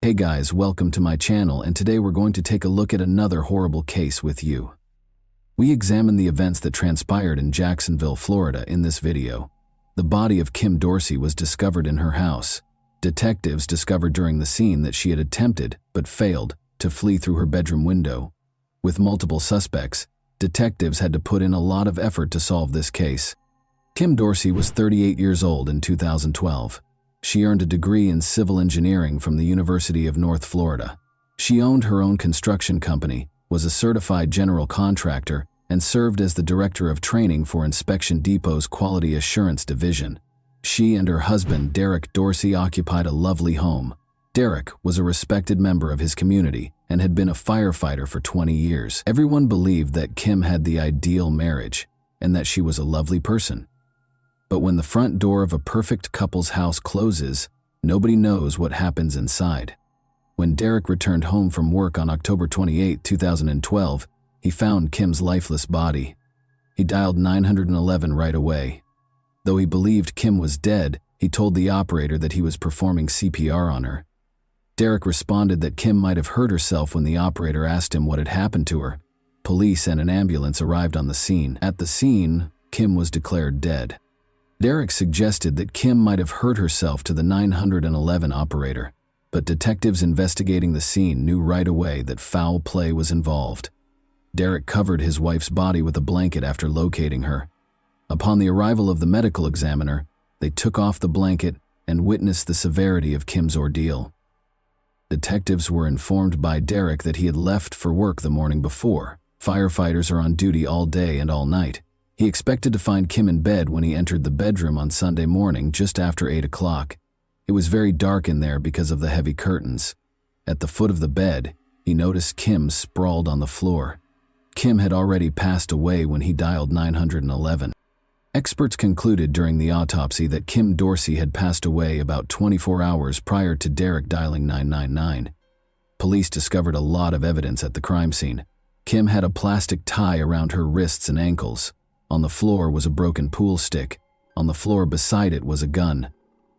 Hey guys, welcome to my channel, and today we're going to take a look at another horrible case with you. We examine the events that transpired in Jacksonville, Florida in this video. The body of Kim Dorsey was discovered in her house. Detectives discovered during the scene that she had attempted, but failed, to flee through her bedroom window. With multiple suspects, detectives had to put in a lot of effort to solve this case. Kim Dorsey was 38 years old in 2012. She earned a degree in civil engineering from the University of North Florida. She owned her own construction company, was a certified general contractor, and served as the director of training for Inspection Depot's Quality Assurance Division. She and her husband, Derek Dorsey, occupied a lovely home. Derek was a respected member of his community and had been a firefighter for 20 years. Everyone believed that Kim had the ideal marriage and that she was a lovely person. But when the front door of a perfect couple's house closes, nobody knows what happens inside. When Derek returned home from work on October 28, 2012, he found Kim's lifeless body. He dialed 911 right away. Though he believed Kim was dead, he told the operator that he was performing CPR on her. Derek responded that Kim might have hurt herself when the operator asked him what had happened to her. Police and an ambulance arrived on the scene. At the scene, Kim was declared dead. Derek suggested that Kim might have hurt herself to the 911 operator, but detectives investigating the scene knew right away that foul play was involved. Derek covered his wife's body with a blanket after locating her. Upon the arrival of the medical examiner, they took off the blanket and witnessed the severity of Kim's ordeal. Detectives were informed by Derek that he had left for work the morning before. Firefighters are on duty all day and all night. He expected to find Kim in bed when he entered the bedroom on Sunday morning just after 8 o'clock. It was very dark in there because of the heavy curtains. At the foot of the bed, he noticed Kim sprawled on the floor. Kim had already passed away when he dialed 911. Experts concluded during the autopsy that Kim Dorsey had passed away about 24 hours prior to Derek dialing 999. Police discovered a lot of evidence at the crime scene. Kim had a plastic tie around her wrists and ankles. On the floor was a broken pool stick. On the floor beside it was a gun.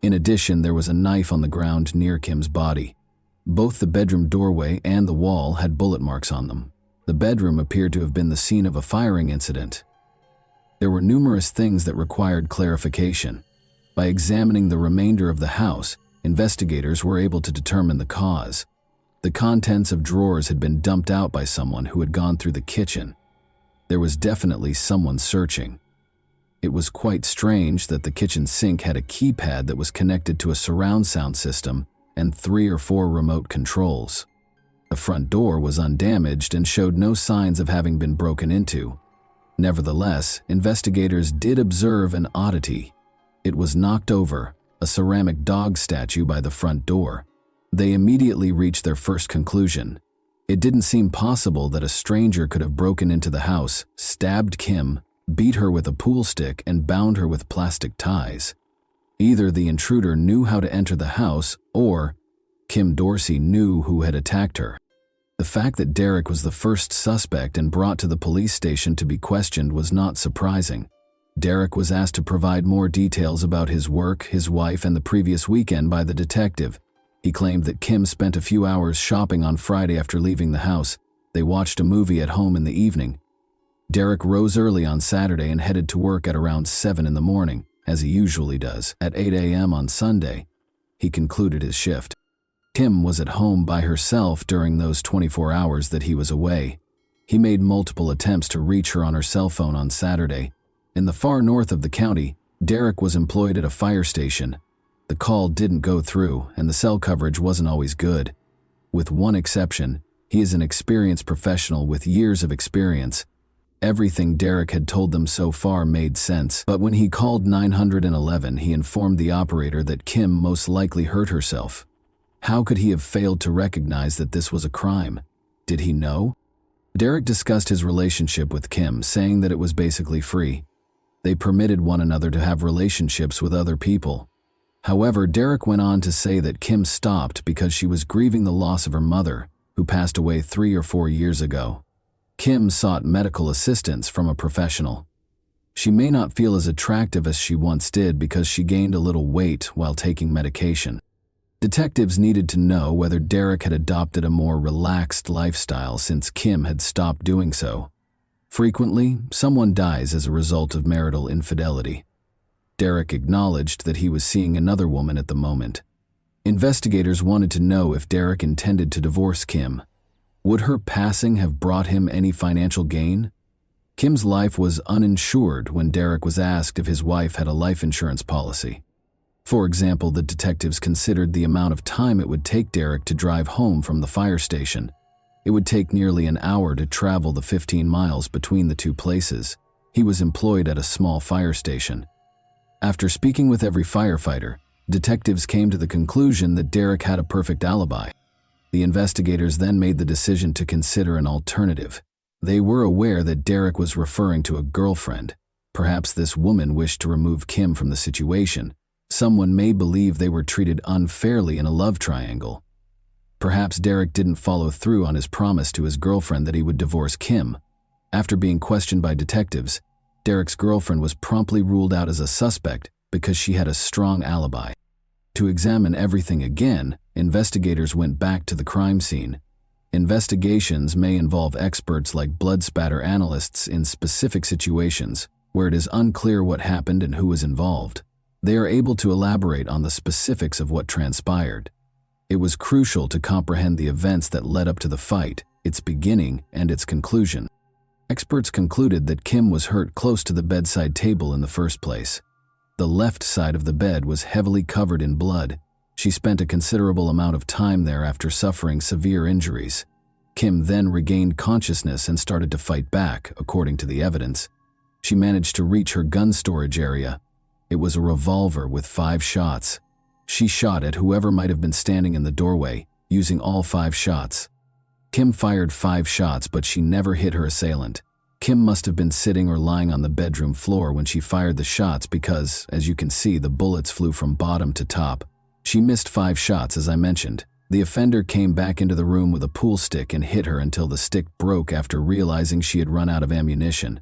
In addition, there was a knife on the ground near Kim's body. Both the bedroom doorway and the wall had bullet marks on them. The bedroom appeared to have been the scene of a firing incident. There were numerous things that required clarification. By examining the remainder of the house, investigators were able to determine the cause. The contents of drawers had been dumped out by someone who had gone through the kitchen. There was definitely someone searching. It was quite strange that the kitchen sink had a keypad that was connected to a surround sound system and 3 or 4 remote controls. The front door was undamaged and showed no signs of having been broken into. Nevertheless, investigators did observe an oddity. It was knocked over, a ceramic dog statue by the front door. They immediately reached their first conclusion. It didn't seem possible that a stranger could have broken into the house, stabbed Kim, beat her with a pool stick, and bound her with plastic ties. Either the intruder knew how to enter the house, or Kim Dorsey knew who had attacked her. The fact that Derek was the first suspect and brought to the police station to be questioned was not surprising. Derek was asked to provide more details about his work, his wife, and the previous weekend by the detective. He claimed that Kim spent a few hours shopping on Friday after leaving the house. They watched a movie at home in the evening. Derek rose early on Saturday and headed to work at around 7 in the morning, as he usually does. At 8 a.m. on Sunday, he concluded his shift. Kim was at home by herself during those 24 hours that he was away. He made multiple attempts to reach her on her cell phone on Saturday. In the far north of the county, Derek was employed at a fire station. The call didn't go through, and the cell coverage wasn't always good. With one exception, he is an experienced professional with years of experience. Everything Derek had told them so far made sense, but when he called 911, he informed the operator that Kim most likely hurt herself. How could he have failed to recognize that this was a crime? Did he know? Derek discussed his relationship with Kim, saying that it was basically free. They permitted one another to have relationships with other people. However, Derek went on to say that Kim stopped because she was grieving the loss of her mother, who passed away 3 or 4 years ago. Kim sought medical assistance from a professional. She may not feel as attractive as she once did because she gained a little weight while taking medication. Detectives needed to know whether Derek had adopted a more relaxed lifestyle since Kim had stopped doing so. Frequently, someone dies as a result of marital infidelity. Derek acknowledged that he was seeing another woman at the moment. Investigators wanted to know if Derek intended to divorce Kim. Would her passing have brought him any financial gain? Kim's life was uninsured when Derek was asked if his wife had a life insurance policy. For example, the detectives considered the amount of time it would take Derek to drive home from the fire station. It would take nearly an hour to travel the 15 miles between the two places. He was employed at a small fire station. After speaking with every firefighter, detectives came to the conclusion that Derek had a perfect alibi. The investigators then made the decision to consider an alternative. They were aware that Derek was referring to a girlfriend. Perhaps this woman wished to remove Kim from the situation. Someone may believe they were treated unfairly in a love triangle. Perhaps Derek didn't follow through on his promise to his girlfriend that he would divorce Kim. After being questioned by detectives, Derek's girlfriend was promptly ruled out as a suspect because she had a strong alibi. To examine everything again, investigators went back to the crime scene. Investigations may involve experts like blood spatter analysts in specific situations where it is unclear what happened and who was involved. They are able to elaborate on the specifics of what transpired. It was crucial to comprehend the events that led up to the fight, its beginning, and its conclusion. Experts concluded that Kim was hurt close to the bedside table in the first place. The left side of the bed was heavily covered in blood. She spent a considerable amount of time there after suffering severe injuries. Kim then regained consciousness and started to fight back, according to the evidence. She managed to reach her gun storage area. It was a revolver with 5 shots. She shot at whoever might have been standing in the doorway, using all 5 shots. Kim fired 5 shots, but she never hit her assailant. Kim must have been sitting or lying on the bedroom floor when she fired the shots because, as you can see, the bullets flew from bottom to top. She missed 5 shots, as I mentioned. The offender came back into the room with a pool stick and hit her until the stick broke after realizing she had run out of ammunition.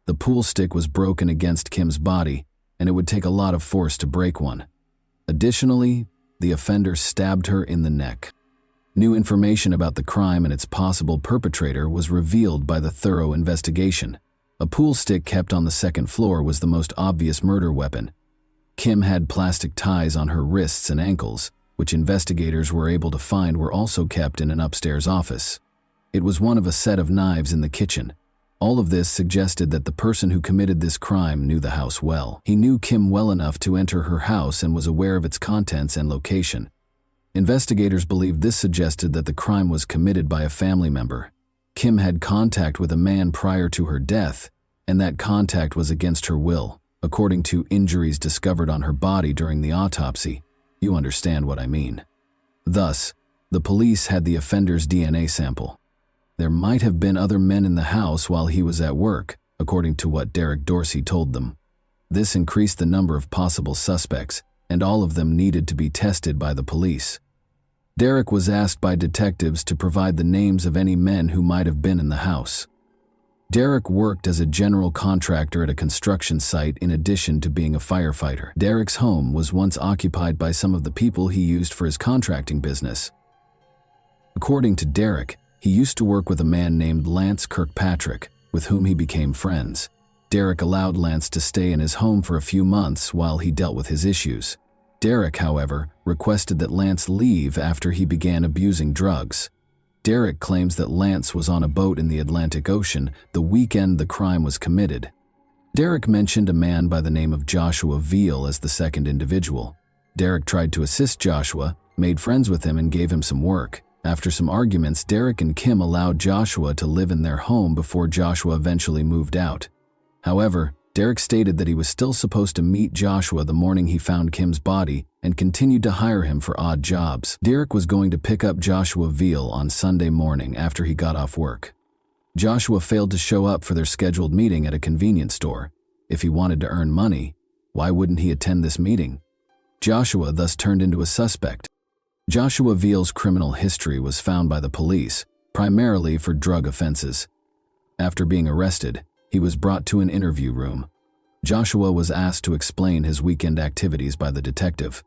The pool stick was broken against Kim's body, and it would take a lot of force to break one. Additionally, the offender stabbed her in the neck. New information about the crime and its possible perpetrator was revealed by the thorough investigation. A pool stick kept on the second floor was the most obvious murder weapon. Kim had plastic ties on her wrists and ankles, which investigators were able to find were also kept in an upstairs office. It was one of a set of knives in the kitchen. All of this suggested that the person who committed this crime knew the house well. He knew Kim well enough to enter her house and was aware of its contents and location. Investigators believed this suggested that the crime was committed by a family member. Kim had contact with a man prior to her death, and that contact was against her will, according to injuries discovered on her body during the autopsy. You understand what I mean. Thus, the police had the offender's DNA sample. There might have been other men in the house while he was at work, according to what Derek Dorsey told them. This increased the number of possible suspects, and all of them needed to be tested by the police. Derek was asked by detectives to provide the names of any men who might have been in the house. Derek worked as a general contractor at a construction site in addition to being a firefighter. Derek's home was once occupied by some of the people he used for his contracting business. According to Derek, he used to work with a man named Lance Kirkpatrick, with whom he became friends. Derek allowed Lance to stay in his home for a few months while he dealt with his issues. Derek, however, requested that Lance leave after he began abusing drugs. Derek claims that Lance was on a boat in the Atlantic Ocean the weekend the crime was committed. Derek mentioned a man by the name of Joshua VOL as the second individual. Derek tried to assist Joshua, made friends with him, and gave him some work. After some arguments, Derek and Kim allowed Joshua to live in their home before Joshua eventually moved out. However, Derek stated that he was still supposed to meet Joshua the morning he found Kim's body and continued to hire him for odd jobs. Derek was going to pick up Joshua VOL on Sunday morning after he got off work. Joshua failed to show up for their scheduled meeting at a convenience store. If he wanted to earn money, why wouldn't he attend this meeting? Joshua thus turned into a suspect. Joshua VOL's criminal history was found by the police, primarily for drug offenses. After being arrested, he was brought to an interview room. Joshua was asked to explain his weekend activities by the detective.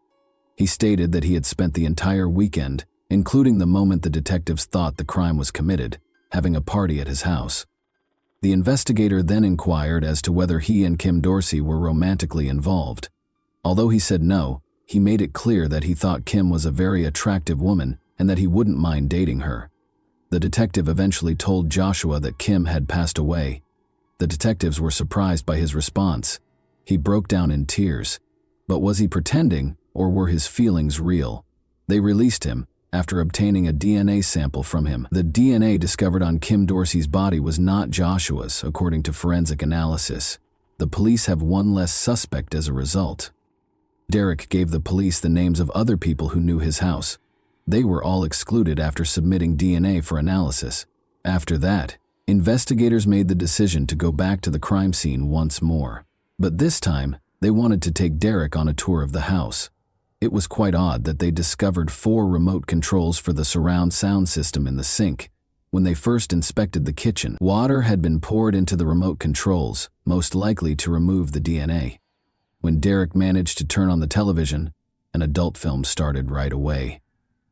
He stated that he had spent the entire weekend, including the moment the detectives thought the crime was committed, having a party at his house. The investigator then inquired as to whether he and Kim Dorsey were romantically involved. Although he said no, he made it clear that he thought Kim was a very attractive woman and that he wouldn't mind dating her. The detective eventually told Joshua that Kim had passed away. The detectives were surprised by his response. He broke down in tears. But was he pretending, or were his feelings real? They released him, after obtaining a DNA sample from him. The DNA discovered on Kim Dorsey's body was not Joshua's, according to forensic analysis. The police have one less suspect as a result. Derek gave the police the names of other people who knew his house. They were all excluded after submitting DNA for analysis. After that, investigators made the decision to go back to the crime scene once more. But this time, they wanted to take Derek on a tour of the house. It was quite odd that they discovered 4 remote controls for the surround sound system in the sink. When they first inspected the kitchen, water had been poured into the remote controls, most likely to remove the DNA. When Derek managed to turn on the television, an adult film started right away.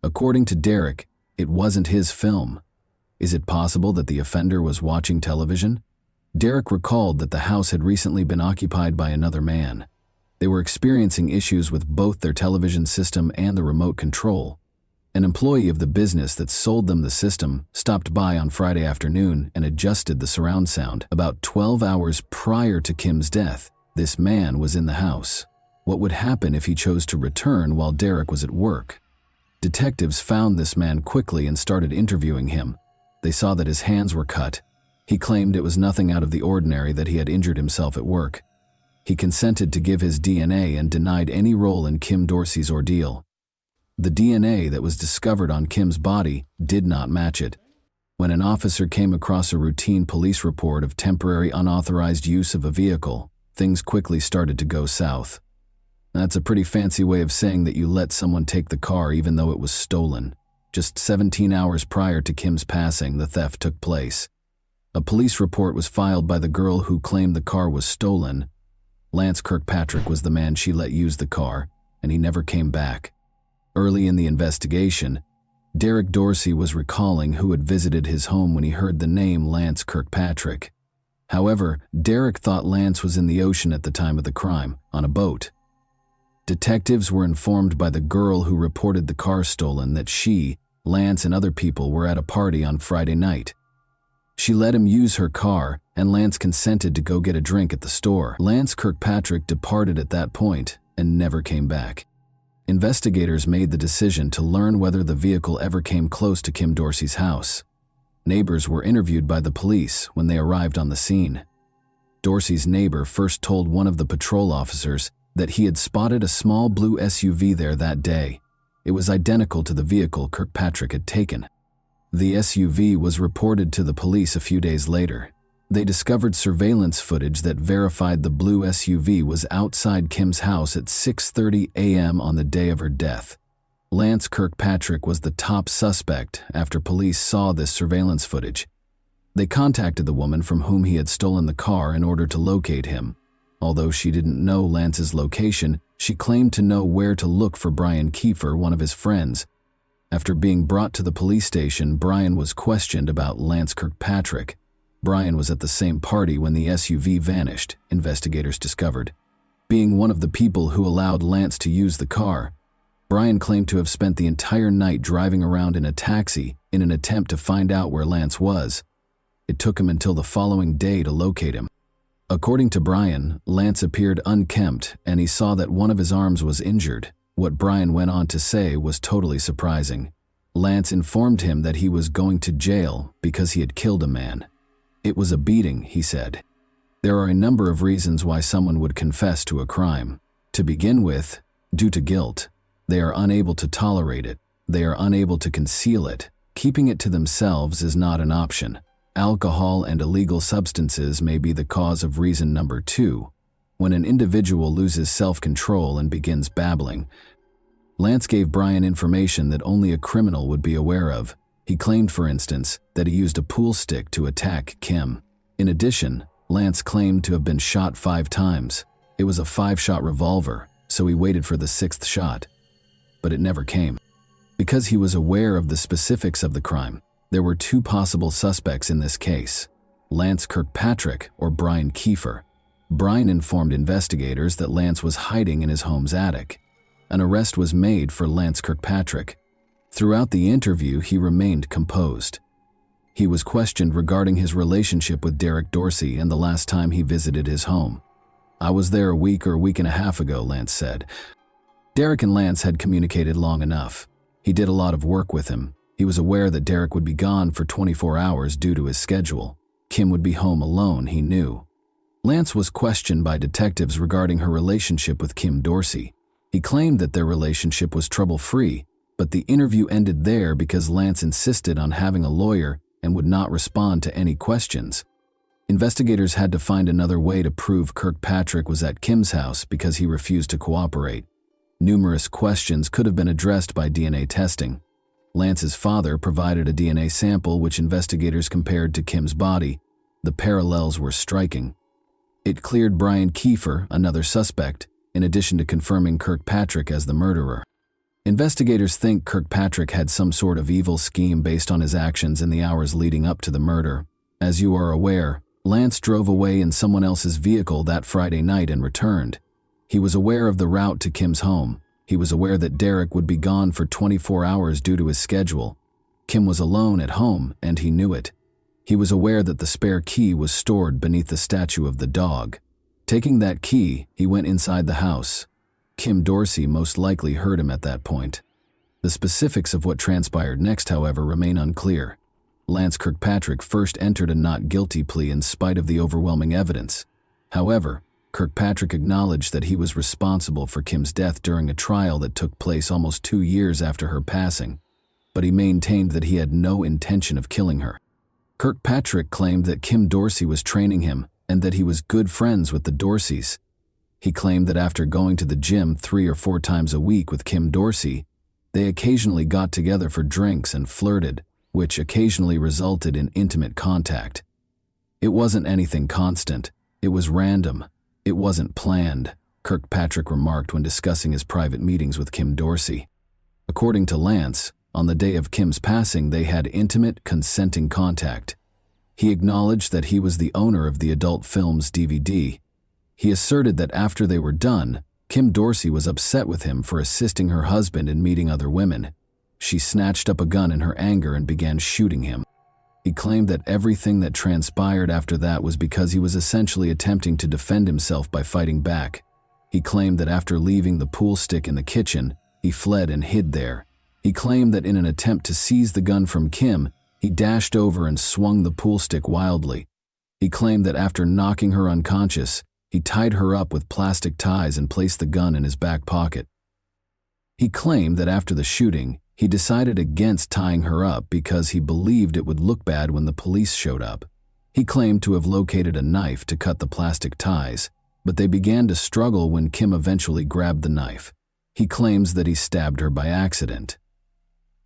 According to Derek, it wasn't his film. Is it possible that the offender was watching television? Derek recalled that the house had recently been occupied by another man. They were experiencing issues with both their television system and the remote control. An employee of the business that sold them the system stopped by on Friday afternoon and adjusted the surround sound. About 12 hours prior to Kim's death, this man was in the house. What would happen if he chose to return while Derek was at work? Detectives found this man quickly and started interviewing him. They saw that his hands were cut. He claimed it was nothing out of the ordinary that he had injured himself at work. He consented to give his DNA and denied any role in Kim Dorsey's ordeal. The DNA that was discovered on Kim's body did not match it. When an officer came across a routine police report of temporary unauthorized use of a vehicle, things quickly started to go south. That's a pretty fancy way of saying that you let someone take the car even though it was stolen. Just 17 hours prior to Kim's passing, the theft took place. A police report was filed by the girl who claimed the car was stolen. Lance Kirkpatrick was the man she let use the car, and he never came back. Early in the investigation, Derek Dorsey was recalling who had visited his home when he heard the name Lance Kirkpatrick. However, Derek thought Lance was in the ocean at the time of the crime, on a boat. Detectives were informed by the girl who reported the car stolen that she, Lance, and other people were at a party on Friday night. She let him use her car, and Lance consented to go get a drink at the store. Lance Kirkpatrick departed at that point and never came back. Investigators made the decision to learn whether the vehicle ever came close to Kim Dorsey's house. Neighbors were interviewed by the police when they arrived on the scene. Dorsey's neighbor first told one of the patrol officers that he had spotted a small blue SUV there that day. It was identical to the vehicle Kirkpatrick had taken. The SUV was reported to the police a few days later. They discovered surveillance footage that verified the blue SUV was outside Kim's house at 6:30 a.m. on the day of her death. Lance Kirkpatrick was the top suspect after police saw this surveillance footage. They contacted the woman from whom he had stolen the car in order to locate him. Although she didn't know Lance's location, she claimed to know where to look for Brian Kiefer, one of his friends. After being brought to the police station, Brian was questioned about Lance Kirkpatrick. Brian was at the same party when the SUV vanished, investigators discovered. Being one of the people who allowed Lance to use the car, Brian claimed to have spent the entire night driving around in a taxi in an attempt to find out where Lance was. It took him until the following day to locate him. According to Brian, Lance appeared unkempt and he saw that one of his arms was injured. What Brian went on to say was totally surprising. Lance informed him that he was going to jail because he had killed a man. It was a beating, he said. There are a number of reasons why someone would confess to a crime. To begin with, due to guilt. They are unable to tolerate it. They are unable to conceal it. Keeping it to themselves is not an option. Alcohol and illegal substances may be the cause of reason number 2. When an individual loses self-control and begins babbling. Lance gave Brian information that only a criminal would be aware of. He claimed, for instance, that he used a pool stick to attack Kim. In addition, Lance claimed to have been shot 5 times. It was a 5-shot revolver, so he waited for the 6th shot. but it never came. Because he was aware of the specifics of the crime, there were two possible suspects in this case: Lance Kirkpatrick or Brian Kiefer. Brian informed investigators that Lance was hiding in his home's attic. An arrest was made for Lance Kirkpatrick. Throughout the interview, he remained composed. He was questioned regarding his relationship with Derek Dorsey and the last time he visited his home. "I was there a week or a week and a half ago," Lance said. Derek and Lance had communicated long enough. He did a lot of work with him. He was aware that Derek would be gone for 24 hours due to his schedule. Kim would be home alone, he knew. Lance was questioned by detectives regarding her relationship with Kim Dorsey. He claimed that their relationship was trouble-free, but the interview ended there because Lance insisted on having a lawyer and would not respond to any questions. Investigators had to find another way to prove Kirkpatrick was at Kim's house because he refused to cooperate. Numerous questions could have been addressed by DNA testing. Lance's father provided a DNA sample which investigators compared to Kim's body. The parallels were striking. It cleared Brian Kiefer, another suspect, in addition to confirming Kirkpatrick as the murderer. Investigators think Kirkpatrick had some sort of evil scheme based on his actions in the hours leading up to the murder. As you are aware, Lance drove away in someone else's vehicle that Friday night and returned. He was aware of the route to Kim's home. He was aware that Derek would be gone for 24 hours due to his schedule. Kim was alone at home, and he knew it. He was aware that the spare key was stored beneath the statue of the dog. Taking that key, he went inside the house. Kim Dorsey most likely heard him at that point. The specifics of what transpired next, however, remain unclear. Lance Kirkpatrick first entered a not guilty plea in spite of the overwhelming evidence. However, Kirkpatrick acknowledged that he was responsible for Kim's death during a trial that took place almost 2 years after her passing, but he maintained that he had no intention of killing her. Kirkpatrick claimed that Kim Dorsey was training him and that he was good friends with the Dorseys. He claimed that after going to the gym 3 or 4 times a week with Kim Dorsey, they occasionally got together for drinks and flirted, which occasionally resulted in intimate contact. It wasn't anything constant. It was random. It wasn't planned, Kirkpatrick remarked when discussing his private meetings with Kim Dorsey. According to Lance, on the day of Kim's passing, they had intimate, consenting contact. He acknowledged that he was the owner of the adult film's DVD. He asserted that after they were done, Kim Dorsey was upset with him for assisting her husband in meeting other women. She snatched up a gun in her anger and began shooting him. He claimed that everything that transpired after that was because he was essentially attempting to defend himself by fighting back. He claimed that after leaving the pool stick in the kitchen, he fled and hid there. He claimed that in an attempt to seize the gun from Kim, he dashed over and swung the pool stick wildly. He claimed that after knocking her unconscious, he tied her up with plastic ties and placed the gun in his back pocket. He claimed that after the shooting, he decided against tying her up because he believed it would look bad when the police showed up. He claimed to have located a knife to cut the plastic ties, but they began to struggle when Kim eventually grabbed the knife. He claims that he stabbed her by accident.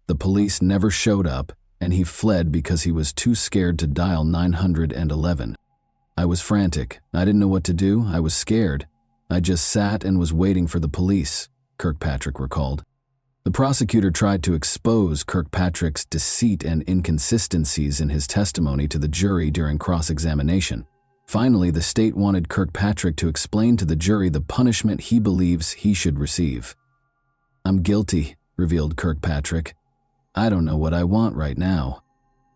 The police never showed up, and he fled because he was too scared to dial 911. "I was frantic. I didn't know what to do. I was scared. I just sat and was waiting for the police," Kirkpatrick recalled. The prosecutor tried to expose Kirkpatrick's deceit and inconsistencies in his testimony to the jury during cross-examination. Finally, the state wanted Kirkpatrick to explain to the jury the punishment he believes he should receive. "I'm guilty," revealed Kirkpatrick. "I don't know what I want right now."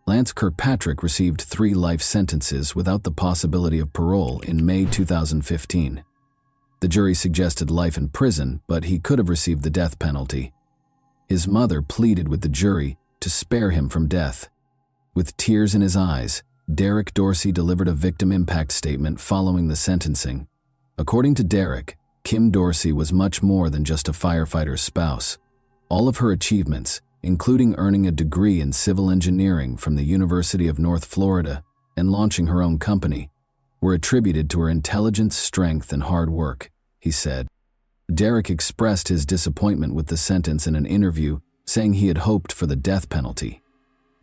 Lance Kirkpatrick received 3 life sentences without the possibility of parole in May 2015. The jury suggested life in prison, but he could have received the death penalty. His mother pleaded with the jury to spare him from death. With tears in his eyes, Derek Dorsey delivered a victim impact statement following the sentencing. According to Derek, Kim Dorsey was much more than just a firefighter's spouse. All of her achievements, including earning a degree in civil engineering from the University of North Florida and launching her own company, were attributed to her intelligence, strength, and hard work, he said. Derek expressed his disappointment with the sentence in an interview, saying he had hoped for the death penalty.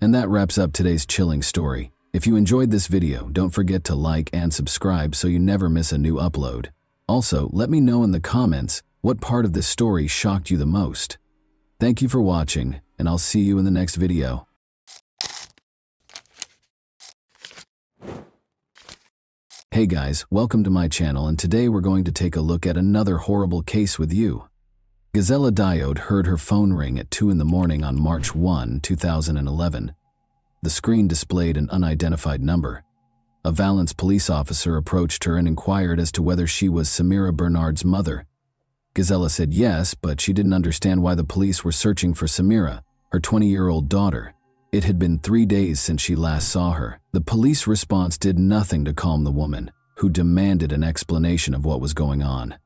And that wraps up today's chilling story. If you enjoyed this video, don't forget to like and subscribe so you never miss a new upload. Also, let me know in the comments what part of this story shocked you the most. Thank you for watching, and I'll see you in the next video. Hey guys, welcome to my channel, and today we're going to take a look at another horrible case with you. Gazella Diode heard her phone ring at 2 in the morning on March 1, 2011. The screen displayed an unidentified number. A Valence police officer approached her and inquired as to whether she was Samira Bernard's mother. Gazella said yes, but she didn't understand why the police were searching for Samira, her 20-year-old daughter. It had been 3 days since she last saw her. The police response did nothing to calm the woman, who demanded an explanation of what was going on.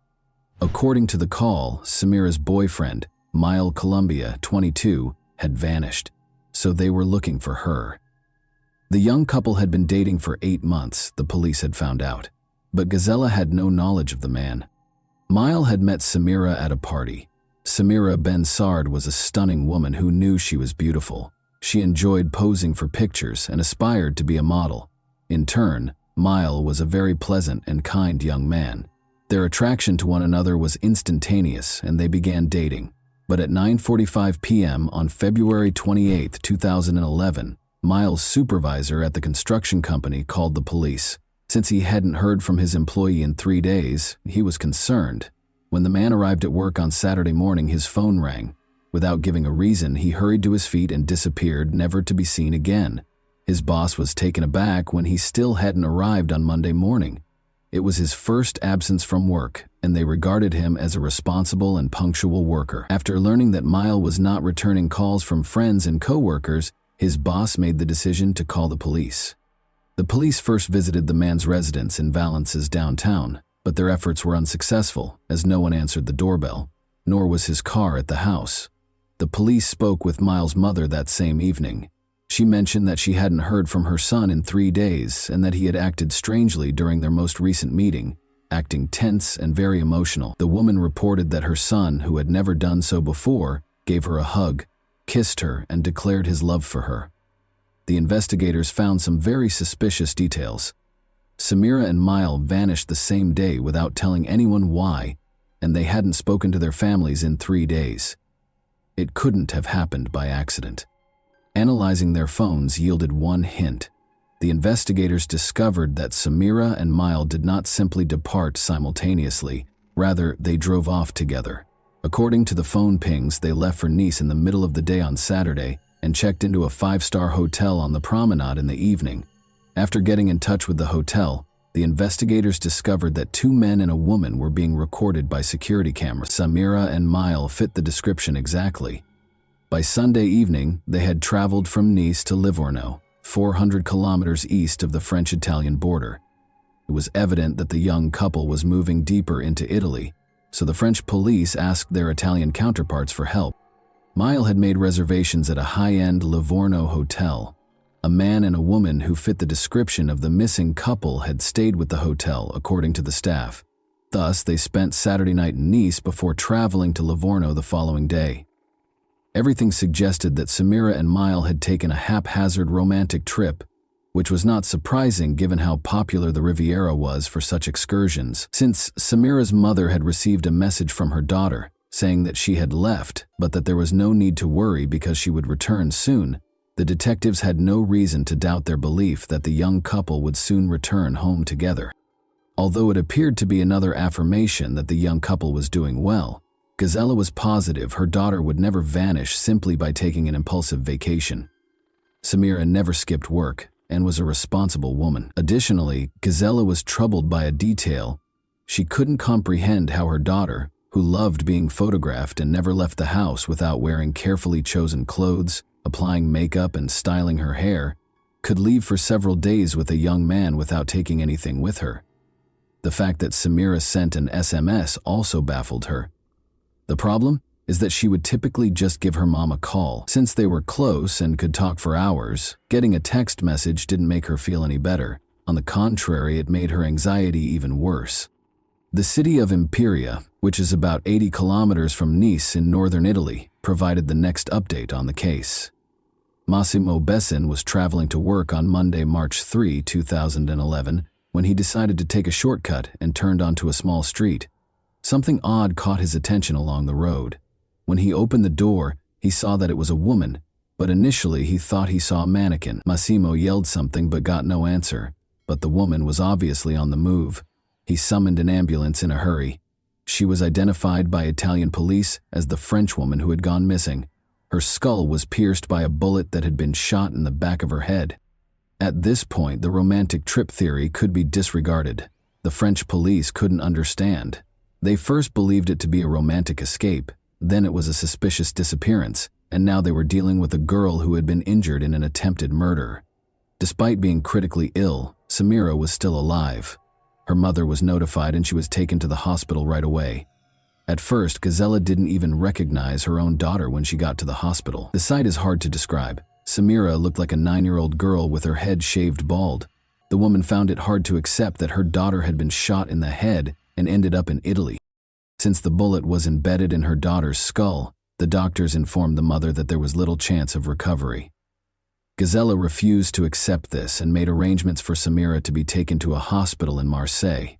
According to the call, Samira's boyfriend, Mile Columbia, 22, had vanished, so they were looking for her. The young couple had been dating for 8 months, the police had found out, but Gazella had no knowledge of the man. Mile had met Samira at a party. Samira Ben-Sard was a stunning woman who knew she was beautiful. She enjoyed posing for pictures and aspired to be a model. In turn, Mile was a very pleasant and kind young man. Their attraction to one another was instantaneous, and they began dating. But at 9:45 p.m. on February 28, 2011, Mile's supervisor at the construction company called the police. Since he hadn't heard from his employee in 3 days, he was concerned. When the man arrived at work on Saturday morning, his phone rang. Without giving a reason, he hurried to his feet and disappeared, never to be seen again. His boss was taken aback when he still hadn't arrived on Monday morning. It was his first absence from work, and they regarded him as a responsible and punctual worker. After learning that Mile was not returning calls from friends and co-workers, his boss made the decision to call the police. The police first visited the man's residence in Valence's downtown, but their efforts were unsuccessful, as no one answered the doorbell, nor was his car at the house. The police spoke with Mile's mother that same evening. She mentioned that she hadn't heard from her son in 3 days and that he had acted strangely during their most recent meeting, acting tense and very emotional. The woman reported that her son, who had never done so before, gave her a hug, kissed her, and declared his love for her. The investigators found some very suspicious details. Samira and Mile vanished the same day without telling anyone why, and they hadn't spoken to their families in 3 days. It couldn't have happened by accident. Analyzing their phones yielded one hint. The investigators discovered that Samira and Mile did not simply depart simultaneously, rather they drove off together. According to the phone pings, they left for Nice in the middle of the day on Saturday and checked into a 5-star hotel on the promenade in the evening. After getting in touch with the hotel, the investigators discovered that 2 men and a woman were being recorded by security cameras. Samira and Mile fit the description exactly. By Sunday evening, they had traveled from Nice to Livorno, 400 kilometers east of the French-Italian border. It was evident that the young couple was moving deeper into Italy, so the French police asked their Italian counterparts for help. Mile had made reservations at a high-end Livorno hotel. A man and a woman who fit the description of the missing couple had stayed with the hotel, according to the staff. Thus, they spent Saturday night in Nice before traveling to Livorno the following day. Everything suggested that Samira and Mile had taken a haphazard romantic trip, which was not surprising given how popular the Riviera was for such excursions. Since Samira's mother had received a message from her daughter saying that she had left, but that there was no need to worry because she would return soon, the detectives had no reason to doubt their belief that the young couple would soon return home together. Although it appeared to be another affirmation that the young couple was doing well, Gazella was positive her daughter would never vanish simply by taking an impulsive vacation. Samira never skipped work and was a responsible woman. Additionally, Gazella was troubled by a detail. She couldn't comprehend how her daughter, who loved being photographed and never left the house without wearing carefully chosen clothes, applying makeup and styling her hair, could leave for several days with a young man without taking anything with her. The fact that Samira sent an SMS also baffled her. The problem is that she would typically just give her mom a call. Since they were close and could talk for hours, getting a text message didn't make her feel any better. On the contrary, it made her anxiety even worse. The city of Imperia, which is about 80 kilometers from Nice in northern Italy, provided the next update on the case. Massimo Bessin was traveling to work on Monday, March 3, 2011, when he decided to take a shortcut and turned onto a small street. Something odd caught his attention along the road. When he opened the door, He saw that it was a woman, but initially he thought he saw a mannequin. Massimo yelled something but got no answer, but the woman was obviously on the move. He summoned an ambulance in a hurry. She was identified by Italian police as the French woman who had gone missing. Her skull was pierced by a bullet that had been shot in the back of her head. At this point, the romantic trip theory could be disregarded. The French police couldn't understand. They first believed it to be a romantic escape, then it was a suspicious disappearance, and now they were dealing with a girl who had been injured in an attempted murder. Despite being critically ill, Samira was still alive. Her mother was notified and she was taken to the hospital right away. At first, Gazella didn't even recognize her own daughter when she got to the hospital. The sight is hard to describe. Samira looked like a 9-year-old girl with her head shaved bald. The woman found it hard to accept that her daughter had been shot in the head and ended up in Italy. Since the bullet was embedded in her daughter's skull, the doctors informed the mother that there was little chance of recovery. Gazella refused to accept this and made arrangements for Samira to be taken to a hospital in Marseille.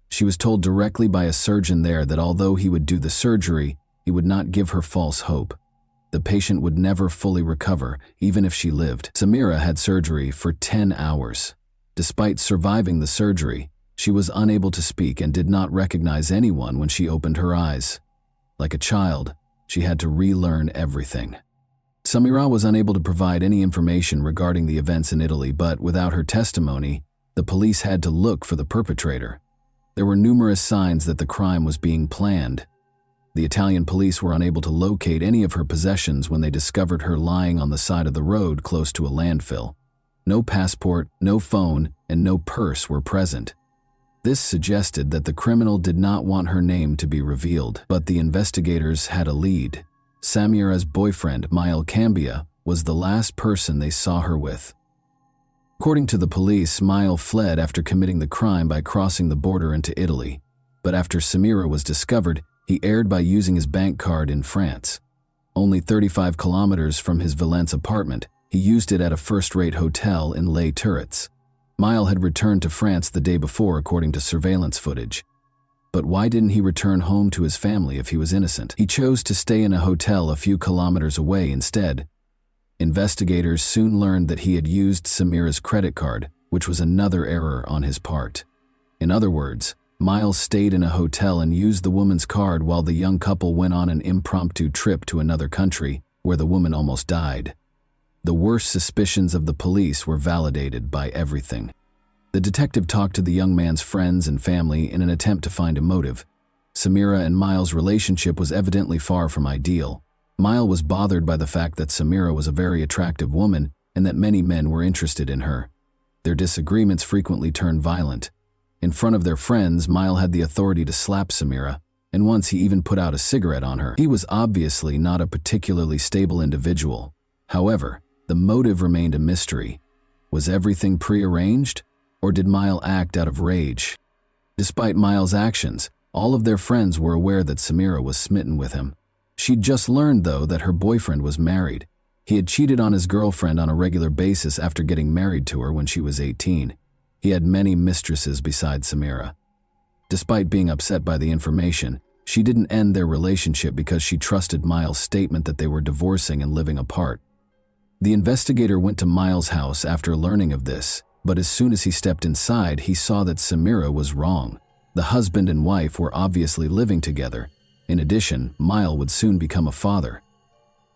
She was told directly by a surgeon there that although he would do the surgery, he would not give her false hope. The patient would never fully recover, even if she lived. Samira had surgery for 10 hours. Despite surviving the surgery, she was unable to speak and did not recognize anyone when she opened her eyes. Like a child, she had to relearn everything. Samira was unable to provide any information regarding the events in Italy, but without her testimony, the police had to look for the perpetrator. There were numerous signs that the crime was being planned. The Italian police were unable to locate any of her possessions when they discovered her lying on the side of the road close to a landfill. No passport, no phone, and no purse were present. This suggested that the criminal did not want her name to be revealed, but the investigators had a lead. Samira's boyfriend, Mile Cambia, was the last person they saw her with. According to the police, Mile fled after committing the crime by crossing the border into Italy, but after Samira was discovered, he erred by using his bank card in France. Only 35 kilometers from his Valence apartment, he used it at a first-rate hotel in Les Turrets. Mile had returned to France the day before according to surveillance footage. But why didn't he return home to his family if he was innocent? He chose to stay in a hotel a few kilometers away instead. Investigators soon learned that he had used Samira's credit card, which was another error on his part. In other words, Miles stayed in a hotel and used the woman's card while the young couple went on an impromptu trip to another country, where the woman almost died. The worst suspicions of the police were validated by everything. The detective talked to the young man's friends and family in an attempt to find a motive. Samira and Miles' relationship was evidently far from ideal. Miles was bothered by the fact that Samira was a very attractive woman and that many men were interested in her. Their disagreements frequently turned violent. In front of their friends, Miles had the authority to slap Samira, and once he even put out a cigarette on her. He was obviously not a particularly stable individual. However, the motive remained a mystery. Was everything prearranged? Or did Miles act out of rage? Despite Miles' actions, all of their friends were aware that Samira was smitten with him. She'd just learned, though, that her boyfriend was married. He had cheated on his girlfriend on a regular basis after getting married to her when she was 18. He had many mistresses besides Samira. Despite being upset by the information, she didn't end their relationship because she trusted Miles' statement that they were divorcing and living apart. The investigator went to Miles' house after learning of this, but as soon as he stepped inside, he saw that Samira was wrong. The husband and wife were obviously living together. In addition, Miles would soon become a father.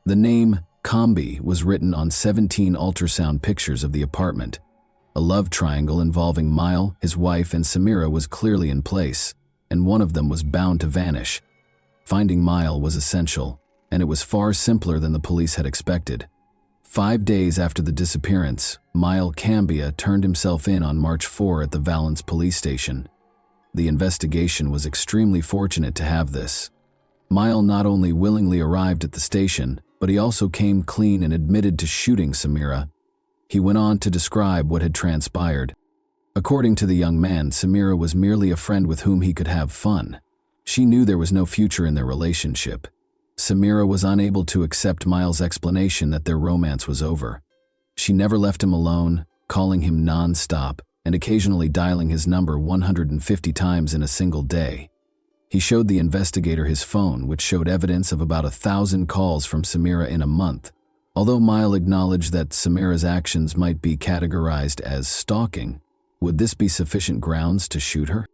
The name Combi was written on 17 ultrasound pictures of the apartment. A love triangle involving Miles, his wife, and Samira was clearly in place, and one of them was bound to vanish. Finding Miles was essential, and it was far simpler than the police had expected. 5 days after the disappearance, Mile Cambia turned himself in on March 4 at the Valence police station. The investigation was extremely fortunate to have this. Mile not only willingly arrived at the station, but he also came clean and admitted to shooting Samira. He went on to describe what had transpired. According to the young man, Samira was merely a friend with whom he could have fun. She knew there was no future in their relationship. Samira was unable to accept Miles' explanation that their romance was over. She never left him alone, calling him non-stop and occasionally dialing his number 150 times in a single day. He showed the investigator his phone, which showed evidence of about 1,000 calls from Samira in a month. Although Mile acknowledged that Samira's actions might be categorized as stalking, would this be sufficient grounds to shoot her?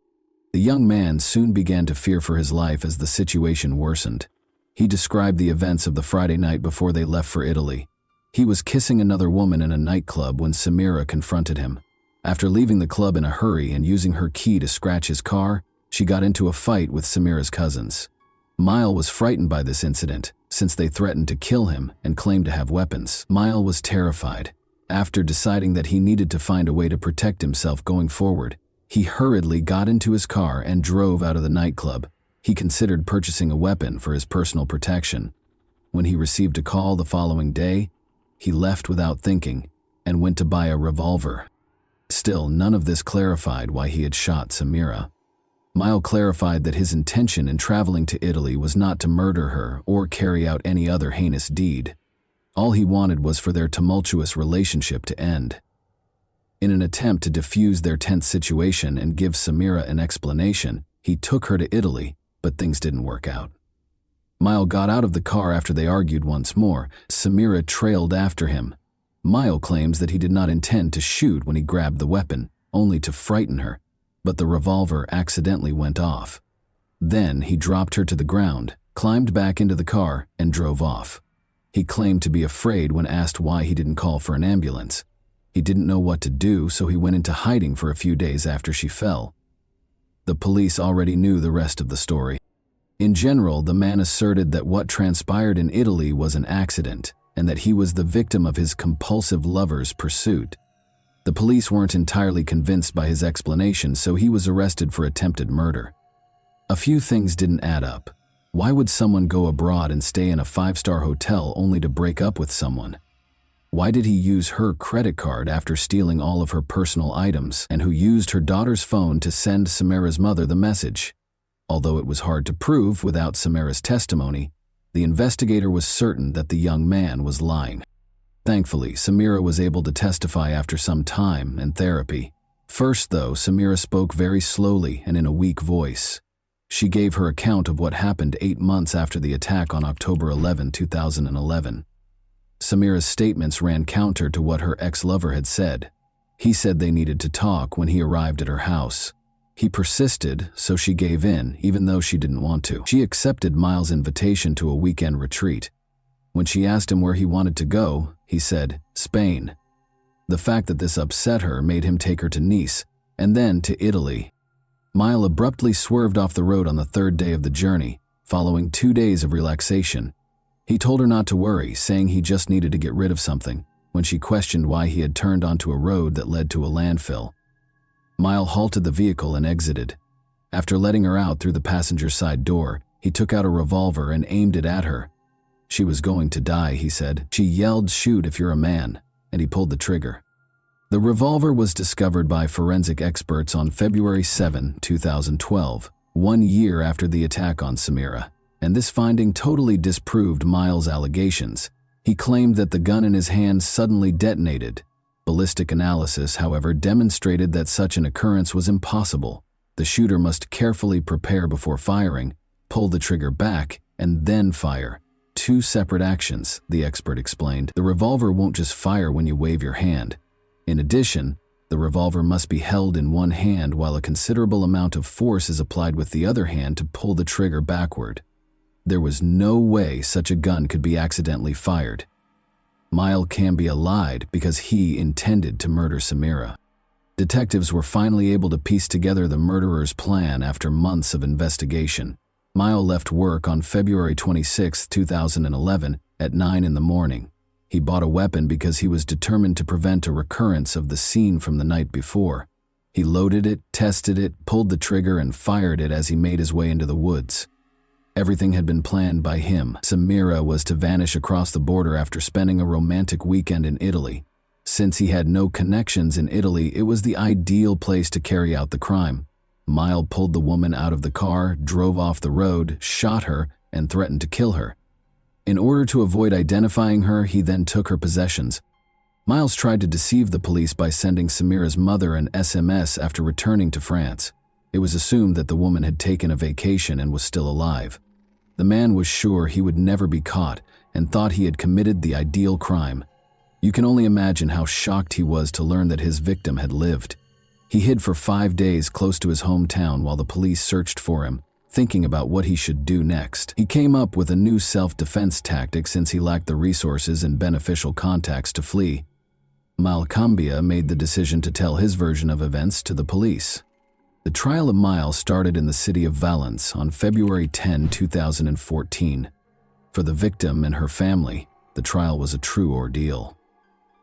The young man soon began to fear for his life as the situation worsened. He described the events of the Friday night before they left for Italy. He was kissing another woman in a nightclub when Samira confronted him. After leaving the club in a hurry and using her key to scratch his car, she got into a fight with Samira's cousins. Mile was frightened by this incident, since they threatened to kill him and claimed to have weapons. Mile was terrified. After deciding that he needed to find a way to protect himself going forward, he hurriedly got into his car and drove out of the nightclub. He considered purchasing a weapon for his personal protection. When he received a call the following day, he left without thinking and went to buy a revolver. Still, none of this clarified why he had shot Samira. Mile clarified that his intention in traveling to Italy was not to murder her or carry out any other heinous deed. All he wanted was for their tumultuous relationship to end. In an attempt to defuse their tense situation and give Samira an explanation, he took her to Italy, but things didn't work out. Mile got out of the car after they argued once more. Samira trailed after him. Mile claims that he did not intend to shoot when he grabbed the weapon, only to frighten her, but the revolver accidentally went off. Then he dropped her to the ground, climbed back into the car, and drove off. He claimed to be afraid when asked why he didn't call for an ambulance. He didn't know what to do, so he went into hiding for a few days after she fell. The police already knew the rest of the story. In general, the man asserted that what transpired in Italy was an accident, and that he was the victim of his compulsive lover's pursuit. The police weren't entirely convinced by his explanation, so he was arrested for attempted murder. A few things didn't add up. Why would someone go abroad and stay in a 5-star hotel only to break up with someone? Why did he use her credit card after stealing all of her personal items, and who used her daughter's phone to send Samira's mother the message? Although it was hard to prove without Samira's testimony, the investigator was certain that the young man was lying. Thankfully, Samira was able to testify after some time and therapy. First, though, Samira spoke very slowly and in a weak voice. She gave her account of what happened 8 months after the attack on October 11, 2011. Samira's statements ran counter to what her ex-lover had said. He said they needed to talk when he arrived at her house. He persisted, so she gave in, even though she didn't want to. She accepted Miles' invitation to a weekend retreat. When she asked him where he wanted to go, he said, Spain. The fact that this upset her made him take her to Nice, and then to Italy. Mile abruptly swerved off the road on the 3rd day of the journey, following 2 days of relaxation. He told her not to worry, saying he just needed to get rid of something, when she questioned why he had turned onto a road that led to a landfill. Mile halted the vehicle and exited. After letting her out through the passenger side door, he took out a revolver and aimed it at her. She was going to die, he said. She yelled, "Shoot if you're a man," and he pulled the trigger. The revolver was discovered by forensic experts on February 7, 2012, 1 year after the attack on Samira, and this finding totally disproved Miles' allegations. He claimed that the gun in his hand suddenly detonated. Ballistic analysis, however, demonstrated that such an occurrence was impossible. The shooter must carefully prepare before firing, pull the trigger back, and then fire. 2 separate actions, the expert explained. The revolver won't just fire when you wave your hand. In addition, the revolver must be held in one hand while a considerable amount of force is applied with the other hand to pull the trigger backward. There was no way such a gun could be accidentally fired. Mile Cambia lied because he intended to murder Samira. Detectives were finally able to piece together the murderer's plan after months of investigation. Mile left work on February 26, 2011 at 9 in the morning. He bought a weapon because he was determined to prevent a recurrence of the scene from the night before. He loaded it, tested it, pulled the trigger, and fired it as he made his way into the woods. Everything had been planned by him. Samira was to vanish across the border after spending a romantic weekend in Italy. Since he had no connections in Italy, it was the ideal place to carry out the crime. Mile pulled the woman out of the car, drove off the road, shot her, and threatened to kill her. In order to avoid identifying her, he then took her possessions. Miles tried to deceive the police by sending Samira's mother an SMS after returning to France. It was assumed that the woman had taken a vacation and was still alive. The man was sure he would never be caught and thought he had committed the ideal crime. You can only imagine how shocked he was to learn that his victim had lived. He hid for 5 days close to his hometown while the police searched for him, thinking about what he should do next. He came up with a new self-defense tactic since he lacked the resources and beneficial contacts to flee. Malcambia made the decision to tell his version of events to the police. The trial of Miles started in the city of Valence on February 10, 2014. For the victim and her family, the trial was a true ordeal.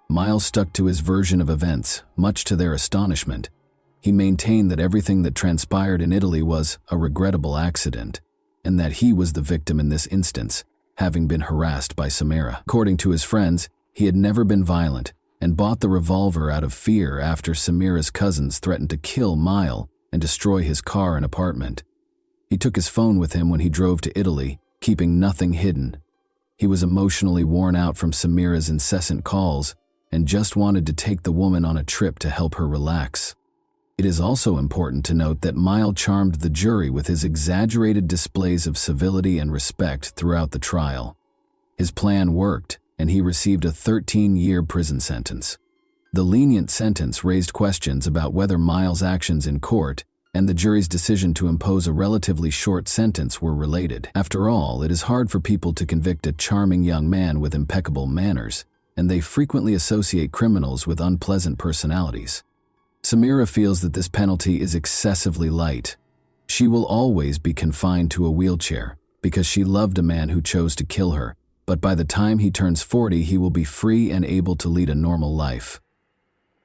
Miles stuck to his version of events, much to their astonishment. He maintained that everything that transpired in Italy was a regrettable accident, and that he was the victim in this instance, having been harassed by Samira. According to his friends, he had never been violent and bought the revolver out of fear after Samira's cousins threatened to kill Miles and destroy his car and apartment. He took his phone with him when he drove to Italy, keeping nothing hidden. He was emotionally worn out from Samira's incessant calls and just wanted to take the woman on a trip to help her relax. It is also important to note that Miles charmed the jury with his exaggerated displays of civility and respect throughout the trial. His plan worked, and he received a 13-year prison sentence. The lenient sentence raised questions about whether Miles' actions in court and the jury's decision to impose a relatively short sentence were related. After all, it is hard for people to convict a charming young man with impeccable manners, and they frequently associate criminals with unpleasant personalities. Samira feels that this penalty is excessively light. She will always be confined to a wheelchair because she loved a man who chose to kill her, but by the time he turns 40, he will be free and able to lead a normal life.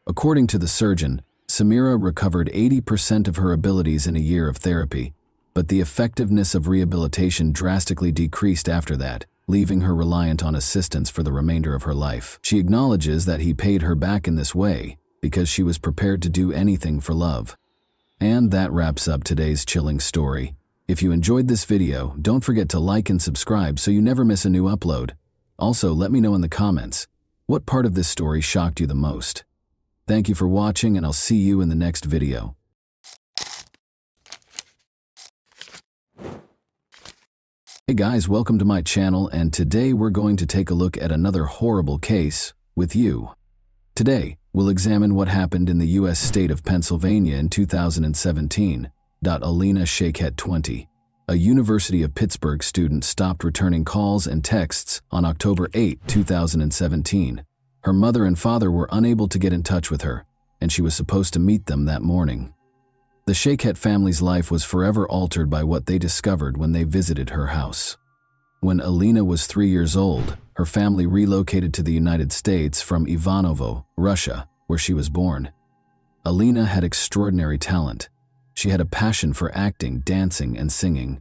According to the surgeon, Samira recovered 80% of her abilities in a year of therapy, but the effectiveness of rehabilitation drastically decreased after that, leaving her reliant on assistance for the remainder of her life. She acknowledges that he paid her back in this way because she was prepared to do anything for love. And that wraps up today's chilling story. If you enjoyed this video, don't forget to like and subscribe so you never miss a new upload. Also, let me know in the comments, what part of this story shocked you the most? Thank you for watching, and I'll see you in the next video. Hey guys, welcome to my channel, and today we're going to take a look at another horrible case with you. Today, we'll examine what happened in the U.S. state of Pennsylvania in 2017. Alina Shaykhett, 20, a University of Pittsburgh student, stopped returning calls and texts on October 8, 2017. Her mother and father were unable to get in touch with her, and she was supposed to meet them that morning. The Shaykhett family's life was forever altered by what they discovered when they visited her house. When Alina was 3 years old, her family relocated to the United States from Ivanovo, Russia, where she was born. Alina had extraordinary talent. She had a passion for acting, dancing, and singing.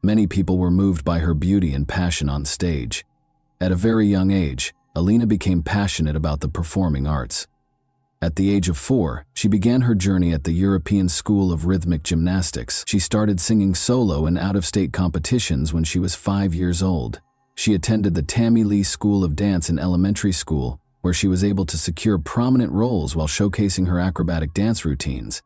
Many people were moved by her beauty and passion on stage. At a very young age, Alina became passionate about the performing arts. At the age of 4, she began her journey at the European School of Rhythmic Gymnastics. She started singing solo in out-of-state competitions when she was 5 years old. She attended the Tammy Lee School of Dance in elementary school, where she was able to secure prominent roles while showcasing her acrobatic dance routines.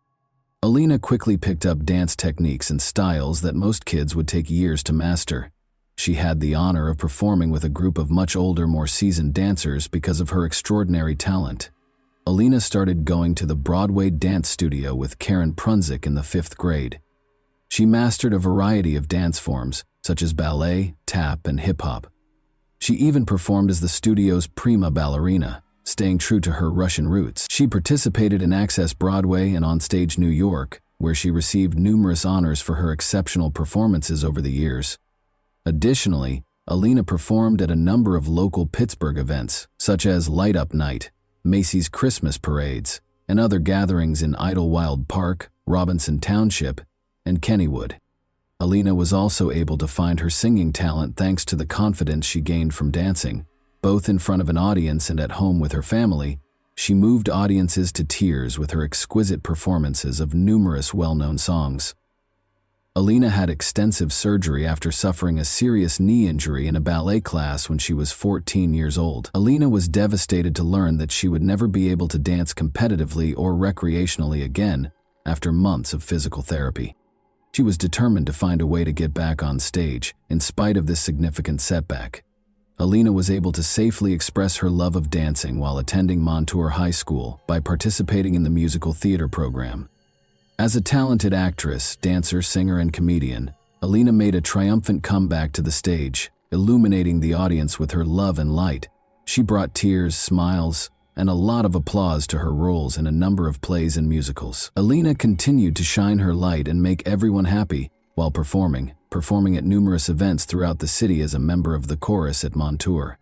Alina quickly picked up dance techniques and styles that most kids would take years to master. She had the honor of performing with a group of much older, more seasoned dancers because of her extraordinary talent. Alina started going to the Broadway dance studio with Karen Prunzik in the 5th grade. She mastered a variety of dance forms, such as ballet, tap, and hip-hop. She even performed as the studio's prima ballerina, staying true to her Russian roots. She participated in Access Broadway and Onstage New York, where she received numerous honors for her exceptional performances over the years. Additionally, Alina performed at a number of local Pittsburgh events, such as Light Up Night, Macy's Christmas parades, and other gatherings in Idlewild Park, Robinson Township, and Kennywood. Alina was also able to find her singing talent thanks to the confidence she gained from dancing. Both in front of an audience and at home with her family, she moved audiences to tears with her exquisite performances of numerous well-known songs. Alina had extensive surgery after suffering a serious knee injury in a ballet class when she was 14 years old. Alina was devastated to learn that she would never be able to dance competitively or recreationally again, after months of physical therapy. She was determined to find a way to get back on stage, in spite of this significant setback. Alina was able to safely express her love of dancing while attending Montour High School by participating in the musical theater program. As a talented actress, dancer, singer, and comedian, Alina made a triumphant comeback to the stage, illuminating the audience with her love and light. She brought tears, smiles, and a lot of applause to her roles in a number of plays and musicals. Alina continued to shine her light and make everyone happy while performing at numerous events throughout the city as a member of the chorus at Montour.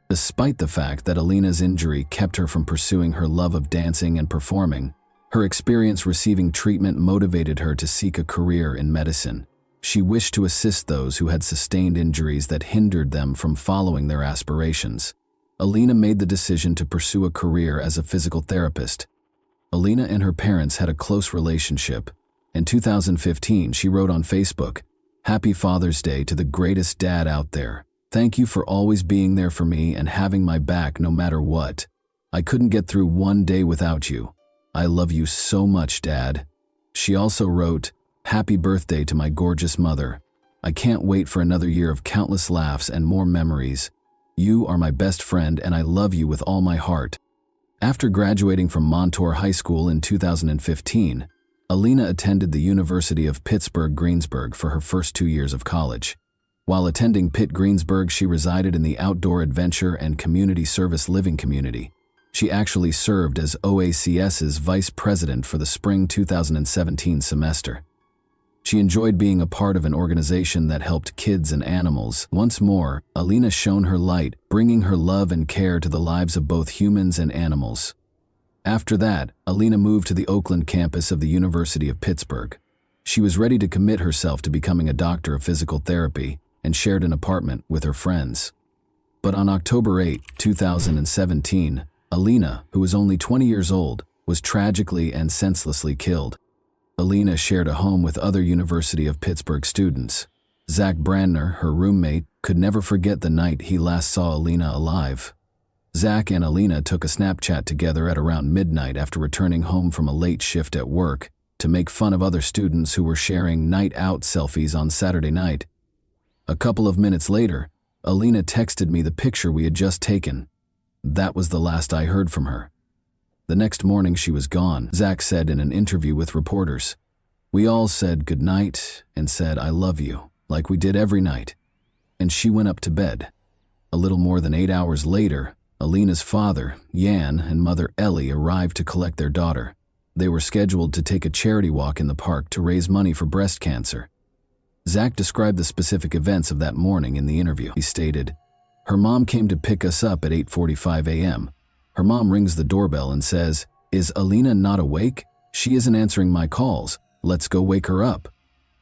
Despite the fact that Alina's injury kept her from pursuing her love of dancing and performing, her experience receiving treatment motivated her to seek a career in medicine. She wished to assist those who had sustained injuries that hindered them from following their aspirations. Alina made the decision to pursue a career as a physical therapist. Alina and her parents had a close relationship. In 2015, she wrote on Facebook, "Happy Father's Day to the greatest dad out there. Thank you for always being there for me and having my back no matter what. I couldn't get through one day without you. I love you so much, Dad." She also wrote, "Happy birthday to my gorgeous mother. I can't wait for another year of countless laughs and more memories. You are my best friend and I love you with all my heart." After graduating from Montour High School in 2015, Alina attended the University of Pittsburgh-Greensburg for her first 2 years of college. While attending Pitt-Greensburg, she resided in the Outdoor Adventure and Community Service Living community. She actually served as OACS's vice president for the spring 2017 semester. She enjoyed being a part of an organization that helped kids and animals. Once more, Alina shone her light, bringing her love and care to the lives of both humans and animals. After that, Alina moved to the Oakland campus of the University of Pittsburgh. She was ready to commit herself to becoming a doctor of physical therapy and shared an apartment with her friends. But on October 8, 2017, Alina, who was only 20 years old, was tragically and senselessly killed. Alina shared a home with other University of Pittsburgh students. Zach Brandner, her roommate, could never forget the night he last saw Alina alive. Zach and Alina took a Snapchat together at around midnight after returning home from a late shift at work to make fun of other students who were sharing night out selfies on Saturday night. A couple of minutes later, Alina texted me the picture we had just taken. That was the last I heard from her. The next morning she was gone, Zach said in an interview with reporters. "We all said goodnight and said I love you, like we did every night. And she went up to bed." A little more than 8 hours later, Alina's father, Jan, and mother Ellie arrived to collect their daughter. They were scheduled to take a charity walk in the park to raise money for breast cancer. Zach described the specific events of that morning in the interview. He stated, "Her mom came to pick us up at 8:45 a.m. Her mom rings the doorbell and says, 'Is Alina not awake? She isn't answering my calls. Let's go wake her up.'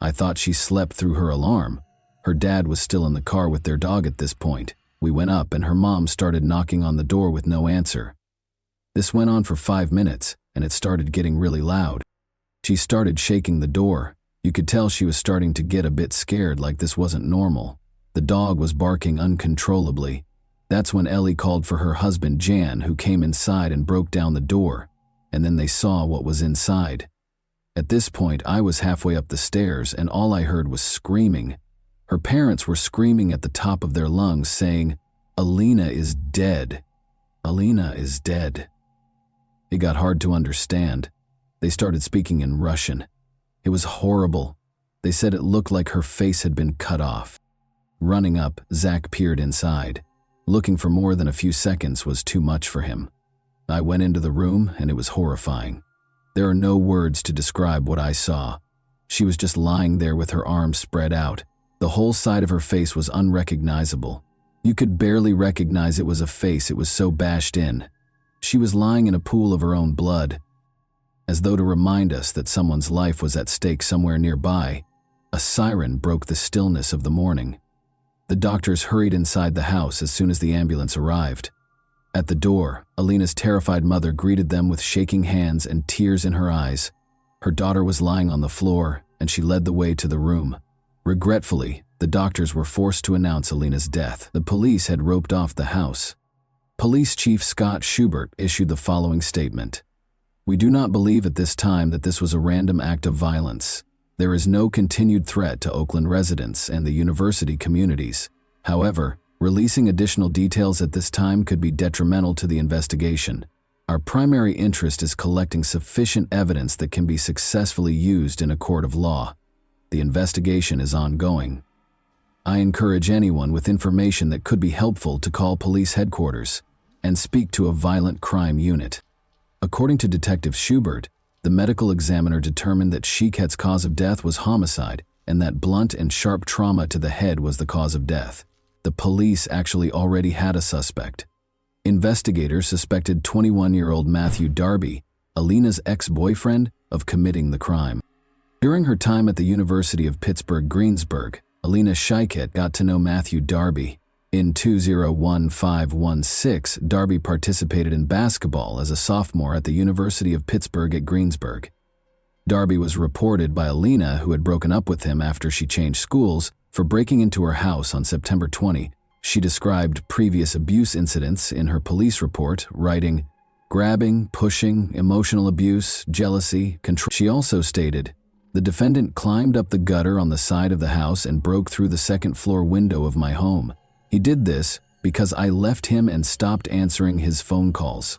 I thought she slept through her alarm. Her dad was still in the car with their dog at this point. We went up and her mom started knocking on the door with no answer. This went on for 5 minutes and it started getting really loud. She started shaking the door. You could tell she was starting to get a bit scared, like this wasn't normal. The dog was barking uncontrollably. That's when Ellie called for her husband Jan, who came inside and broke down the door, and then they saw what was inside. At this point, I was halfway up the stairs and all I heard was screaming. Her parents were screaming at the top of their lungs, saying, 'Alina is dead. Alina is dead.' It got hard to understand. They started speaking in Russian. It was horrible. They said it looked like her face had been cut off. Running up, Zach peered inside. Looking for more than a few seconds was too much for him. I went into the room and it was horrifying. There are no words to describe what I saw. She was just lying there with her arms spread out. The whole side of her face was unrecognizable. You could barely recognize it was a face, it was so bashed in. She was lying in a pool of her own blood. As though to remind us that someone's life was at stake somewhere nearby, a siren broke the stillness of the morning. The doctors hurried inside the house as soon as the ambulance arrived. At the door, Alina's terrified mother greeted them with shaking hands and tears in her eyes. Her daughter was lying on the floor, and she led the way to the room. Regretfully, the doctors were forced to announce Alina's death. The police had roped off the house. Police Chief Scott Schubert issued the following statement. We do not believe at this time that this was a random act of violence. There is no continued threat to Oakland residents and the university communities. However, releasing additional details at this time could be detrimental to the investigation. Our primary interest is collecting sufficient evidence that can be successfully used in a court of law. The investigation is ongoing. I encourage anyone with information that could be helpful to call police headquarters and speak to a violent crime unit. According to Detective Schubert, the medical examiner determined that Shiket's cause of death was homicide and that blunt and sharp trauma to the head was the cause of death. The police actually already had a suspect. Investigators suspected 21-year-old Matthew Darby, Alina's ex-boyfriend, of committing the crime. During her time at the University of Pittsburgh-Greensburg, Alina Shiket got to know Matthew Darby. In 2015-16, Darby participated in basketball as a sophomore at the University of Pittsburgh at Greensburg. Darby was reported by Alina, who had broken up with him after she changed schools, for breaking into her house on September 20. She described previous abuse incidents in her police report, writing, grabbing, pushing, emotional abuse, jealousy, control. She also stated, the defendant climbed up the gutter on the side of the house and broke through the second-floor window of my home. He did this because I left him and stopped answering his phone calls.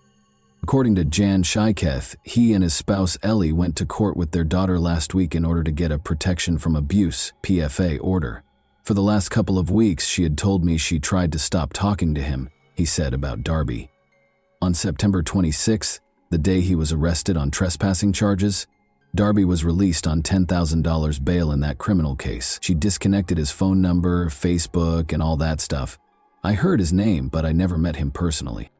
According to Jan Shiketh, he and his spouse Ellie went to court with their daughter last week in order to get a protection from abuse (PFA) order. For the last couple of weeks, she had told me she tried to stop talking to him, he said about Darby. On September 26th, the day he was arrested on trespassing charges, Darby was released on $10,000 bail in that criminal case. She disconnected his phone number, Facebook, and all that stuff. I heard his name, but I never met him personally.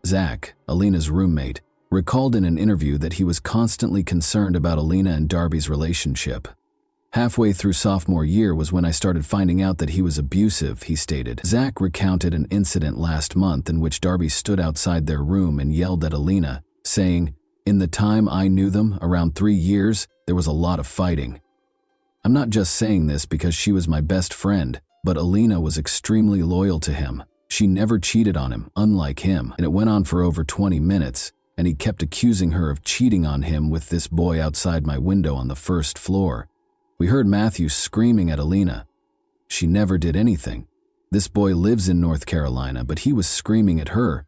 Zach, Alina's roommate, recalled in an interview that he was constantly concerned about Alina and Darby's relationship. Halfway through sophomore year was when I started finding out that he was abusive, he stated. Zach recounted an incident last month in which Darby stood outside their room and yelled at Alina, saying, in the time I knew them, around 3 years, there was a lot of fighting. I'm not just saying this because she was my best friend, but Alina was extremely loyal to him. She never cheated on him, unlike him, and it went on for over 20 minutes, and he kept accusing her of cheating on him with this boy outside my window on the first floor. We heard Matthew screaming at Alina. She never did anything. This boy lives in North Carolina, but he was screaming at her.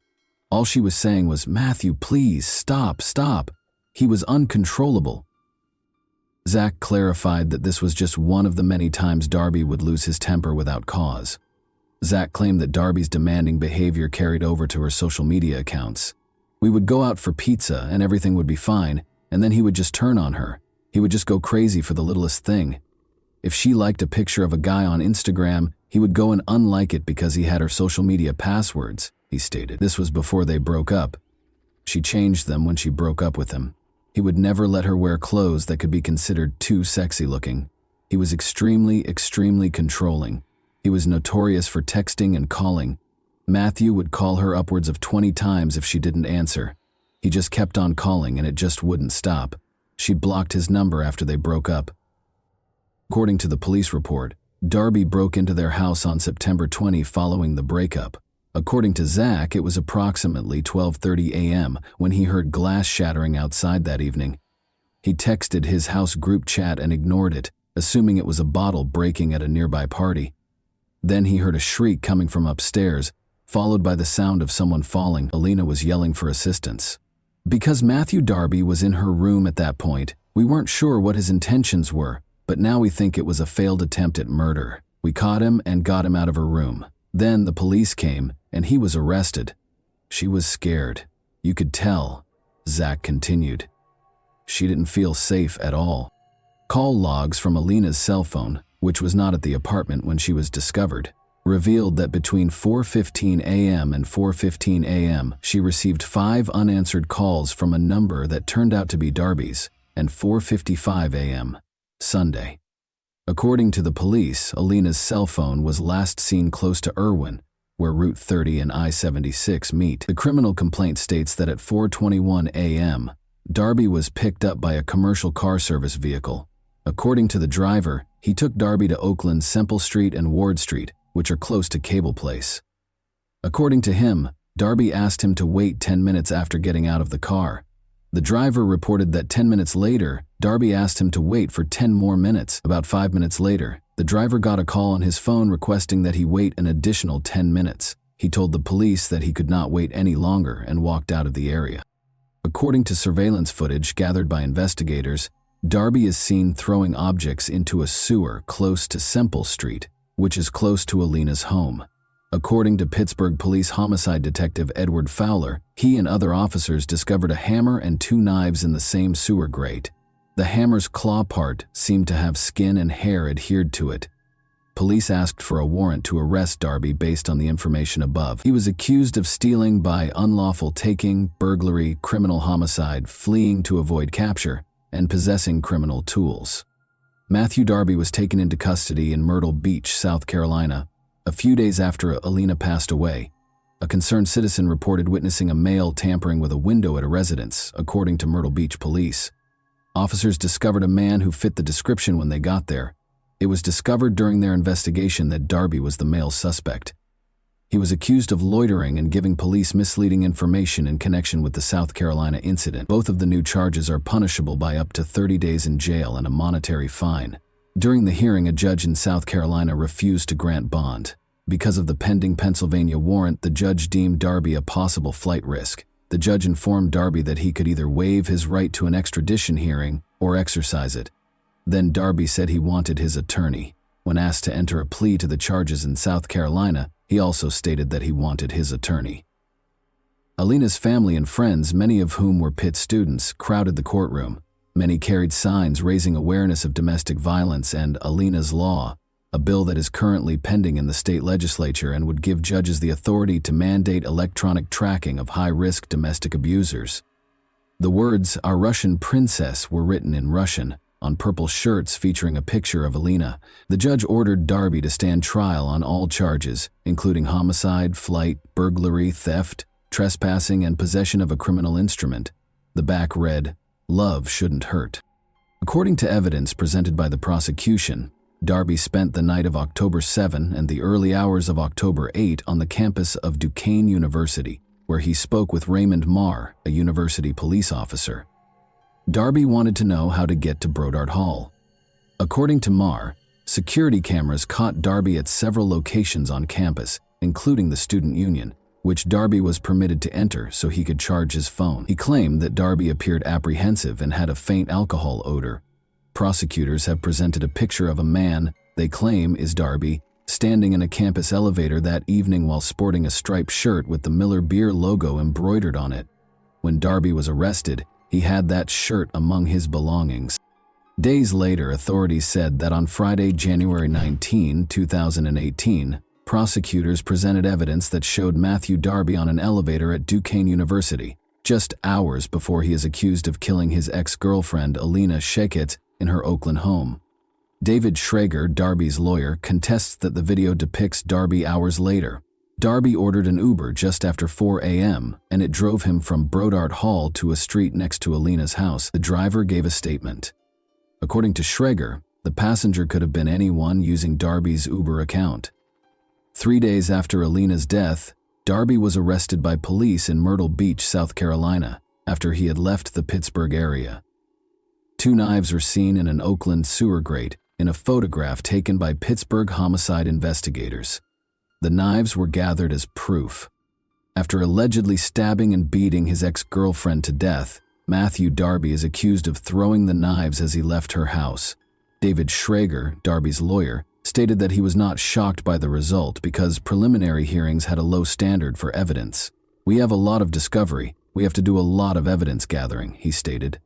All she was saying was, Matthew, please, stop, stop. He was uncontrollable. Zach clarified that this was just one of the many times Darby would lose his temper without cause. Zach claimed that Darby's demanding behavior carried over to her social media accounts. We would go out for pizza and everything would be fine, and then he would just turn on her. He would just go crazy for the littlest thing. If she liked a picture of a guy on Instagram, he would go and unlike it because he had her social media passwords, he stated. This was before they broke up. She changed them when she broke up with him. He would never let her wear clothes that could be considered too sexy looking. He was extremely, extremely controlling. He was notorious for texting and calling. Matthew would call her upwards of 20 times if she didn't answer. He just kept on calling and it just wouldn't stop. She blocked his number after they broke up. According to the police report, Darby broke into their house on September 20 following the breakup. According to Zach, it was approximately 12:30 a.m. when he heard glass shattering outside that evening. He texted his house group chat and ignored it, assuming it was a bottle breaking at a nearby party. Then he heard a shriek coming from upstairs, followed by the sound of someone falling. Alina was yelling for assistance. Because Matthew Darby was in her room at that point, we weren't sure what his intentions were, but now we think it was a failed attempt at murder. We caught him and got him out of her room. Then the police came, and he was arrested. She was scared. You could tell, Zach continued. She didn't feel safe at all. Call logs from Alina's cell phone, which was not at the apartment when she was discovered, revealed that between 4:15 a.m. and 4:15 a.m., she received 5 unanswered calls from a number that turned out to be Darby's, and 4:55 a.m., Sunday. According to the police, Alina's cell phone was last seen close to Irwin, where Route 30 and I-76 meet. The criminal complaint states that at 4:21 a.m., Darby was picked up by a commercial car service vehicle. According to the driver, he took Darby to Oakland's Semple Street and Ward Street, which are close to Cable Place. According to him, Darby asked him to wait 10 minutes after getting out of the car. The driver reported that 10 minutes later, Darby asked him to wait for 10 more minutes. About 5 minutes later, the driver got a call on his phone requesting that he wait an additional 10 minutes. He told the police that he could not wait any longer and walked out of the area. According to surveillance footage gathered by investigators, Darby is seen throwing objects into a sewer close to Semple Street, which is close to Alina's home. According to Pittsburgh Police Homicide Detective Edward Fowler, he and other officers discovered a hammer and 2 knives in the same sewer grate. The hammer's claw part seemed to have skin and hair adhered to it. Police asked for a warrant to arrest Darby based on the information above. He was accused of stealing by unlawful taking, burglary, criminal homicide, fleeing to avoid capture, and possessing criminal tools. Matthew Darby was taken into custody in Myrtle Beach, South Carolina, a few days after Alina passed away. A concerned citizen reported witnessing a male tampering with a window at a residence, according to Myrtle Beach police. Officers discovered a man who fit the description when they got there. It was discovered during their investigation that Darby was the male suspect. He was accused of loitering and giving police misleading information in connection with the South Carolina incident. Both of the new charges are punishable by up to 30 days in jail and a monetary fine. During the hearing, a judge in South Carolina refused to grant bond. Because of the pending Pennsylvania warrant, the judge deemed Darby a possible flight risk. The judge informed Darby that he could either waive his right to an extradition hearing or exercise it. Then Darby said he wanted his attorney. When asked to enter a plea to the charges in South Carolina, he also stated that he wanted his attorney. Alina's family and friends, many of whom were Pitt students, crowded the courtroom. Many carried signs raising awareness of domestic violence and Alina's Law, a bill that is currently pending in the state legislature and would give judges the authority to mandate electronic tracking of high-risk domestic abusers. The words, "Our Russian Princess," were written in Russian on purple shirts featuring a picture of Alina. The judge ordered Darby to stand trial on all charges, including homicide, flight, burglary, theft, trespassing, and possession of a criminal instrument. The back read, "Love shouldn't hurt." According to evidence presented by the prosecution, Darby spent the night of October 7 and the early hours of October 8 on the campus of Duquesne University, where he spoke with Raymond Marr, a university police officer. Darby wanted to know how to get to Brodart Hall. According to Marr, security cameras caught Darby at several locations on campus, including the student union, which Darby was permitted to enter so he could charge his phone. He claimed that Darby appeared apprehensive and had a faint alcohol odor. Prosecutors have presented a picture of a man they claim is Darby standing in a campus elevator that evening while sporting a striped shirt with the Miller Beer logo embroidered on it. When Darby was arrested, he had that shirt among his belongings. Days later, authorities said that on Friday, January 19, 2018, prosecutors presented evidence that showed Matthew Darby on an elevator at Duquesne University, just hours before he is accused of killing his ex-girlfriend Alina Shekhet in her Oakland home. David Schrager, Darby's lawyer, contests that the video depicts Darby hours later. Darby ordered an Uber just after 4 a.m., and it drove him from Brodart Hall to a street next to Alina's house. The driver gave a statement. According to Schrager, the passenger could have been anyone using Darby's Uber account. 3 days after Alina's death, Darby was arrested by police in Myrtle Beach, South Carolina, after he had left the Pittsburgh area. 2 knives were seen in an Oakland sewer grate in a photograph taken by Pittsburgh homicide investigators. The knives were gathered as proof. After allegedly stabbing and beating his ex-girlfriend to death, Matthew Darby is accused of throwing the knives as he left her house. David Schrager, Darby's lawyer, stated that he was not shocked by the result because preliminary hearings had a low standard for evidence. "We have a lot of discovery. We have to do a lot of evidence gathering," he stated.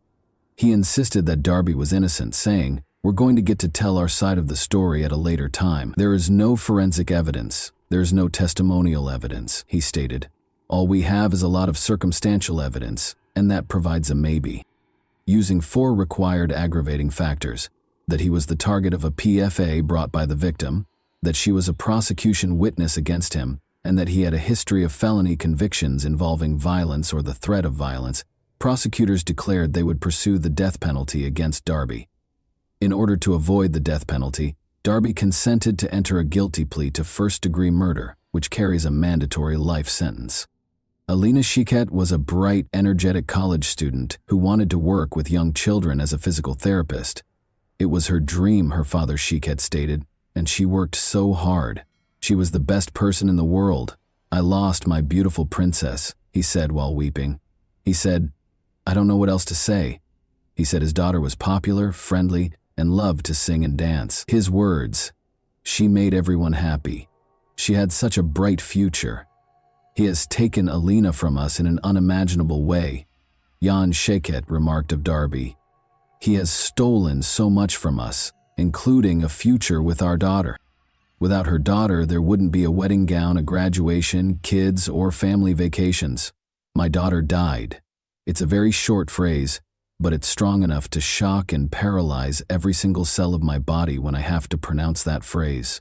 He insisted that Darby was innocent, saying, "We're going to get to tell our side of the story at a later time. There is no forensic evidence. There is no testimonial evidence," he stated. "All we have is a lot of circumstantial evidence, and that provides a maybe." Using 4 required aggravating factors: that he was the target of a PFA brought by the victim, that she was a prosecution witness against him, and that he had a history of felony convictions involving violence or the threat of violence, prosecutors declared they would pursue the death penalty against Darby. In order to avoid the death penalty, Darby consented to enter a guilty plea to first-degree murder, which carries a mandatory life sentence. Alina Shiket was a bright, energetic college student who wanted to work with young children as a physical therapist. It was her dream, her father Shiket stated, and she worked so hard. She was the best person in the world. I lost my beautiful princess, he said while weeping. He said, I don't know what else to say. He said his daughter was popular, friendly, and loved to sing and dance. His words, she made everyone happy. She had such a bright future. He has taken Alina from us in an unimaginable way, Jan Shiket remarked of Darby. He has stolen so much from us, including a future with our daughter. Without her daughter, there wouldn't be a wedding gown, a graduation, kids, or family vacations. My daughter died. It's a very short phrase, but it's strong enough to shock and paralyze every single cell of my body when I have to pronounce that phrase.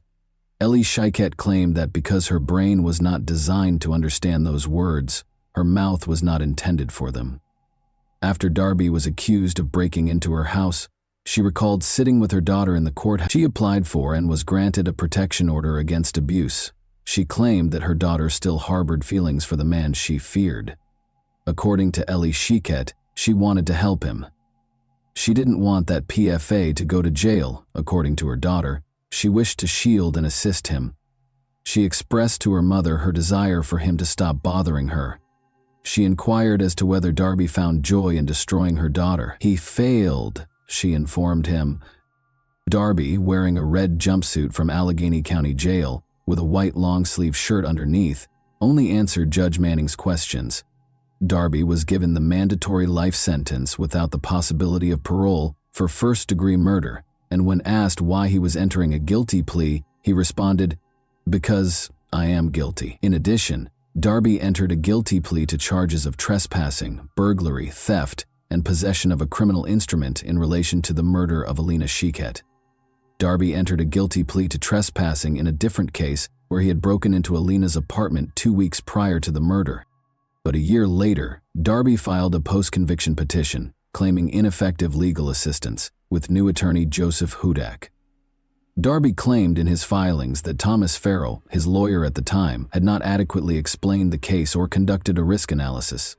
Ellie Shiket claimed that because her brain was not designed to understand those words, her mouth was not intended for them. After Darby was accused of breaking into her house, she recalled sitting with her daughter in the courthouse. She applied for and was granted a protection order against abuse. She claimed that her daughter still harbored feelings for the man she feared. According to Ellie Shiket, she wanted to help him. She didn't want that PFA to go to jail, according to her daughter. She wished to shield and assist him. She expressed to her mother her desire for him to stop bothering her. She inquired as to whether Darby found joy in destroying her daughter. He failed, she informed him. Darby, wearing a red jumpsuit from Allegheny County Jail, with a white long-sleeve shirt underneath, only answered Judge Manning's questions. Darby was given the mandatory life sentence without the possibility of parole for first-degree murder, and when asked why he was entering a guilty plea, he responded, "Because I am guilty." In addition, Darby entered a guilty plea to charges of trespassing, burglary, theft, and possession of a criminal instrument in relation to the murder of Alina Shiket. Darby entered a guilty plea to trespassing in a different case where he had broken into Alina's apartment 2 weeks prior to the murder. But a year later, Darby filed a post-conviction petition claiming ineffective legal assistance with new attorney Joseph Hudak. Darby claimed in his filings that Thomas Farrell, his lawyer at the time, had not adequately explained the case or conducted a risk analysis.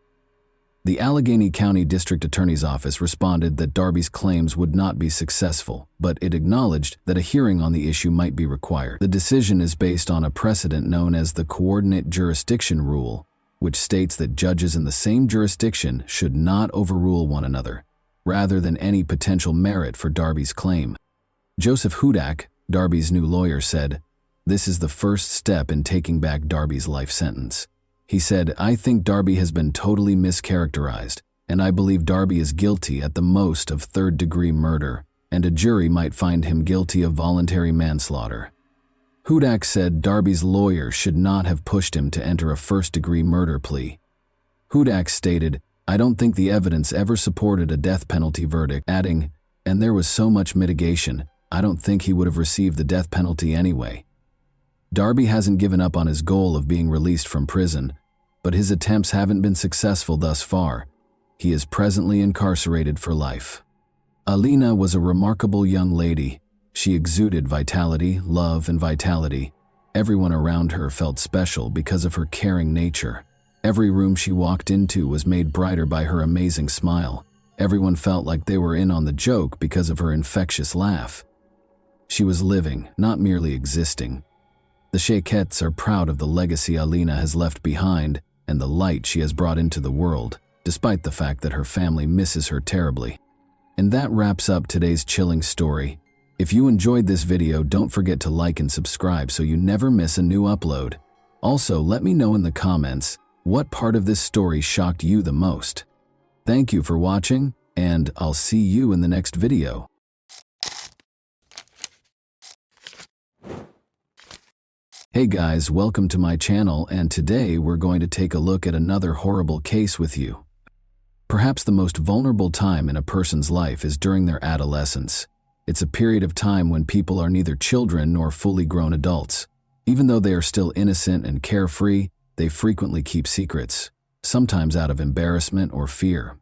The Allegheny County District Attorney's Office responded that Darby's claims would not be successful, but it acknowledged that a hearing on the issue might be required. The decision is based on a precedent known as the Coordinate Jurisdiction Rule, which states that judges in the same jurisdiction should not overrule one another, rather than any potential merit for Darby's claim. Joseph Hudak, Darby's new lawyer, said, "This is the first step in taking back Darby's life sentence." He said, "I think Darby has been totally mischaracterized, and I believe Darby is guilty at the most of third-degree murder, and a jury might find him guilty of voluntary manslaughter." Hudak said Darby's lawyer should not have pushed him to enter a first-degree murder plea. Hudak stated, "I don't think the evidence ever supported a death penalty verdict," adding, "And there was so much mitigation, I don't think he would have received the death penalty anyway." Darby hasn't given up on his goal of being released from prison, but his attempts haven't been successful thus far. He is presently incarcerated for life. Alina was a remarkable young lady. She exuded vitality, love, and vitality. Everyone around her felt special because of her caring nature. Every room she walked into was made brighter by her amazing smile. Everyone felt like they were in on the joke because of her infectious laugh. She was living, not merely existing. The Shikets are proud of the legacy Alina has left behind and the light she has brought into the world, despite the fact that her family misses her terribly. And that wraps up today's chilling story. If you enjoyed this video, don't forget to like and subscribe so you never miss a new upload. Also, let me know in the comments what part of this story shocked you the most. Thank you for watching, and I'll see you in the next video. Hey guys, welcome to my channel, and today we're going to take a look at another horrible case with you. Perhaps the most vulnerable time in a person's life is during their adolescence. It's a period of time when people are neither children nor fully grown adults. Even though they are still innocent and carefree, they frequently keep secrets, sometimes out of embarrassment or fear.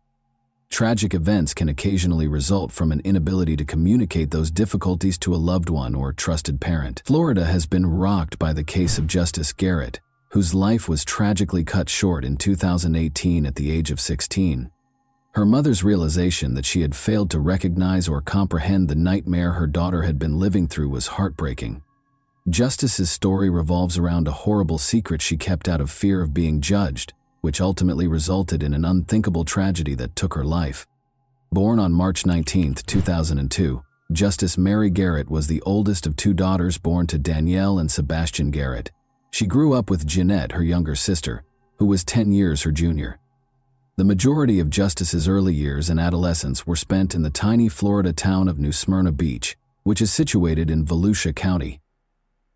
Tragic events can occasionally result from an inability to communicate those difficulties to a loved one or trusted parent. Florida has been rocked by the case of Justice Garrett, whose life was tragically cut short in 2018 at the age of 16. Her mother's realization that she had failed to recognize or comprehend the nightmare her daughter had been living through was heartbreaking. Justice's story revolves around a horrible secret she kept out of fear of being judged, which ultimately resulted in an unthinkable tragedy that took her life. Born on March 19, 2002, Justice Mary Garrett was the oldest of two daughters born to Danielle and Sebastian Garrett. She grew up with Jeanette, her younger sister, who was 10 years her junior. The majority of Justice's early years and adolescence were spent in the tiny Florida town of New Smyrna Beach, which is situated in Volusia County.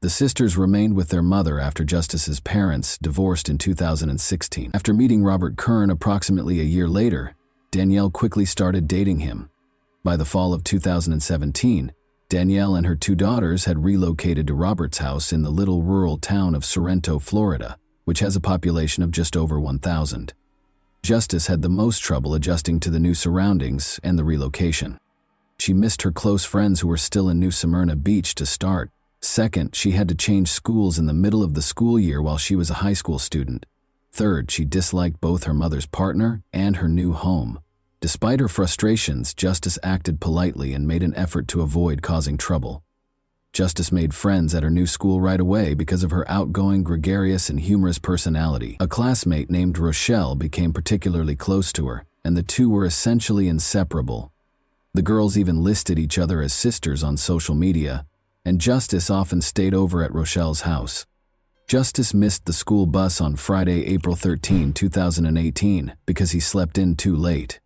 The sisters remained with their mother after Justice's parents divorced in 2016. After meeting Robert Kern approximately a year later, Danielle quickly started dating him. By the fall of 2017, Danielle and her two daughters had relocated to Robert's house in the little rural town of Sorrento, Florida, which has a population of just over 1,000. Justice had the most trouble adjusting to the new surroundings and the relocation. She missed her close friends who were still in New Smyrna Beach to start. Second, she had to change schools in the middle of the school year while she was a high school student. Third, she disliked both her mother's partner and her new home. Despite her frustrations, Justice acted politely and made an effort to avoid causing trouble. Justice made friends at her new school right away because of her outgoing, gregarious, and humorous personality. A classmate named Rochelle became particularly close to her, and the two were essentially inseparable. The girls even listed each other as sisters on social media, and Justice often stayed over at Rochelle's house. Justice missed the school bus on Friday, April 13, 2018, because he slept in too late.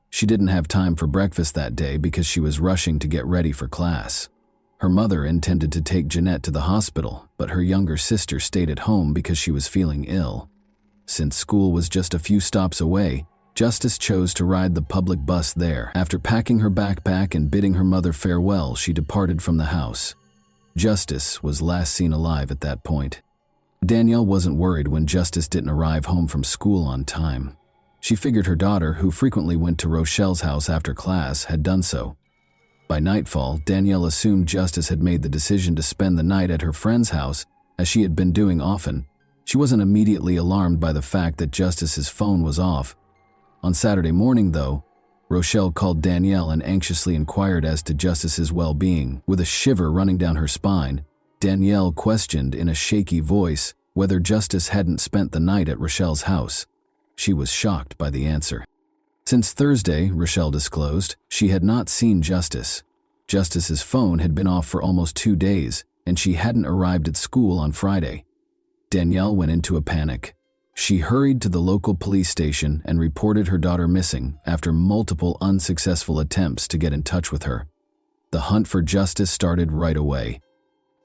She didn't have time for breakfast that day because she was rushing to get ready for class. Her mother intended to take Jeanette to the hospital, but her younger sister stayed at home because she was feeling ill. Since school was just a few stops away, Justice chose to ride the public bus there. After packing her backpack and bidding her mother farewell, she departed from the house. Justice was last seen alive at that point. Danielle wasn't worried when Justice didn't arrive home from school on time. She figured her daughter, who frequently went to Rochelle's house after class, had done so. By nightfall, Danielle assumed Justice had made the decision to spend the night at her friend's house, as she had been doing often. She wasn't immediately alarmed by the fact that Justice's phone was off. On Saturday morning, though, Rochelle called Danielle and anxiously inquired as to Justice's well-being. With a shiver running down her spine, Danielle questioned in a shaky voice whether Justice hadn't spent the night at Rochelle's house. She was shocked by the answer. Since Thursday, Rochelle disclosed, she had not seen Justice. Justice's phone had been off for almost 2 days, and she hadn't arrived at school on Friday. Danielle went into a panic. She hurried to the local police station and reported her daughter missing after multiple unsuccessful attempts to get in touch with her. The hunt for Justice started right away.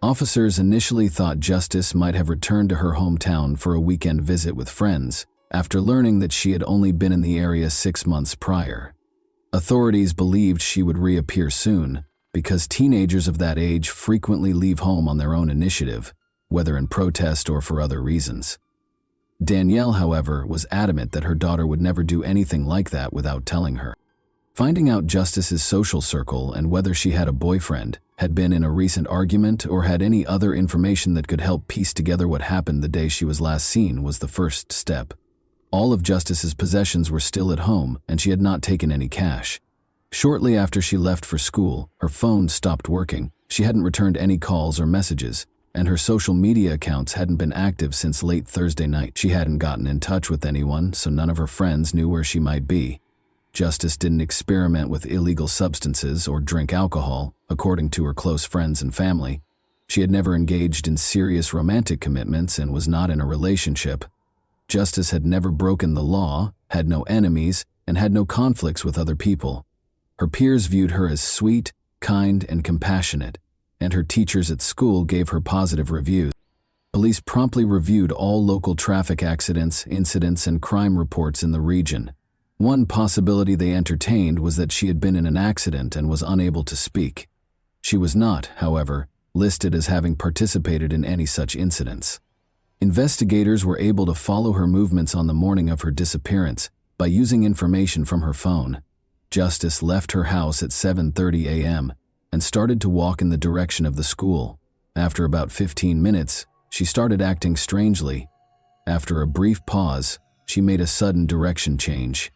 Officers initially thought Justice might have returned to her hometown for a weekend visit with friends, after learning that she had only been in the area 6 months prior. Authorities believed she would reappear soon, because teenagers of that age frequently leave home on their own initiative, whether in protest or for other reasons. Danielle, however, was adamant that her daughter would never do anything like that without telling her. Finding out Justice's social circle and whether she had a boyfriend, had been in a recent argument, or had any other information that could help piece together what happened the day she was last seen was the first step. All of Justice's possessions were still at home, and she had not taken any cash. Shortly after she left for school, her phone stopped working. She hadn't returned any calls or messages, and her social media accounts hadn't been active since late Thursday night. She hadn't gotten in touch with anyone, so none of her friends knew where she might be. Justice didn't experiment with illegal substances or drink alcohol, according to her close friends and family. She had never engaged in serious romantic commitments and was not in a relationship. Justice had never broken the law, had no enemies, and had no conflicts with other people. Her peers viewed her as sweet, kind, and compassionate, and her teachers at school gave her positive reviews. Police promptly reviewed all local traffic accidents, incidents, and crime reports in the region. One possibility they entertained was that she had been in an accident and was unable to speak. She was not, however, listed as having participated in any such incidents. Investigators were able to follow her movements on the morning of her disappearance by using information from her phone. Justice left her house at 7:30 a.m. and started to walk in the direction of the school. After about 15 minutes, she started acting strangely. After a brief pause, she made a sudden direction change.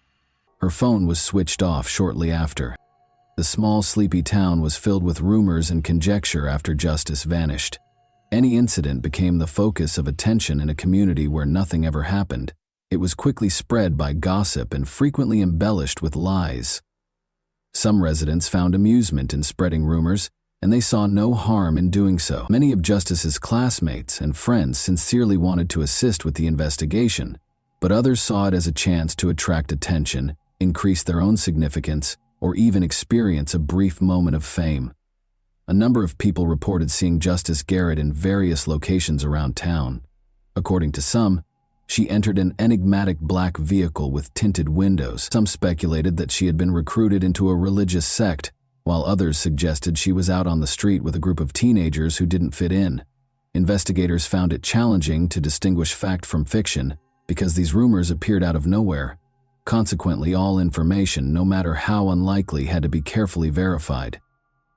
Her phone was switched off shortly after. The small, sleepy town was filled with rumors and conjecture after Justice vanished. Any incident became the focus of attention in a community where nothing ever happened. It was quickly spread by gossip and frequently embellished with lies. Some residents found amusement in spreading rumors, and they saw no harm in doing so. Many of Justice's classmates and friends sincerely wanted to assist with the investigation, but others saw it as a chance to attract attention, increase their own significance, or even experience a brief moment of fame. A number of people reported seeing Justice Garrett in various locations around town. According to some, she entered an enigmatic black vehicle with tinted windows. Some speculated that she had been recruited into a religious sect, while others suggested she was out on the street with a group of teenagers who didn't fit in. Investigators found it challenging to distinguish fact from fiction because these rumors appeared out of nowhere. Consequently, all information, no matter how unlikely, had to be carefully verified.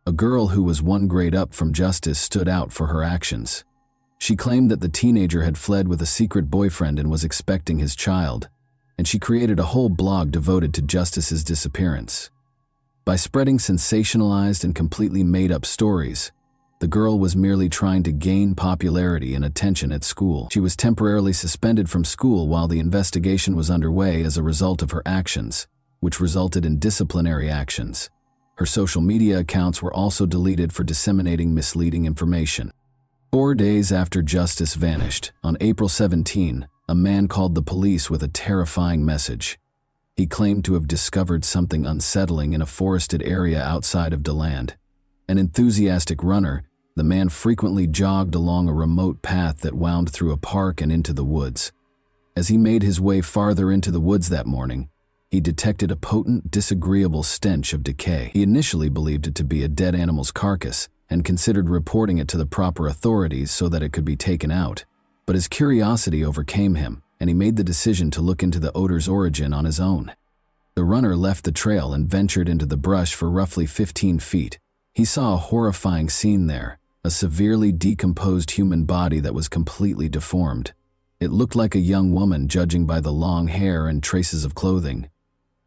A girl who was one grade up from Justice stood out for her actions. She claimed that the teenager had fled with a secret boyfriend and was expecting his child, and she created a whole blog devoted to Justice's disappearance. By spreading sensationalized and completely made-up stories, the girl was merely trying to gain popularity and attention at school. She was temporarily suspended from school while the investigation was underway as a result of her actions, which resulted in disciplinary actions. Her social media accounts were also deleted for disseminating misleading information. 4 days after Justice vanished, on April 17, a man called the police with a terrifying message. He claimed to have discovered something unsettling in a forested area outside of DeLand. An enthusiastic runner, the man frequently jogged along a remote path that wound through a park and into the woods. As he made his way farther into the woods that morning, he detected a potent, disagreeable stench of decay. He initially believed it to be a dead animal's carcass and considered reporting it to the proper authorities so that it could be taken out. But his curiosity overcame him, and he made the decision to look into the odor's origin on his own. The runner left the trail and ventured into the brush for roughly 15 feet. He saw a horrifying scene there. A severely decomposed human body that was completely deformed. It looked like a young woman, judging by the long hair and traces of clothing.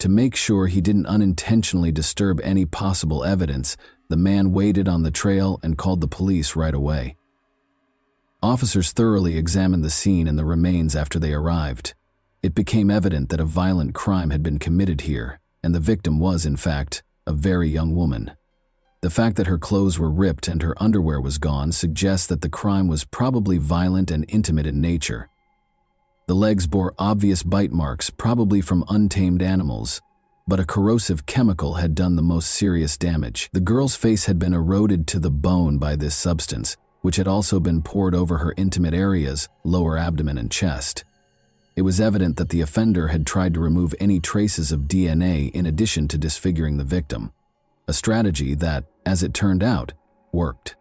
To make sure he didn't unintentionally disturb any possible evidence, the man waited on the trail and called the police right away. Officers thoroughly examined the scene and the remains after they arrived. It became evident that a violent crime had been committed here, and the victim was, in fact, a very young woman. The fact that her clothes were ripped and her underwear was gone suggests that the crime was probably violent and intimate in nature. The legs bore obvious bite marks, probably from untamed animals, but a corrosive chemical had done the most serious damage. The girl's face had been eroded to the bone by this substance, which had also been poured over her intimate areas, lower abdomen and chest. It was evident that the offender had tried to remove any traces of DNA in addition to disfiguring the victim. A strategy that, as it turned out, worked.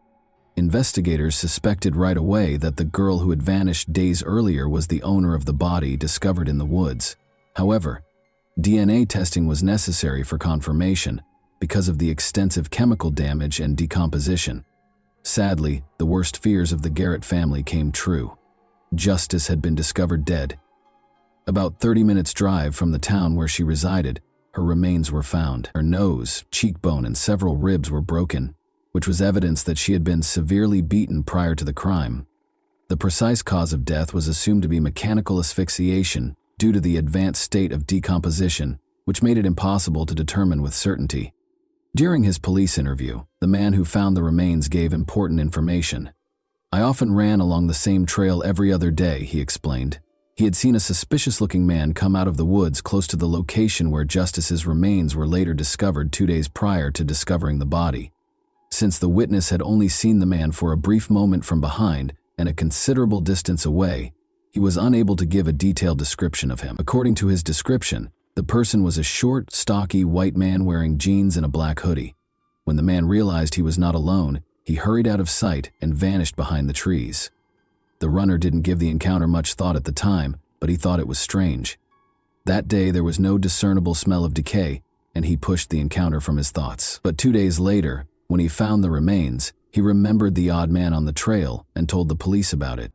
Investigators suspected right away that the girl who had vanished days earlier was the owner of the body discovered in the woods. However, DNA testing was necessary for confirmation because of the extensive chemical damage and decomposition. Sadly, the worst fears of the Garrett family came true. Justice had been discovered dead. About 30 minutes' drive from the town where she resided, her remains were found. Her nose, cheekbone, and several ribs were broken, which was evidence that she had been severely beaten prior to the crime. The precise cause of death was assumed to be mechanical asphyxiation due to the advanced state of decomposition, which made it impossible to determine with certainty. During his police interview, the man who found the remains gave important information. "I often ran along the same trail every other day," he explained. He had seen a suspicious-looking man come out of the woods close to the location where Justice's remains were later discovered 2 days prior to discovering the body. Since the witness had only seen the man for a brief moment from behind and a considerable distance away, he was unable to give a detailed description of him. According to his description, the person was a short, stocky white man wearing jeans and a black hoodie. When the man realized he was not alone, he hurried out of sight and vanished behind the trees. The runner didn't give the encounter much thought at the time, but he thought it was strange. That day there was no discernible smell of decay, and he pushed the encounter from his thoughts. But 2 days later, when he found the remains, he remembered the odd man on the trail and told the police about it.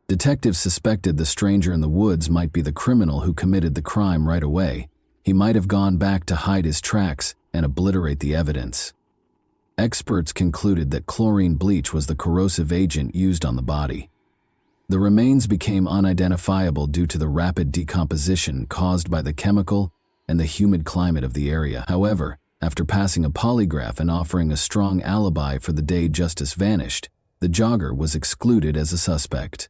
Detectives suspected the stranger in the woods might be the criminal who committed the crime right away. He might have gone back to hide his tracks and obliterate the evidence. Experts concluded that chlorine bleach was the corrosive agent used on the body. The remains became unidentifiable due to the rapid decomposition caused by the chemical and the humid climate of the area. However, after passing a polygraph and offering a strong alibi for the day Justice vanished, the jogger was excluded as a suspect.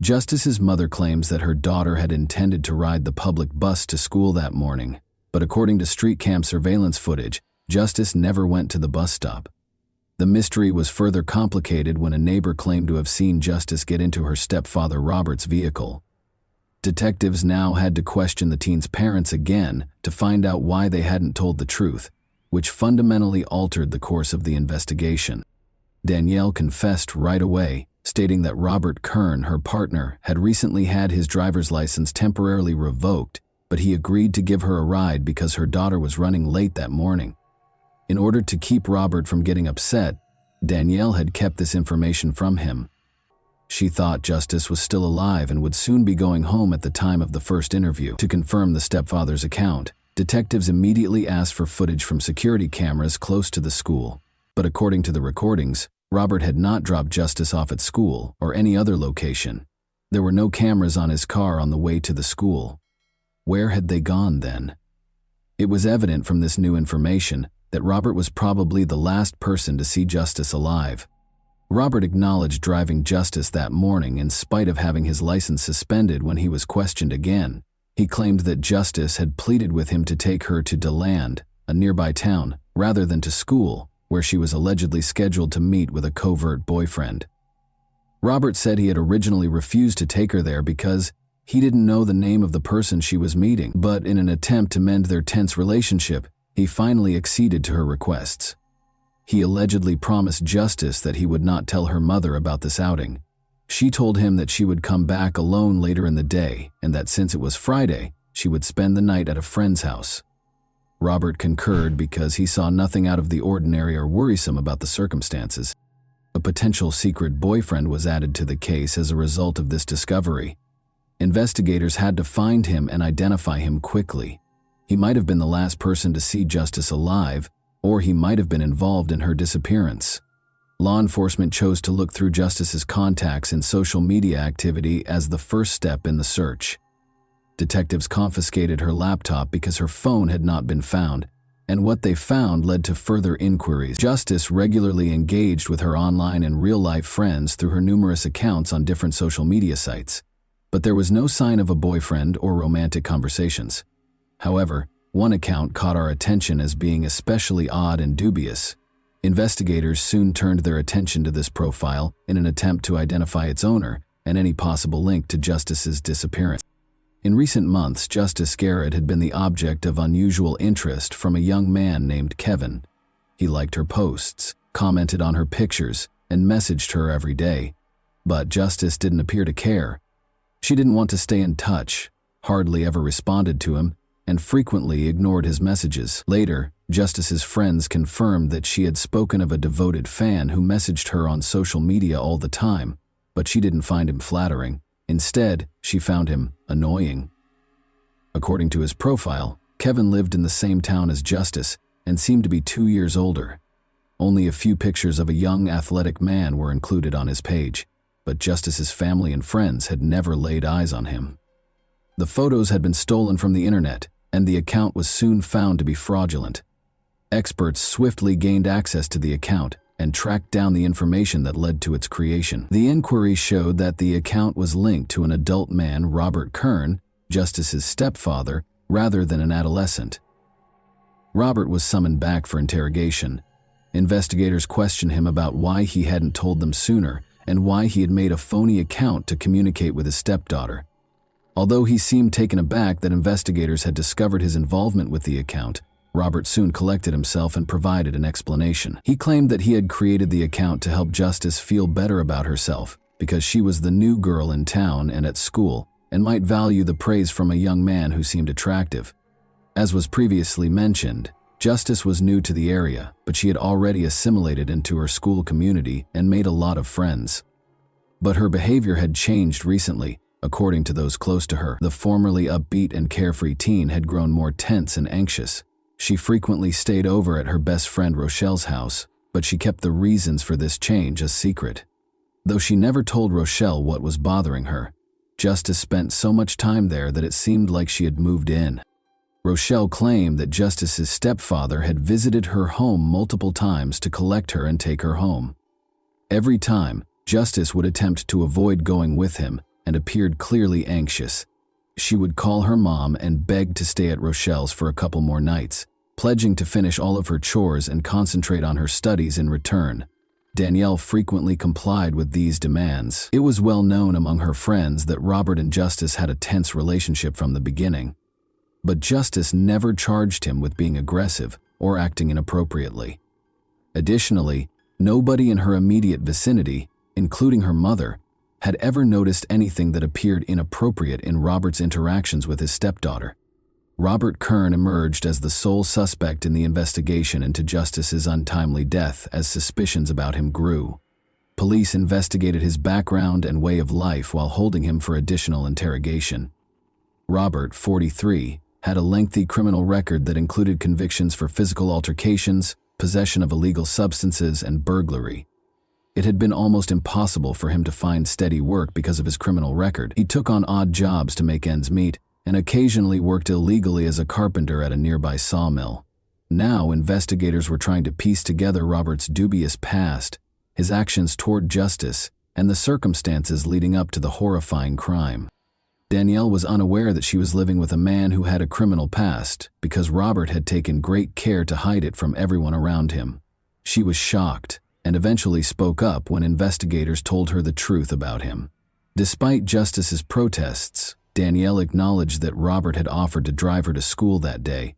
Justice's mother claims that her daughter had intended to ride the public bus to school that morning, but according to street cam surveillance footage, Justice never went to the bus stop. The mystery was further complicated when a neighbor claimed to have seen Justice get into her stepfather Robert's vehicle. Detectives now had to question the teen's parents again to find out why they hadn't told the truth, which fundamentally altered the course of the investigation. Danielle confessed right away, stating that Robert Kern, her partner, had recently had his driver's license temporarily revoked, but he agreed to give her a ride because her daughter was running late that morning. In order to keep Robert from getting upset, Danielle had kept this information from him. She thought Justice was still alive and would soon be going home at the time of the first interview. To confirm the stepfather's account, detectives immediately asked for footage from security cameras close to the school. But according to the recordings, Robert had not dropped Justice off at school or any other location. There were no cameras on his car on the way to the school. Where had they gone then? It was evident from this new information that Robert was probably the last person to see Justice alive. Robert acknowledged driving Justice that morning in spite of having his license suspended when he was questioned again. He claimed that Justice had pleaded with him to take her to DeLand, a nearby town, rather than to school, where she was allegedly scheduled to meet with a covert boyfriend. Robert said he had originally refused to take her there because he didn't know the name of the person she was meeting, but in an attempt to mend their tense relationship, he finally acceded to her requests. He allegedly promised Justice that he would not tell her mother about this outing. She told him that she would come back alone later in the day and that since it was Friday, she would spend the night at a friend's house. Robert concurred because he saw nothing out of the ordinary or worrisome about the circumstances. A potential secret boyfriend was added to the case as a result of this discovery. Investigators had to find him and identify him quickly. He might have been the last person to see Justice alive, or he might have been involved in her disappearance. Law enforcement chose to look through Justice's contacts and social media activity as the first step in the search. Detectives confiscated her laptop because her phone had not been found, and what they found led to further inquiries. Justice regularly engaged with her online and real-life friends through her numerous accounts on different social media sites, but there was no sign of a boyfriend or romantic conversations. However, one account caught our attention as being especially odd and dubious. Investigators soon turned their attention to this profile in an attempt to identify its owner and any possible link to Justice's disappearance. In recent months, Justice Garrett had been the object of unusual interest from a young man named Kevin. He liked her posts, commented on her pictures, and messaged her every day. But Justice didn't appear to care. She didn't want to stay in touch, hardly ever responded to him, and frequently ignored his messages. Later, Justice's friends confirmed that she had spoken of a devoted fan who messaged her on social media all the time, but she didn't find him flattering. Instead, she found him annoying. According to his profile, Kevin lived in the same town as Justice and seemed to be 2 years older. Only a few pictures of a young athletic man were included on his page, but Justice's family and friends had never laid eyes on him. The photos had been stolen from the internet, and the account was soon found to be fraudulent. Experts swiftly gained access to the account and tracked down the information that led to its creation. The inquiry showed that the account was linked to an adult man, Robert Kern, Justice's stepfather, rather than an adolescent. Robert was summoned back for interrogation. Investigators questioned him about why he hadn't told them sooner and why he had made a phony account to communicate with his stepdaughter. Although he seemed taken aback that investigators had discovered his involvement with the account, Robert soon collected himself and provided an explanation. He claimed that he had created the account to help Justice feel better about herself because she was the new girl in town and at school and might value the praise from a young man who seemed attractive. As was previously mentioned, Justice was new to the area, but she had already assimilated into her school community and made a lot of friends. But her behavior had changed recently, according to those close to her. The formerly upbeat and carefree teen had grown more tense and anxious. She frequently stayed over at her best friend Rochelle's house, but she kept the reasons for this change a secret. Though she never told Rochelle what was bothering her, Justice spent so much time there that it seemed like she had moved in. Rochelle claimed that Justice's stepfather had visited her home multiple times to collect her and take her home. Every time, Justice would attempt to avoid going with him and appeared clearly anxious. She would call her mom and beg to stay at Rochelle's for a couple more nights, pledging to finish all of her chores and concentrate on her studies in return. Danielle frequently complied with these demands. It was well known among her friends that Robert and Justice had a tense relationship from the beginning. But Justice never charged him with being aggressive or acting inappropriately. Additionally, nobody in her immediate vicinity, including her mother, had ever noticed anything that appeared inappropriate in Robert's interactions with his stepdaughter. Robert Kern emerged as the sole suspect in the investigation into Justice's untimely death as suspicions about him grew. Police investigated his background and way of life while holding him for additional interrogation. Robert, 43, had a lengthy criminal record that included convictions for physical altercations, possession of illegal substances, and burglary. It had been almost impossible for him to find steady work because of his criminal record. He took on odd jobs to make ends meet, and occasionally worked illegally as a carpenter at a nearby sawmill. Now, investigators were trying to piece together Robert's dubious past, his actions toward Justice, and the circumstances leading up to the horrifying crime. Danielle was unaware that she was living with a man who had a criminal past because Robert had taken great care to hide it from everyone around him. She was shocked and eventually spoke up when investigators told her the truth about him. Despite Justice's protests, Danielle acknowledged that Robert had offered to drive her to school that day.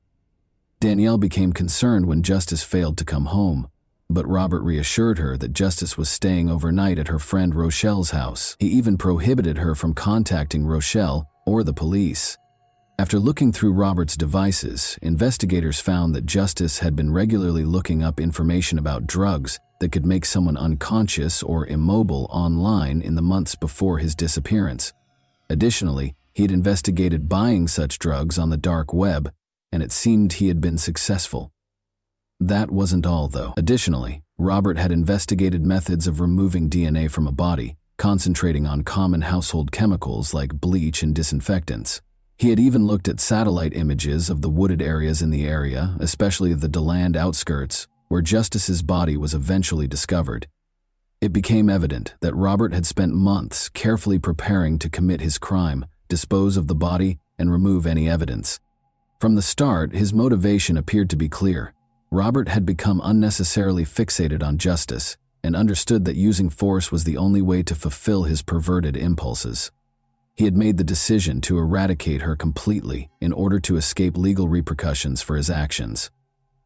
Danielle became concerned when Justice failed to come home, but Robert reassured her that Justice was staying overnight at her friend Rochelle's house. He even prohibited her from contacting Rochelle or the police. After looking through Robert's devices, investigators found that Justice had been regularly looking up information about drugs that could make someone unconscious or immobile online in the months before his disappearance. Additionally, he had investigated buying such drugs on the dark web, and it seemed he had been successful. That wasn't all, though. Additionally, Robert had investigated methods of removing DNA from a body, concentrating on common household chemicals like bleach and disinfectants. He had even looked at satellite images of the wooded areas in the area, especially the DeLand outskirts, where Justice's body was eventually discovered. It became evident that Robert had spent months carefully preparing to commit his crime, dispose of the body, and remove any evidence. From the start, his motivation appeared to be clear. Robert had become unnecessarily fixated on Justice and understood that using force was the only way to fulfill his perverted impulses. He had made the decision to eradicate her completely in order to escape legal repercussions for his actions.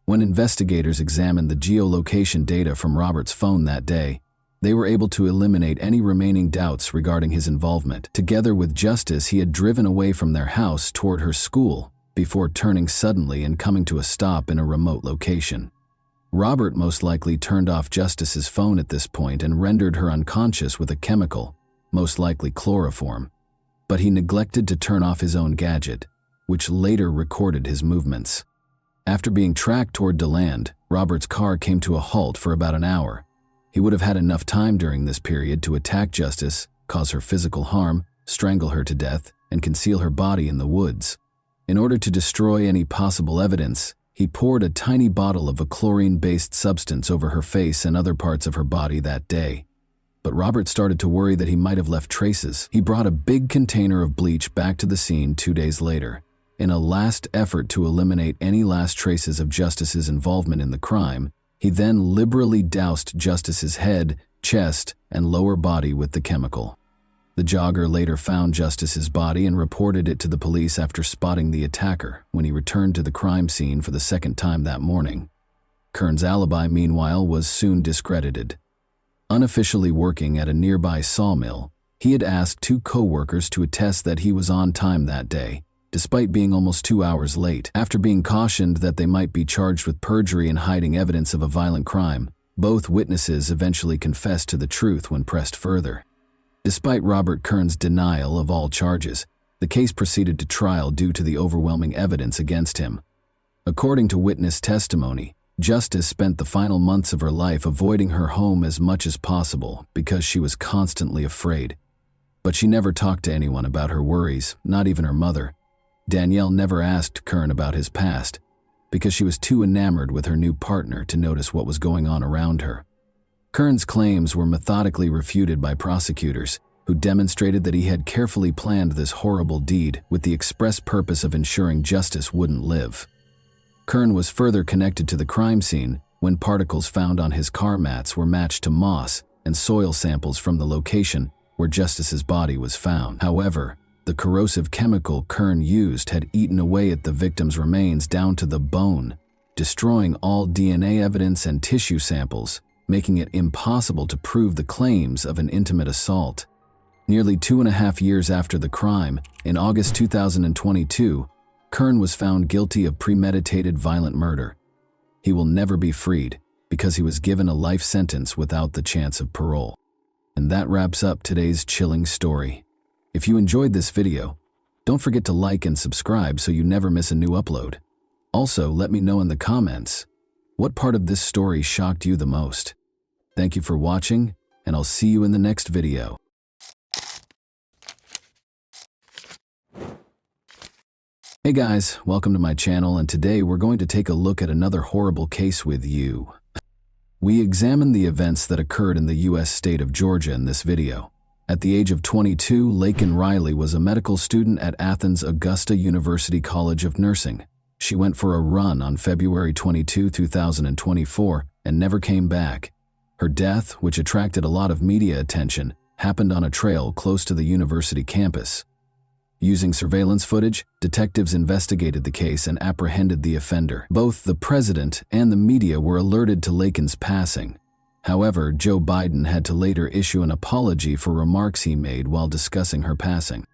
When investigators examined the geolocation data from Robert's phone that day, they were able to eliminate any remaining doubts regarding his involvement. Together with Justice, he had driven away from their house toward her school before turning suddenly and coming to a stop in a remote location. Robert most likely turned off Justice's phone at this point and rendered her unconscious with a chemical, most likely chloroform. But he neglected to turn off his own gadget, which later recorded his movements. After being tracked toward DeLand, Robert's car came to a halt for about an hour. He would have had enough time during this period to attack Justice, cause her physical harm, strangle her to death, and conceal her body in the woods. In order to destroy any possible evidence, he poured a tiny bottle of a chlorine-based substance over her face and other parts of her body that day. But Robert started to worry that he might have left traces. He brought a big container of bleach back to the scene 2 days later. In a last effort to eliminate any last traces of Justice's involvement in the crime, he then liberally doused Justice's head, chest, and lower body with the chemical. The jogger later found Justice's body and reported it to the police after spotting the attacker when he returned to the crime scene for the second time that morning. Kern's alibi, meanwhile, was soon discredited. Unofficially working at a nearby sawmill, he had asked 2 co-workers to attest that he was on time that day, despite being almost 2 hours late. After being cautioned that they might be charged with perjury and hiding evidence of a violent crime, both witnesses eventually confessed to the truth when pressed further. Despite Robert Kern's denial of all charges, the case proceeded to trial due to the overwhelming evidence against him. According to witness testimony, Justice spent the final months of her life avoiding her home as much as possible because she was constantly afraid. But she never talked to anyone about her worries, not even her mother. Danielle never asked Kern about his past because she was too enamored with her new partner to notice what was going on around her. Kern's claims were methodically refuted by prosecutors, who demonstrated that he had carefully planned this horrible deed with the express purpose of ensuring justice wouldn't live. Kern was further connected to the crime scene when particles found on his car mats were matched to moss and soil samples from the location where Justice's body was found. However, the corrosive chemical Kern used had eaten away at the victim's remains down to the bone, destroying all DNA evidence and tissue samples, making it impossible to prove the claims of an intimate assault. Nearly 2.5 years after the crime, in August 2022, Kern was found guilty of premeditated violent murder. He will never be freed because he was given a life sentence without the chance of parole. And that wraps up today's chilling story. If you enjoyed this video, don't forget to like and subscribe so you never miss a new upload. Also, let me know in the comments, what part of this story shocked you the most? Thank you for watching, and I'll see you in the next video. Hey guys, welcome to my channel, and today we're going to take a look at another horrible case with you. We examine the events that occurred in the U.S. state of Georgia in this video. At the age of 22, Laken Riley was a medical student at Athens Augusta University College of Nursing. She went for a run on February 22, 2024, and never came back. Her death, which attracted a lot of media attention, happened on a trail close to the university campus. Using surveillance footage, detectives investigated the case and apprehended the offender. Both the president and the media were alerted to Laken's passing. However, Joe Biden had to later issue an apology for remarks he made while discussing her passing.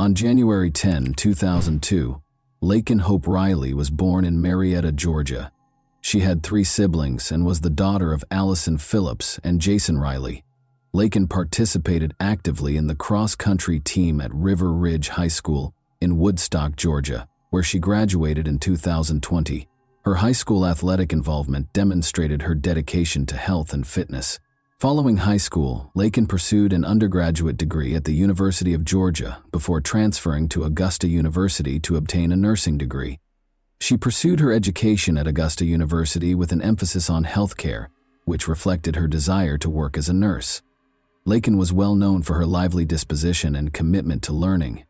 On January 10, 2002, Laken Hope Riley was born in Marietta, Georgia. She had 3 siblings and was the daughter of Allison Phillips and Jason Riley. Laken participated actively in the cross-country team at River Ridge High School in Woodstock, Georgia, where she graduated in 2020. Her high school athletic involvement demonstrated her dedication to health and fitness. Following high school, Laken pursued an undergraduate degree at the University of Georgia before transferring to Augusta University to obtain a nursing degree. She pursued her education at Augusta University with an emphasis on healthcare, which reflected her desire to work as a nurse. Laken was well known for her lively disposition and commitment to learning.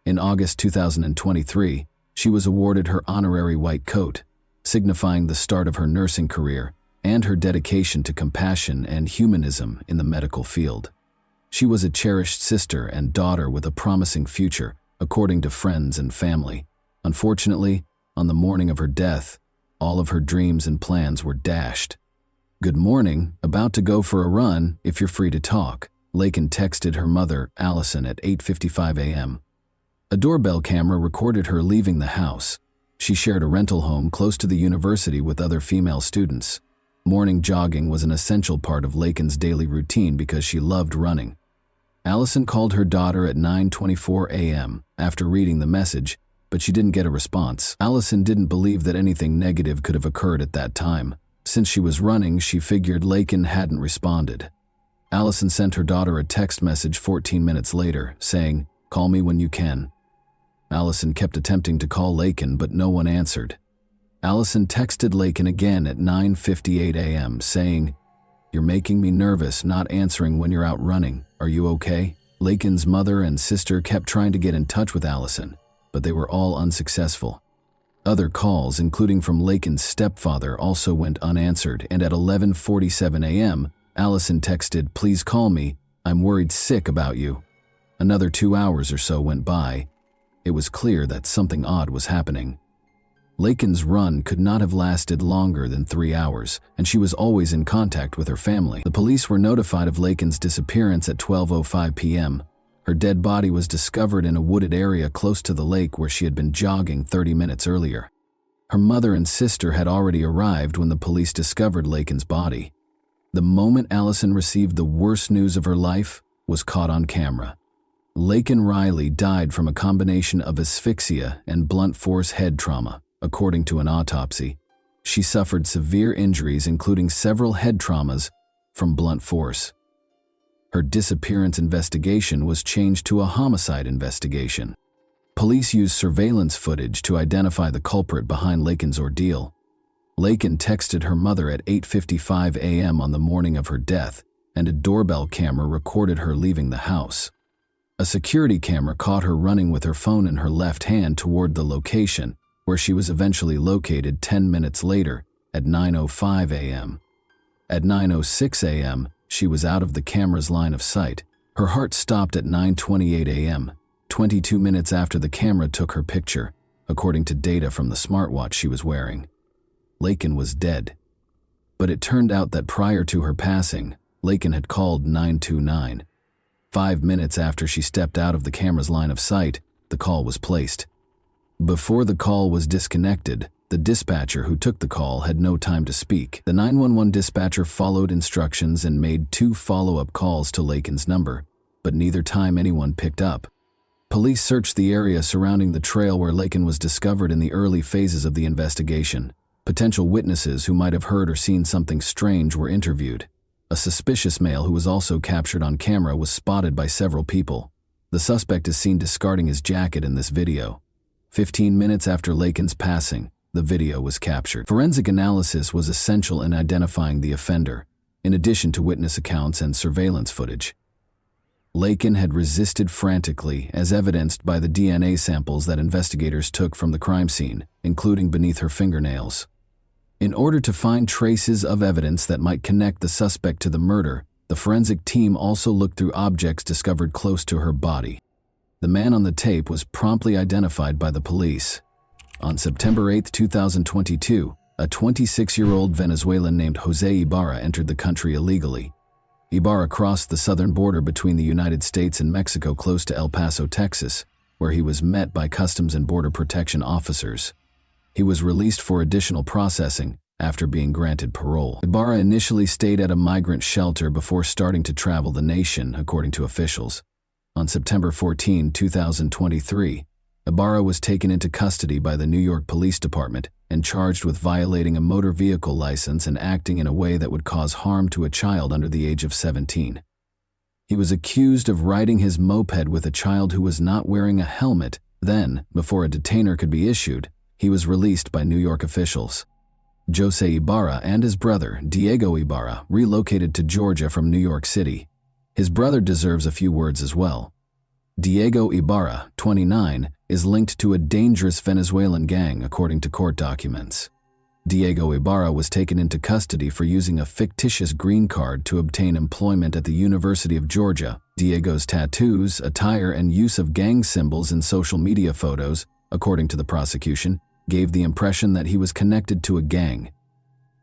In August 2023, she was awarded her honorary white coat, signifying the start of her nursing career and her dedication to compassion and humanism in the medical field. She was a cherished sister and daughter with a promising future, according to friends and family. Unfortunately, on the morning of her death, all of her dreams and plans were dashed. "Good morning, about to go for a run, if you're free to talk," Laken texted her mother, Allison, at 8:55 a.m. A doorbell camera recorded her leaving the house. She shared a rental home close to the university with other female students. Morning jogging was an essential part of Laken's daily routine because she loved running. Allison called her daughter at 9:24 a.m. after reading the message, but she didn't get a response. Allison didn't believe that anything negative could have occurred at that time. Since she was running, she figured Laken hadn't responded. Allison sent her daughter a text message 14 minutes later, saying, "Call me when you can." Allison kept attempting to call Laken, but no one answered. Allison texted Laken again at 9:58 a.m., saying, "You're making me nervous not answering when you're out running. Are you okay?" Laken's mother and sister kept trying to get in touch with Allison, but they were all unsuccessful. Other calls, including from Laken's stepfather, also went unanswered, and at 11:47 a.m., Allison texted, "Please call me. I'm worried sick about you." Another 2 hours or so went by. It was clear that something odd was happening. Laken's run could not have lasted longer than 3 hours, and she was always in contact with her family. The police were notified of Laken's disappearance at 12:05 p.m. Her dead body was discovered in a wooded area close to the lake where she had been jogging 30 minutes earlier. Her mother and sister had already arrived when the police discovered Laken's body. The moment Allison received the worst news of her life, was caught on camera. Laken Riley died from a combination of asphyxia and blunt force head trauma, according to an autopsy. She suffered severe injuries, including several head traumas from blunt force. Her disappearance investigation was changed to a homicide investigation. Police used surveillance footage to identify the culprit behind Laken's ordeal. Laken texted her mother at 8:55 a.m. on the morning of her death, and a doorbell camera recorded her leaving the house. A security camera caught her running with her phone in her left hand toward the location, where she was eventually located 10 minutes later at 9:05 a.m. At 9:06 a.m., she was out of the camera's line of sight. Her heart stopped at 9:28 a.m., 22 minutes after the camera took her picture, according to data from the smartwatch she was wearing. Laken was dead. But it turned out that prior to her passing, Laken had called 929. 5 minutes after she stepped out of the camera's line of sight, the call was placed. Before the call was disconnected, the dispatcher who took the call had no time to speak. The 911 dispatcher followed instructions and made 2 follow-up calls to Laken's number, but neither time anyone picked up. Police searched the area surrounding the trail where Laken was discovered in the early phases of the investigation. Potential witnesses who might have heard or seen something strange were interviewed. A suspicious male who was also captured on camera was spotted by several people. The suspect is seen discarding his jacket in this video. 15 minutes after Laken's passing, the video was captured. Forensic analysis was essential in identifying the offender, in addition to witness accounts and surveillance footage. Laken had resisted frantically, as evidenced by the DNA samples that investigators took from the crime scene, including beneath her fingernails. In order to find traces of evidence that might connect the suspect to the murder, the forensic team also looked through objects discovered close to her body. The man on the tape was promptly identified by the police. On September 8, 2022, a 26-year-old Venezuelan named Jose Ibarra entered the country illegally. Ibarra crossed the southern border between the United States and Mexico close to El Paso, Texas, where he was met by Customs and Border Protection officers. He was released for additional processing after being granted parole. Ibarra initially stayed at a migrant shelter before starting to travel the nation, according to officials. On September 14, 2023, Ibarra was taken into custody by the New York Police Department and charged with violating a motor vehicle license and acting in a way that would cause harm to a child under the age of 17. He was accused of riding his moped with a child who was not wearing a helmet. Then, before a detainer could be issued, he was released by New York officials. Jose Ibarra and his brother, Diego Ibarra, relocated to Georgia from New York City. His brother deserves a few words as well. Diego Ibarra, 29, is linked to a dangerous Venezuelan gang, according to court documents. Diego Ibarra was taken into custody for using a fictitious green card to obtain employment at the University of Georgia. Diego's tattoos, attire, and use of gang symbols in social media photos, according to the prosecution, gave the impression that he was connected to a gang.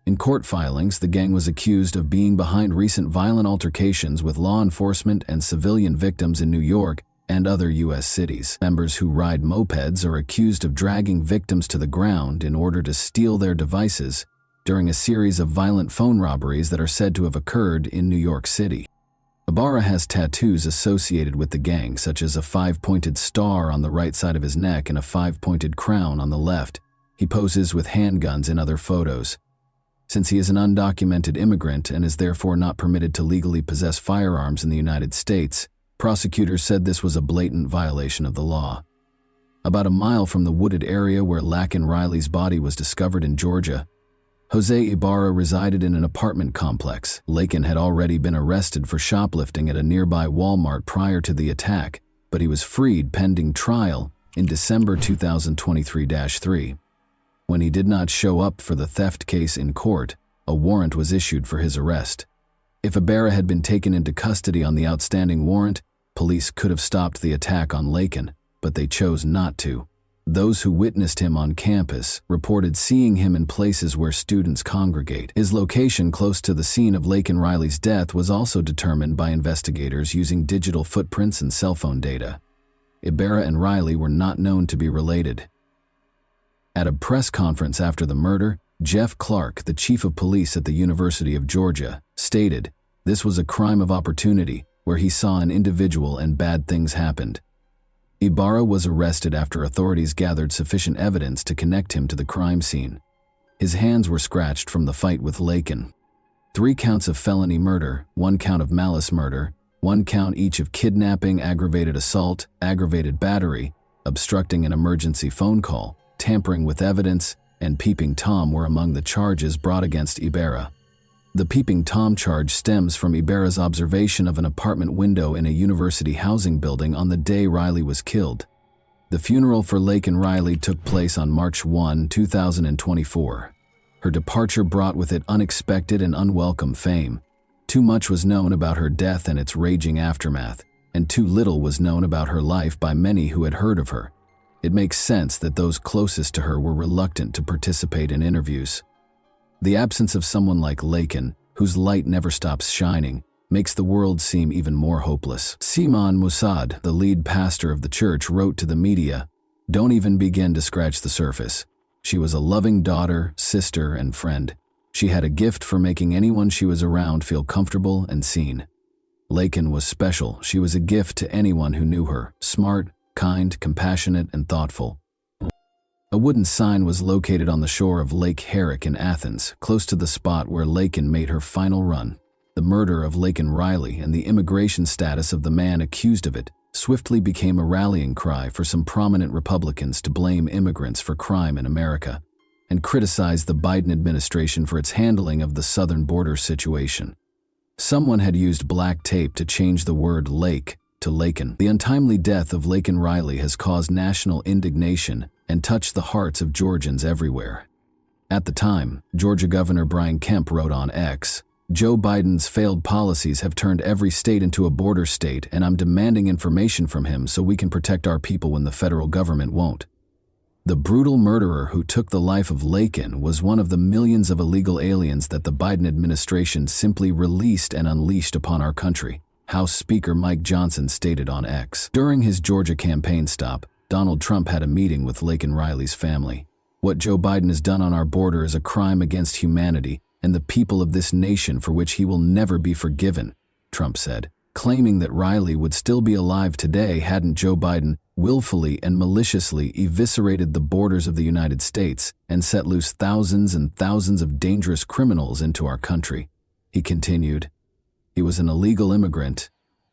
In court filings, the gang was accused of being behind recent violent altercations with law enforcement and civilian victims in New York and other U.S. cities. Members who ride mopeds are accused of dragging victims to the ground in order to steal their devices during a series of violent phone robberies that are said to have occurred in New York City. Ibarra has tattoos associated with the gang, such as a 5-pointed star on the right side of his neck and a 5-pointed crown on the left. He poses with handguns in other photos. Since he is an undocumented immigrant and is therefore not permitted to legally possess firearms in the United States, prosecutors said this was a blatant violation of the law. About a mile from the wooded area where Laken Riley's body was discovered in Georgia, Jose Ibarra resided in an apartment complex. Laken had already been arrested for shoplifting at a nearby Walmart prior to the attack, but he was freed pending trial in December 2023-3. When he did not show up for the theft case in court, a warrant was issued for his arrest. If Ibarra had been taken into custody on the outstanding warrant, police could have stopped the attack on Laken, but they chose not to. Those who witnessed him on campus reported seeing him in places where students congregate. His location close to the scene of Laken Riley's death was also determined by investigators using digital footprints and cell phone data. Ibarra and Riley were not known to be related. At a press conference after the murder, Jeff Clark, the chief of police at the University of Georgia, stated, "This was a crime of opportunity. where he saw an individual and bad things happened. Ibarra was arrested after authorities gathered sufficient evidence to connect him to the crime scene. His hands were scratched from the fight with Lakin. 3 counts of felony murder, 1 count of malice murder, 1 count each of kidnapping, aggravated assault, aggravated battery, obstructing an emergency phone call, tampering with evidence, and peeping Tom were among the charges brought against Ibarra. The peeping Tom charge stems from Ibarra's observation of an apartment window in a university housing building on the day Riley was killed. The funeral for Lakin Riley took place on March 1, 2024. Her departure brought with it unexpected and unwelcome fame. Too much was known about her death and its raging aftermath, and too little was known about her life by many who had heard of her. It makes sense that those closest to her were reluctant to participate in interviews. The absence of someone like Lakin, whose light never stops shining, makes the world seem even more hopeless. Simon Mossad, the lead pastor of the church, wrote to the media, "Don't even begin to scratch the surface. She was a loving daughter, sister, and friend. She had a gift for making anyone she was around feel comfortable and seen. Lakin was special. She was a gift to anyone who knew her, smart, kind, compassionate, and thoughtful." A wooden sign was located on the shore of Lake Herrick in Athens, close to the spot where Lakin made her final run. The murder of Lakin Riley and the immigration status of the man accused of it swiftly became a rallying cry for some prominent Republicans to blame immigrants for crime in America and criticize the Biden administration for its handling of the southern border situation. Someone had used black tape to change the word lake to Lakin. The untimely death of Lakin Riley has caused national indignation and touched the hearts of Georgians everywhere. At the time, Georgia Governor Brian Kemp wrote on X, "Joe Biden's failed policies have turned every state into a border state, and I'm demanding information from him so we can protect our people when the federal government won't." The brutal murderer who took the life of Lakin was one of the millions of illegal aliens that the Biden administration simply released and unleashed upon our country, House Speaker Mike Johnson stated on X. During his Georgia campaign stop, Donald Trump had a meeting with Lakin Riley's family. "What Joe Biden has done on our border is a crime against humanity and the people of this nation for which he will never be forgiven," Trump said, claiming that Riley would still be alive today hadn't Joe Biden willfully and maliciously eviscerated the borders of the United States and set loose thousands and thousands of dangerous criminals into our country. He continued, "He was an illegal immigrant,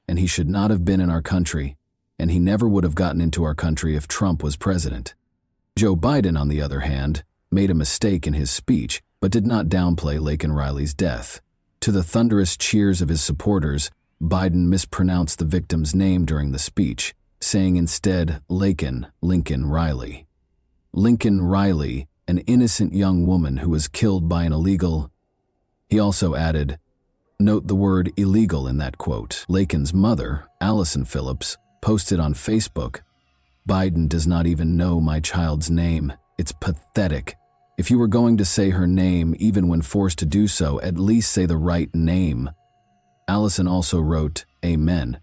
and he should not have been in our country, and he never would have gotten into our country if Trump was president." Joe Biden, on the other hand, made a mistake in his speech, but did not downplay Lakin Riley's death. To the thunderous cheers of his supporters, Biden mispronounced the victim's name during the speech, saying instead Lincoln Riley. Lincoln Riley, an innocent young woman who was killed by an illegal. He also added, note the word illegal in that quote. Lakin's mother, Allison Phillips, posted on Facebook, "Biden does not even know my child's name. It's pathetic. If you were going to say her name, even when forced to do so, at least say the right name." Allison also wrote, "Amen,"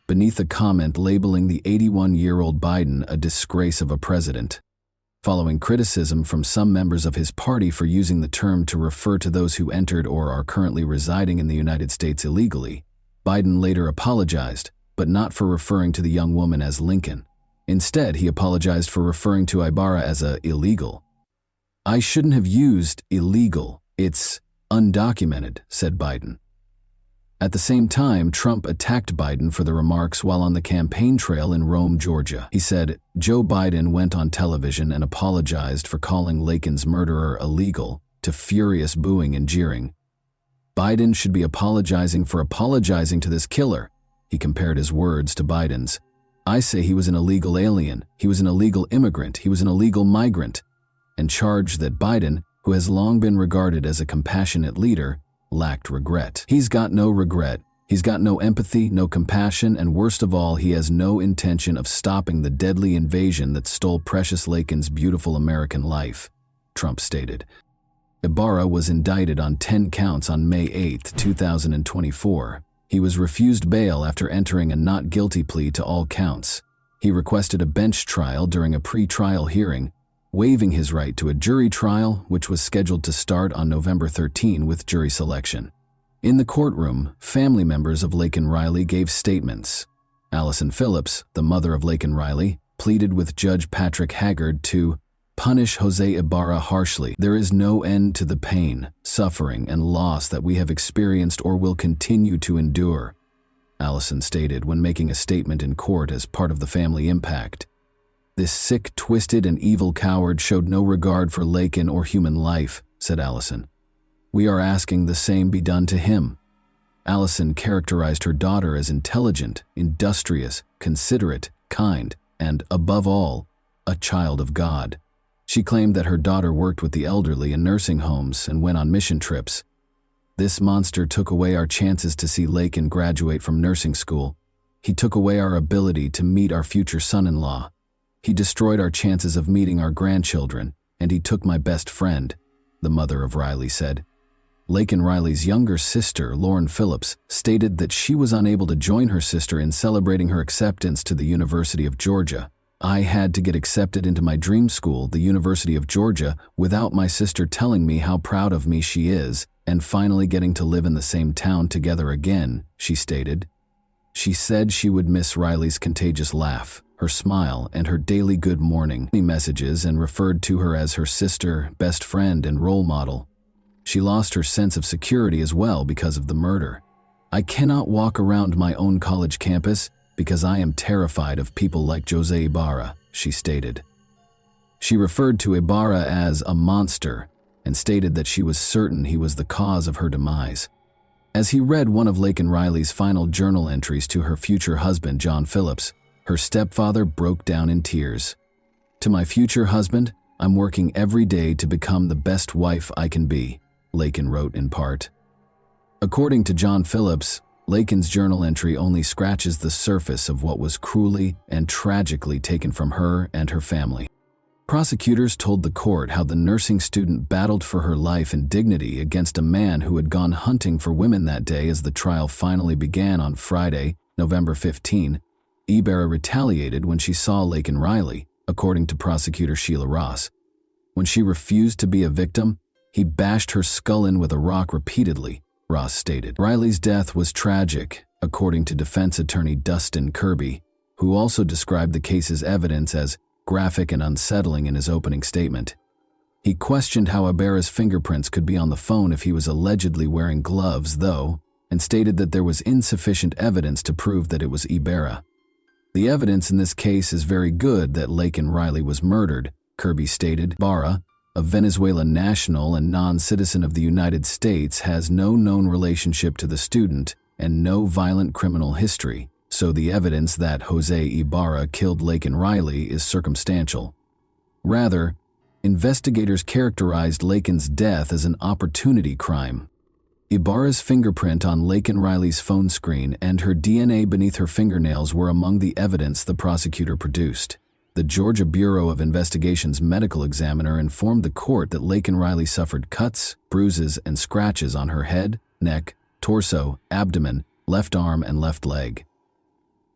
beneath a comment labeling the 81-year-old Biden a disgrace of a president. Following criticism from some members of his party for using the term to refer to those who entered or are currently residing in the United States illegally, Biden later apologized, but not for referring to the young woman as Lincoln. Instead, he apologized for referring to Ibarra as a illegal. "I shouldn't have used illegal. It's undocumented," said Biden. At the same time, Trump attacked Biden for the remarks while on the campaign trail in Rome, Georgia. He said, "Joe Biden went on television and apologized for calling Lakin's murderer illegal," to furious booing and jeering. "Biden should be apologizing for apologizing to this killer." He compared his words to Biden's. "I say he was an illegal alien, he was an illegal immigrant, he was an illegal migrant," and charged that Biden, who has long been regarded as a compassionate leader, lacked regret. He's got no regret. He's got no empathy, no compassion, and worst of all, he has no intention of stopping the deadly invasion that stole precious Lakin's beautiful American life, Trump stated. Ibarra was indicted on 10 counts on May 8, 2024. He was refused bail after entering a not guilty plea to all counts. He requested a bench trial during a pre-trial hearing, waiving his right to a jury trial, which was scheduled to start on November 13 with jury selection. In the courtroom, family members of Laken Riley gave statements. Allison Phillips, the mother of Laken Riley, pleaded with Judge Patrick Haggard to punish Jose Ibarra harshly. There is no end to the pain, suffering, and loss that we have experienced or will continue to endure, Allison stated when making a statement in court as part of the family impact. This sick, twisted, and evil coward showed no regard for Laken or human life, said Allison. We are asking the same be done to him. Allison characterized her daughter as intelligent, industrious, considerate, kind, and, above all, a child of God. She claimed that her daughter worked with the elderly in nursing homes and went on mission trips. This monster took away our chances to see Laken graduate from nursing school. He took away our ability to meet our future son-in-law. He destroyed our chances of meeting our grandchildren, and he took my best friend, the mother of Riley said. Laken Riley's younger sister, Lauren Phillips, stated that she was unable to join her sister in celebrating her acceptance to the University of Georgia. I had to get accepted into my dream school, the University of Georgia, without my sister telling me how proud of me she is, and finally getting to live in the same town together again, she stated. She said she would miss Riley's contagious laugh, her smile, and her daily good morning messages, and referred to her as her sister, best friend, and role model. She lost her sense of security as well because of the murder. I cannot walk around my own college campus because I am terrified of people like Jose Ibarra, she stated. She referred to Ibarra as a monster and stated that she was certain he was the cause of her demise. As he read one of Laken Riley's final journal entries to her future husband, John Phillips, her stepfather broke down in tears. To my future husband, I'm working every day to become the best wife I can be, Laken wrote in part. According to John Phillips, Laken's journal entry only scratches the surface of what was cruelly and tragically taken from her and her family. Prosecutors told the court how the nursing student battled for her life and dignity against a man who had gone hunting for women that day. As the trial finally began on Friday, November 15, Ibarra retaliated when she saw Laken Riley, according to prosecutor Sheila Ross. When she refused to be a victim, he bashed her skull in with a rock repeatedly, Ross stated. Riley's death was tragic, according to defense attorney Dustin Kirby, who also described the case's evidence as graphic and unsettling in his opening statement. He questioned how Ibarra's fingerprints could be on the phone if he was allegedly wearing gloves, though, and stated that there was insufficient evidence to prove that it was Ibarra. The evidence in this case is very good that Laken Riley was murdered, Kirby stated. Ibarra, a Venezuelan national and non-citizen of the United States, has no known relationship to the student and no violent criminal history, so the evidence that Jose Ibarra killed Laken Riley is circumstantial. Rather, investigators characterized Laken's death as an opportunity crime. Ibarra's fingerprint on Laken Riley's phone screen and her DNA beneath her fingernails were among the evidence the prosecutor produced. The Georgia Bureau of Investigation's medical examiner informed the court that Laken Riley suffered cuts, bruises, and scratches on her head, neck, torso, abdomen, left arm, and left leg.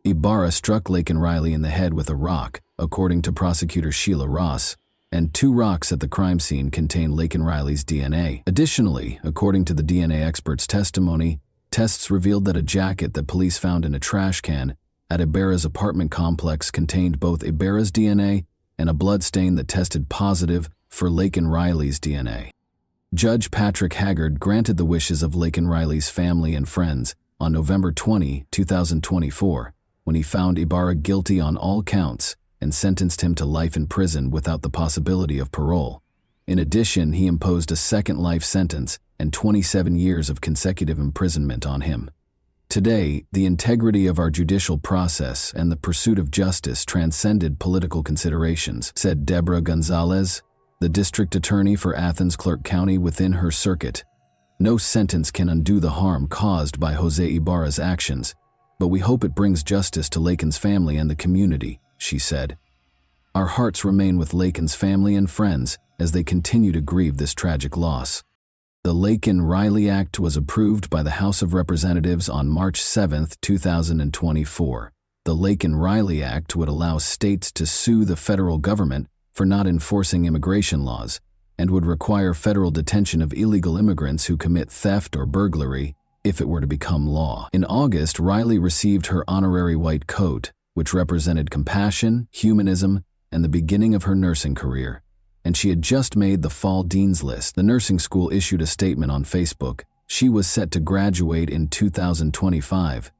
Ibarra struck Laken Riley in the head with a rock, according to prosecutor Sheila Ross, and 2 rocks at the crime scene contain Laken Riley's DNA. Additionally, according to the DNA expert's testimony, tests revealed that a jacket that police found in a trash can at Ibarra's apartment complex contained both Ibarra's DNA and a blood stain that tested positive for Laken Riley's DNA. Judge Patrick Haggard granted the wishes of Laken Riley's family and friends on November 20, 2024, when he found Ibarra guilty on all counts and sentenced him to life in prison without the possibility of parole. In addition, he imposed a second life sentence and 27 years of consecutive imprisonment on him. Today, the integrity of our judicial process and the pursuit of justice transcended political considerations, said Deborah Gonzalez, the district attorney for Athens Clarke County within her circuit. No sentence can undo the harm caused by Jose Ibarra's actions, but we hope it brings justice to Laken's family and the community, she said. Our hearts remain with Laken's family and friends as they continue to grieve this tragic loss. The Laken Riley Act was approved by the House of Representatives on March 7, 2024. The Laken Riley Act would allow states to sue the federal government for not enforcing immigration laws and would require federal detention of illegal immigrants who commit theft or burglary if it were to become law. In August, Riley received her honorary white coat, which represented compassion, humanism, and the beginning of her nursing career. And she had just made the fall dean's list. The nursing school issued a statement on Facebook. She was set to graduate in 2025.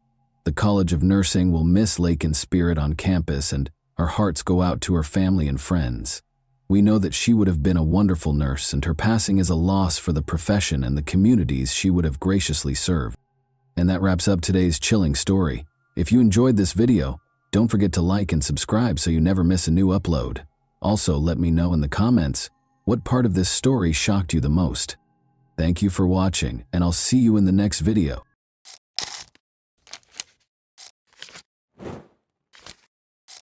The College of Nursing will miss Lakin's spirit on campus, and our hearts go out to her family and friends. We know that she would have been a wonderful nurse, and her passing is a loss for the profession and the communities she would have graciously served. And that wraps up today's chilling story. If you enjoyed this video, don't forget to like and subscribe so you never miss a new upload. Also, let me know in the comments what part of this story shocked you the most. Thank you for watching, and I'll see you in the next video.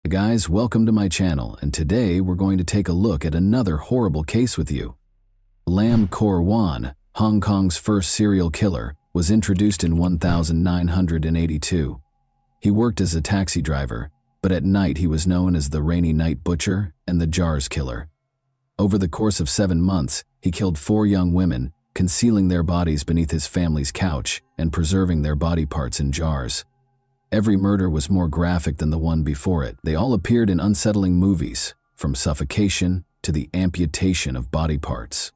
Hey guys, welcome to my channel, and today we're going to take a look at another horrible case with you. Lam Kor Wan, Hong Kong's first serial killer, was introduced in 1982. He worked as a taxi driver, but at night he was known as the Rainy Night Butcher and the Jars Killer. Over the course of 7 months, he killed 4 young women, concealing their bodies beneath his family's couch and preserving their body parts in jars. Every murder was more graphic than the one before it. They all appeared in unsettling movies, from suffocation to the amputation of body parts.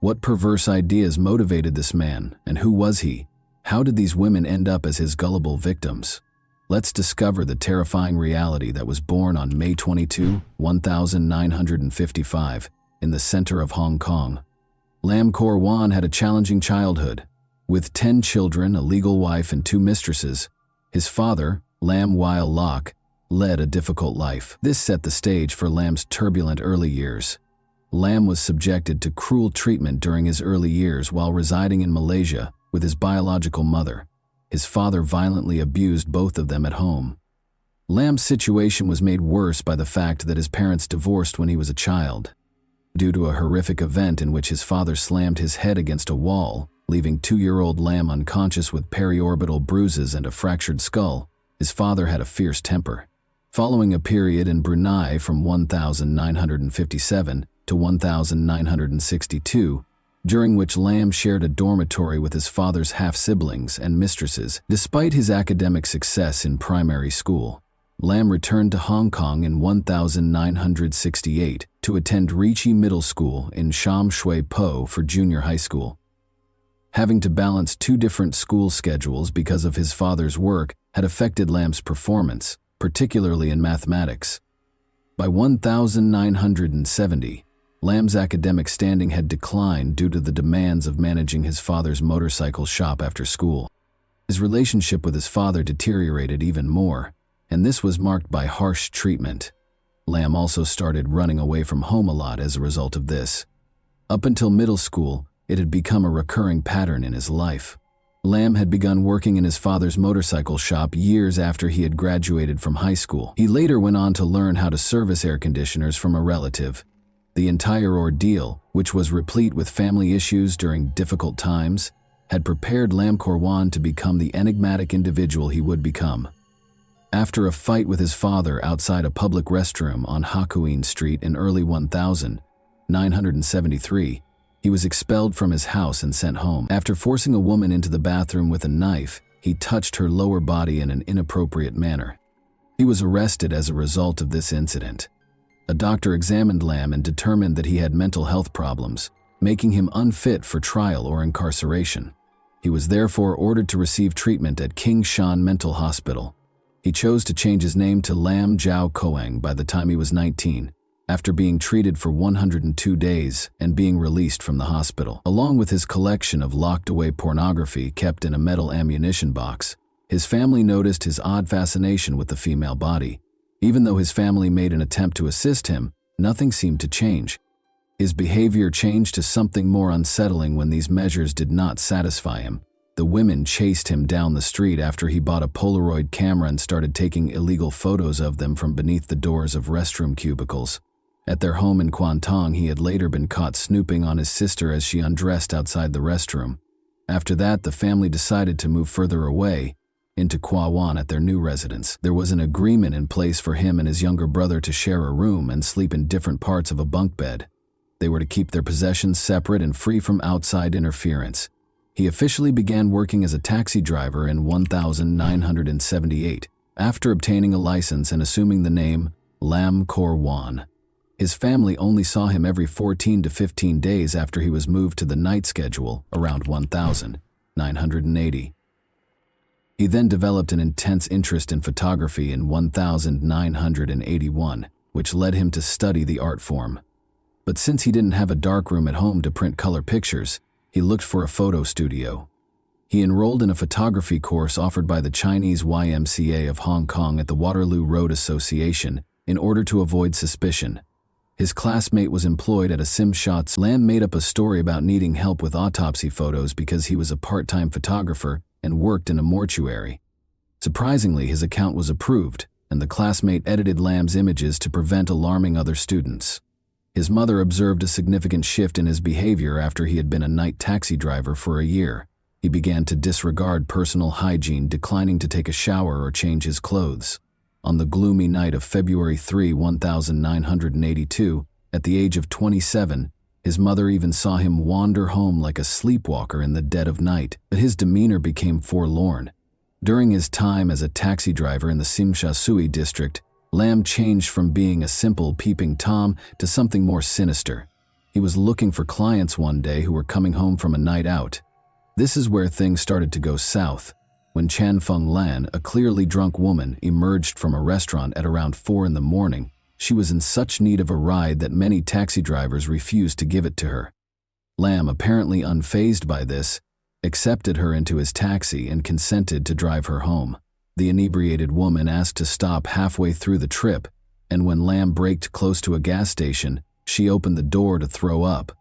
What perverse ideas motivated this man, and who was he? How did these women end up as his gullible victims? Let's discover the terrifying reality that was born on May 22, 1955, in the center of Hong Kong. Lam Kor Wan had a challenging childhood. With 10 children, a legal wife, and 2 mistresses, his father, Lam Weil Lok, led a difficult life. This set the stage for Lam's turbulent early years. Lam was subjected to cruel treatment during his early years while residing in Malaysia with his biological mother. His father violently abused both of them at home. Lam's situation was made worse by the fact that his parents divorced when he was a child. Due to a horrific event in which his father slammed his head against a wall, leaving 2-year-old Lam unconscious with periorbital bruises and a fractured skull, his father had a fierce temper. Following a period in Brunei from 1957 to 1962, during which Lam shared a dormitory with his father's half-siblings and mistresses. Despite his academic success in primary school, Lam returned to Hong Kong in 1968 to attend Ricci Middle School in Sham Shui Po for junior high school. Having to balance 2 different school schedules because of his father's work had affected Lam's performance, particularly in mathematics. By 1970, Lam's academic standing had declined due to the demands of managing his father's motorcycle shop after school. His relationship with his father deteriorated even more, and this was marked by harsh treatment. Lam also started running away from home a lot as a result of this. Up until middle school, it had become a recurring pattern in his life. Lam had begun working in his father's motorcycle shop years after he had graduated from high school. He later went on to learn how to service air conditioners from a relative. The entire ordeal, which was replete with family issues during difficult times, had prepared Lam Kor Wan to become the enigmatic individual he would become. After a fight with his father outside a public restroom on Hakuin Street in early 1973, he was expelled from his house and sent home. After forcing a woman into the bathroom with a knife, he touched her lower body in an inappropriate manner. He was arrested as a result of this incident. A doctor examined Lam and determined that he had mental health problems, making him unfit for trial or incarceration. He was therefore ordered to receive treatment at King Shan Mental Hospital. He chose to change his name to Lam Jiao Koang by the time he was 19, after being treated for 102 days and being released from the hospital. Along with his collection of locked-away pornography kept in a metal ammunition box, his family noticed his odd fascination with the female body. Even though his family made an attempt to assist him, nothing seemed to change. His behavior changed to something more unsettling when these measures did not satisfy him. The women chased him down the street after he bought a Polaroid camera and started taking illegal photos of them from beneath the doors of restroom cubicles. At their home in Kwantong, he had later been caught snooping on his sister as she undressed outside the restroom. After that, the family decided to move further away, into Kwa Wan at their new residence. There was an agreement in place for him and his younger brother to share a room and sleep in different parts of a bunk bed. They were to keep their possessions separate and free from outside interference. He officially began working as a taxi driver in 1978, after obtaining a license and assuming the name Lam Kor Wan. His family only saw him every 14 to 15 days after he was moved to the night schedule around 1980. He then developed an intense interest in photography in 1981, which led him to study the art form. But since he didn't have a darkroom at home to print color pictures, he looked for a photo studio. He enrolled in a photography course offered by the Chinese YMCA of Hong Kong at the Waterloo Road Association in order to avoid suspicion. His classmate was employed at a sim shots. Lam made up a story about needing help with autopsy photos because he was a part-time photographer and worked in a mortuary. Surprisingly, his account was approved, and the classmate edited Lam's images to prevent alarming other students. His mother observed a significant shift in his behavior after he had been a night taxi driver for a year. He began to disregard personal hygiene, declining to take a shower or change his clothes. On the gloomy night of February 3, 1982, at the age of 27, his mother even saw him wander home like a sleepwalker in the dead of night, but his demeanor became forlorn. During his time as a taxi driver in the Tsim Sha Tsui district, Lam changed from being a simple peeping Tom to something more sinister. He was looking for clients one day who were coming home from a night out. This is where things started to go south. When Chan Feng Lan, a clearly drunk woman, emerged from a restaurant at around 4 in the morning, she was in such need of a ride that many taxi drivers refused to give it to her. Lam, apparently unfazed by this, accepted her into his taxi and consented to drive her home. The inebriated woman asked to stop halfway through the trip, and when Lam braked close to a gas station, she opened the door to throw up.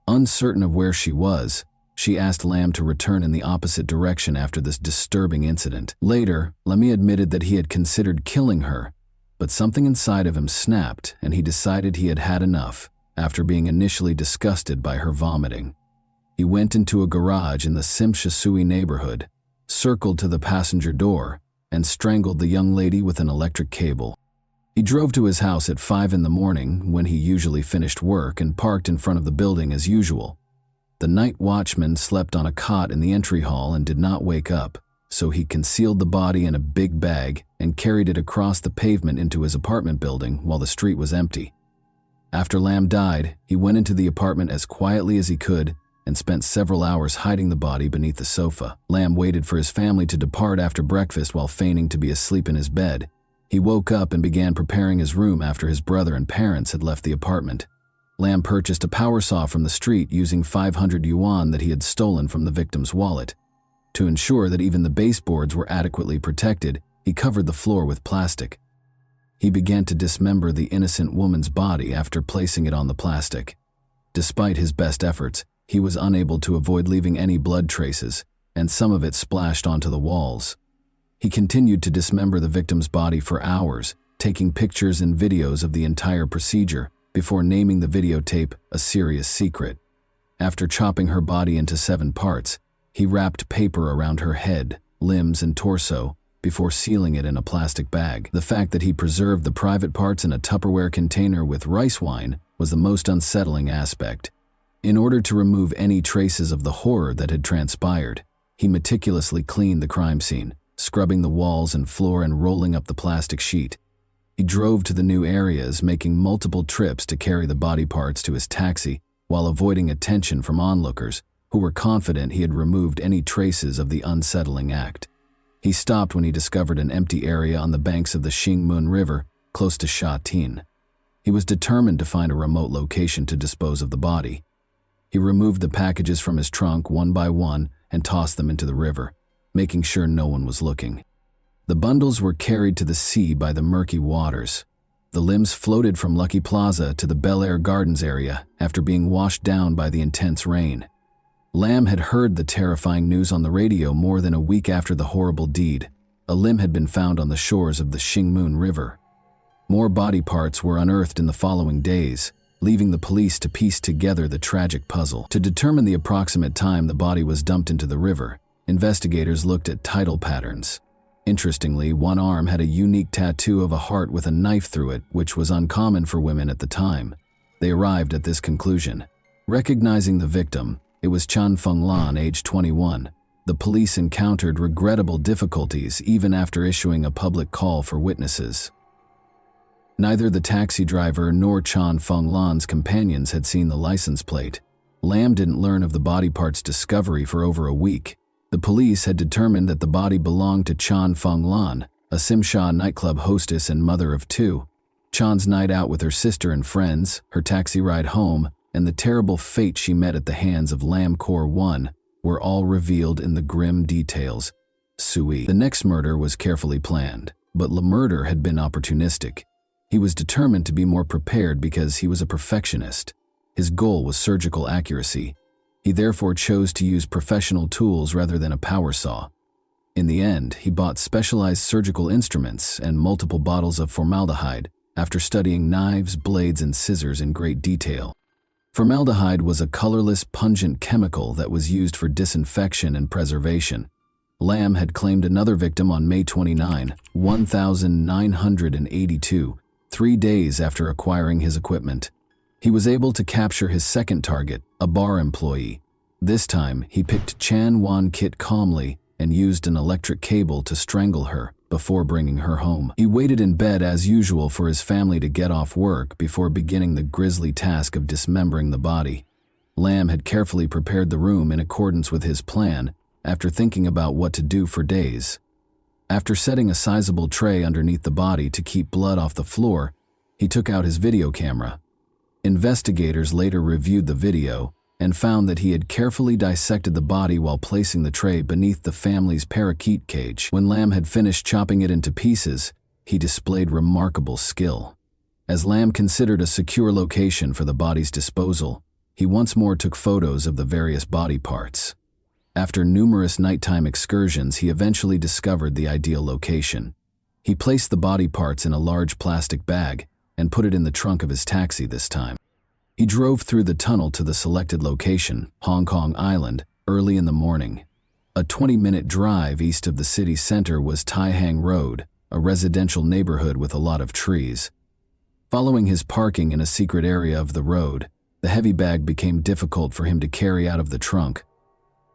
Uncertain of where she was, she asked Lam to return in the opposite direction after this disturbing incident. Later, Lammy admitted that he had considered killing her, but something inside of him snapped and he decided he had had enough after being initially disgusted by her vomiting. He went into a garage in the Tsim Sha Tsui neighborhood, circled to the passenger door, and strangled the young lady with an electric cable. He drove to his house at 5 in the morning when he usually finished work and parked in front of the building as usual. The night watchman slept on a cot in the entry hall and did not wake up, so he concealed the body in a big bag and carried it across the pavement into his apartment building while the street was empty. After Lam died, he went into the apartment as quietly as he could and spent several hours hiding the body beneath the sofa. Lam waited for his family to depart after breakfast while feigning to be asleep in his bed. He woke up and began preparing his room after his brother and parents had left the apartment. Lam purchased a power saw from the street using 500 yuan that he had stolen from the victim's wallet. To ensure that even the baseboards were adequately protected, he covered the floor with plastic. He began to dismember the innocent woman's body after placing it on the plastic. Despite his best efforts, he was unable to avoid leaving any blood traces, and some of it splashed onto the walls. He continued to dismember the victim's body for hours, taking pictures and videos of the entire procedure, before naming the videotape a serious secret. After chopping her body into 7 parts, he wrapped paper around her head, limbs, and torso before sealing it in a plastic bag. The fact that he preserved the private parts in a Tupperware container with rice wine was the most unsettling aspect. In order to remove any traces of the horror that had transpired, he meticulously cleaned the crime scene, scrubbing the walls and floor and rolling up the plastic sheet. He drove to the new areas, making multiple trips to carry the body parts to his taxi while avoiding attention from onlookers who were confident he had removed any traces of the unsettling act. He stopped when he discovered an empty area on the banks of the Xingmun River, close to Sha Tin. He was determined to find a remote location to dispose of the body. He removed the packages from his trunk one by one and tossed them into the river, making sure no one was looking. The bundles were carried to the sea by the murky waters. The limbs floated from Lucky Plaza to the Bel Air Gardens area after being washed down by the intense rain. Lam had heard the terrifying news on the radio more than a week after the horrible deed. A limb had been found on the shores of the Xingmun River. More body parts were unearthed in the following days, leaving the police to piece together the tragic puzzle. To determine the approximate time the body was dumped into the river, investigators looked at tidal patterns. Interestingly, one arm had a unique tattoo of a heart with a knife through it, which was uncommon for women at the time. They arrived at this conclusion. Recognizing the victim, It was Chan Fenglan, age 21. The police encountered regrettable difficulties even after issuing a public call for witnesses. Neither the taxi driver nor Chan Fenglan's companions had seen the license plate. Lam didn't learn of the body part's discovery for over a week. The police had determined that the body belonged to Chan Fenglan, a Simsha nightclub hostess and mother of two. Chan's night out with her sister and friends, her taxi ride home, and the terrible fate she met at the hands of Lam Kor 1 were all revealed in the grim details. Sui. The next murder was carefully planned, but the murder had been opportunistic. He was determined to be more prepared because he was a perfectionist. His goal was surgical accuracy. He therefore chose to use professional tools rather than a power saw. In the end, he bought specialized surgical instruments and multiple bottles of formaldehyde after studying knives, blades, and scissors in great detail. Formaldehyde was a colorless, pungent chemical that was used for disinfection and preservation. Lam had claimed another victim on May 29, 1982, 3 days after acquiring his equipment. He was able to capture his second target, a bar employee. This time, he picked Chan Wan Kit calmly and used an electric cable to strangle her before bringing her home. He waited in bed as usual for his family to get off work before beginning the grisly task of dismembering the body. Lam had carefully prepared the room in accordance with his plan after thinking about what to do for days. After setting a sizable tray underneath the body to keep blood off the floor, he took out his video camera. Investigators later reviewed the video and found that he had carefully dissected the body while placing the tray beneath the family's parakeet cage. When Lam had finished chopping it into pieces, he displayed remarkable skill. As Lam considered a secure location for the body's disposal, he once more took photos of the various body parts. After numerous nighttime excursions, he eventually discovered the ideal location. He placed the body parts in a large plastic bag and put it in the trunk of his taxi this time. He drove through the tunnel to the selected location, Hong Kong Island, early in the morning. A 20-minute drive east of the city center was Tai Hang Road, a residential neighborhood with a lot of trees. Following his parking in a secret area of the road, the heavy bag became difficult for him to carry out of the trunk.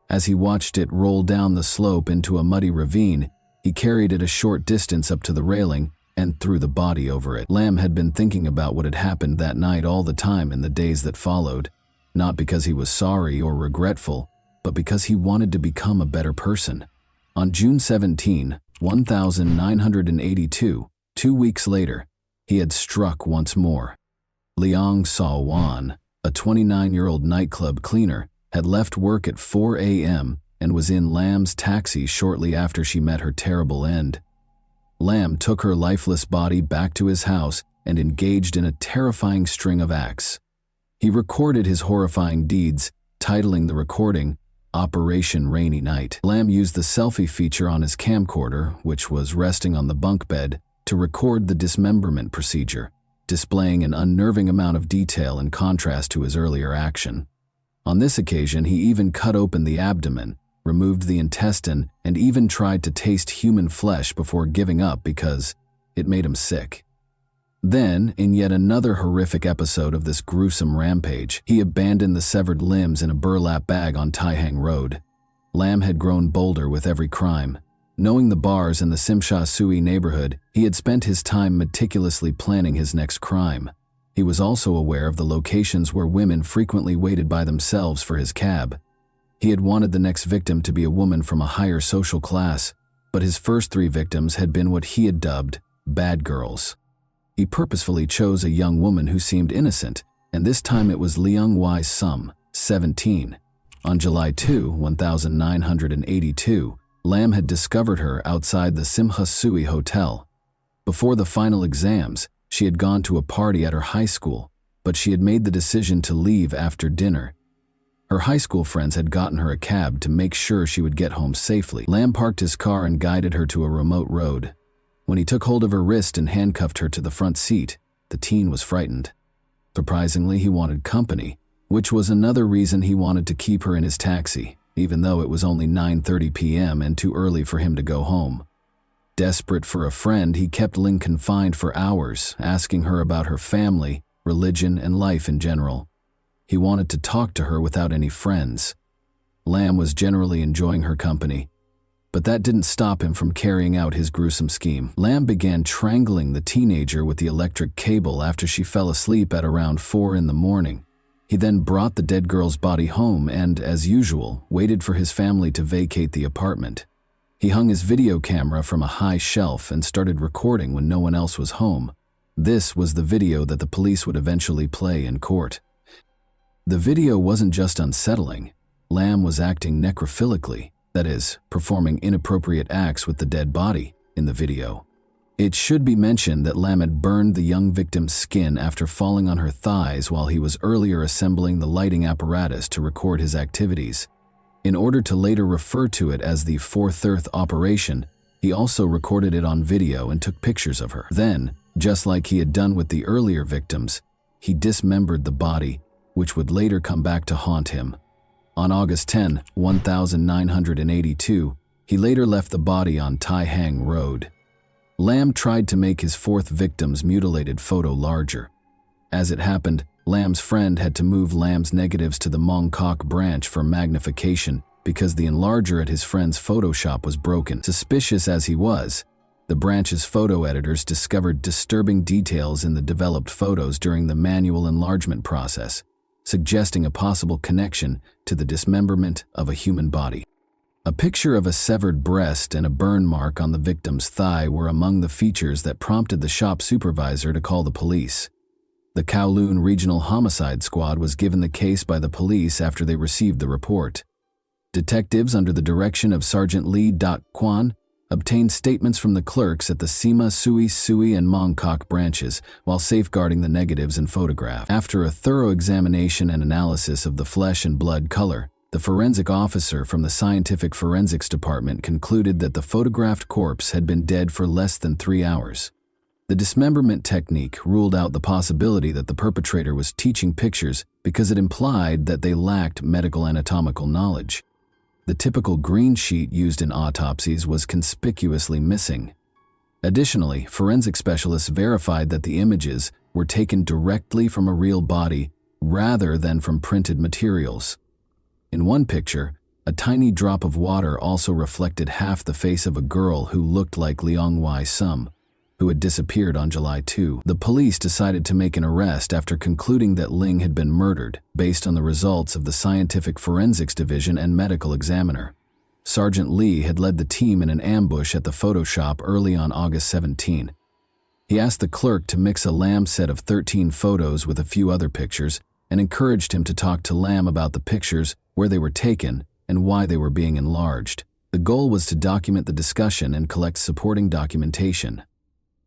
As he watched it roll down the slope into a muddy ravine, he carried it a short distance up to the railing and threw the body over it. Lam had been thinking about what had happened that night all the time in the days that followed, not because he was sorry or regretful, but because he wanted to become a better person. On June 17, 1982, 2 weeks later, he had struck once more. Liang Sao Wan, a 29-year-old nightclub cleaner, had left work at 4 a.m. and was in Lam's taxi shortly after she met her terrible end. Lam took her lifeless body back to his house and engaged in a terrifying string of acts. He recorded his horrifying deeds, titling the recording, Operation Rainy Night. Lam used the selfie feature on his camcorder, which was resting on the bunk bed, to record the dismemberment procedure, displaying an unnerving amount of detail in contrast to his earlier action. On this occasion, he even cut open the abdomen, removed the intestine, and even tried to taste human flesh before giving up because it made him sick. Then, in yet another horrific episode of this gruesome rampage, he abandoned the severed limbs in a burlap bag on Tai Hang Road. Lam had grown bolder with every crime. Knowing the bars in the Simsha Sui neighborhood, he had spent his time meticulously planning his next crime. He was also aware of the locations where women frequently waited by themselves for his cab. He had wanted the next victim to be a woman from a higher social class, but his first 3 victims had been what he had dubbed bad girls. He purposefully chose a young woman who seemed innocent, and this time it was Liang Wai Sum, 17. On July 2, 1982, Lam had discovered her outside the Simha Sui Hotel. Before the final exams, she had gone to a party at her high school, but she had made the decision to leave after dinner. Her high school friends had gotten her a cab to make sure she would get home safely. Lam parked his car and guided her to a remote road. When he took hold of her wrist and handcuffed her to the front seat, the teen was frightened. Surprisingly, he wanted company, which was another reason he wanted to keep her in his taxi, even though it was only 9:30 p.m. and too early for him to go home. Desperate for a friend, he kept Lin confined for hours, asking her about her family, religion, and life in general. He wanted to talk to her without any friends. Lamb was generally enjoying her company, but that didn't stop him from carrying out his gruesome scheme. Lamb began strangling the teenager with the electric cable after she fell asleep at around 4 in the morning. He then brought the dead girl's body home and, as usual, waited for his family to vacate the apartment. He hung his video camera from a high shelf and started recording when no one else was home. This was the video that the police would eventually play in court. The video wasn't just unsettling. Lamb was acting necrophilically, that is, performing inappropriate acts with the dead body in the video. It should be mentioned that Lamb had burned the young victim's skin after falling on her thighs while he was earlier assembling the lighting apparatus to record his activities. In order to later refer to it as the 4/3 operation, he also recorded it on video and took pictures of her. Then, just like he had done with the earlier victims, he dismembered the body, which would later come back to haunt him. On August 10, 1982, he later left the body on Tai Hang Road. Lamb tried to make his 4th victim's mutilated photo larger. As it happened, Lamb's friend had to move Lamb's negatives to the Mongkok branch for magnification because the enlarger at his friend's photo shop was broken. Suspicious as he was, the branch's photo editors discovered disturbing details in the developed photos during the manual enlargement process, suggesting a possible connection to the dismemberment of a human body. A picture of a severed breast and a burn mark on the victim's thigh were among the features that prompted the shop supervisor to call the police. The Kowloon Regional Homicide Squad was given the case by the police after they received the report. Detectives under the direction of Sergeant Lee Kwon obtained statements from the clerks at the Sima, Sui, and Mongkok branches while safeguarding the negatives and photograph. After a thorough examination and analysis of the flesh and blood color, the forensic officer from the Scientific Forensics Department concluded that the photographed corpse had been dead for less than 3 hours. The dismemberment technique ruled out the possibility that the perpetrator was teaching pictures because it implied that they lacked medical anatomical knowledge. The typical green sheet used in autopsies was conspicuously missing. Additionally, forensic specialists verified that the images were taken directly from a real body rather than from printed materials. In one picture, a tiny drop of water also reflected half the face of a girl who looked like Leong Wai-sum, who had disappeared on July 2. The police decided to make an arrest after concluding that Ling had been murdered, based on the results of the Scientific Forensics Division and medical examiner. Sergeant Lee had led the team in an ambush at the photo shop early on August 17. He asked the clerk to mix a Lamb set of 13 photos with a few other pictures and encouraged him to talk to Lamb about the pictures, where they were taken, and why they were being enlarged. The goal was to document the discussion and collect supporting documentation.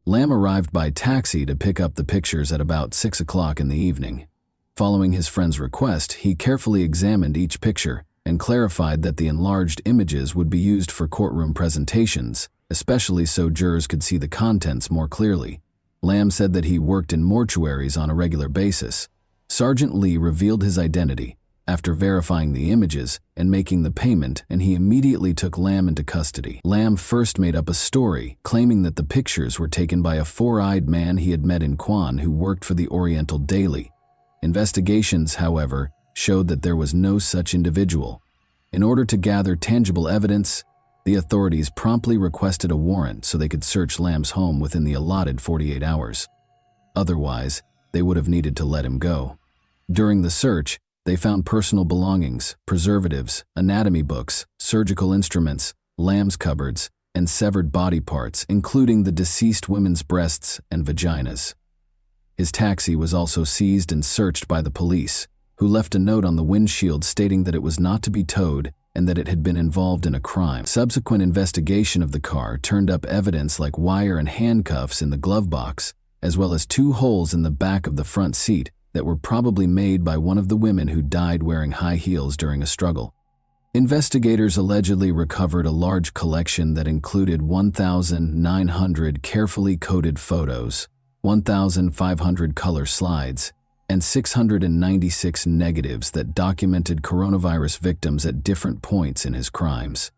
Lamb arrived by taxi to pick up the pictures at about 6 o'clock in the evening. Following his friend's request, he carefully examined each picture and clarified that the enlarged images would be used for courtroom presentations, especially so jurors could see the contents more clearly. Lamb said that he worked in mortuaries on a regular basis. Sergeant Lee revealed his identity after verifying the images and making the payment, and he immediately took Lamb into custody. Lamb first made up a story, claiming that the pictures were taken by a 4-eyed man he had met in Kwan who worked for the Oriental Daily. Investigations, however, showed that there was no such individual. In order to gather tangible evidence, the authorities promptly requested a warrant so they could search Lamb's home within the allotted 48 hours. Otherwise, they would have needed to let him go. During the search, they found personal belongings, preservatives, anatomy books, surgical instruments, Lamb's cupboards, and severed body parts, including the deceased women's breasts and vaginas. His taxi was also seized and searched by the police, who left a note on the windshield stating that it was not to be towed and that it had been involved in a crime. Subsequent investigation of the car turned up evidence like wire and handcuffs in the glove box, as well as 2 holes in the back of the front seat that were probably made by one of the women who died wearing high heels during a struggle. Investigators allegedly recovered a large collection that included 1,900 carefully coded photos, 1,500 color slides, and 696 negatives that documented coronavirus victims at different points in his crimes.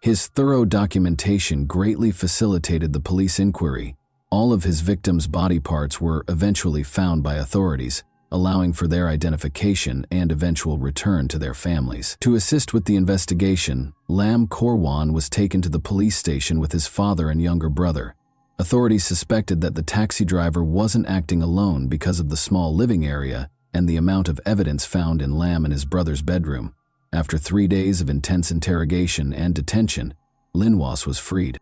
His thorough documentation greatly facilitated the police inquiry. All of his victims' body parts were eventually found by authorities, allowing for their identification and eventual return to their families. To assist with the investigation, Lam Korwan was taken to the police station with his father and younger brother. Authorities suspected that the taxi driver wasn't acting alone because of the small living area and the amount of evidence found in Lam and his brother's bedroom. After 3 days of intense interrogation and detention, Linwas was freed.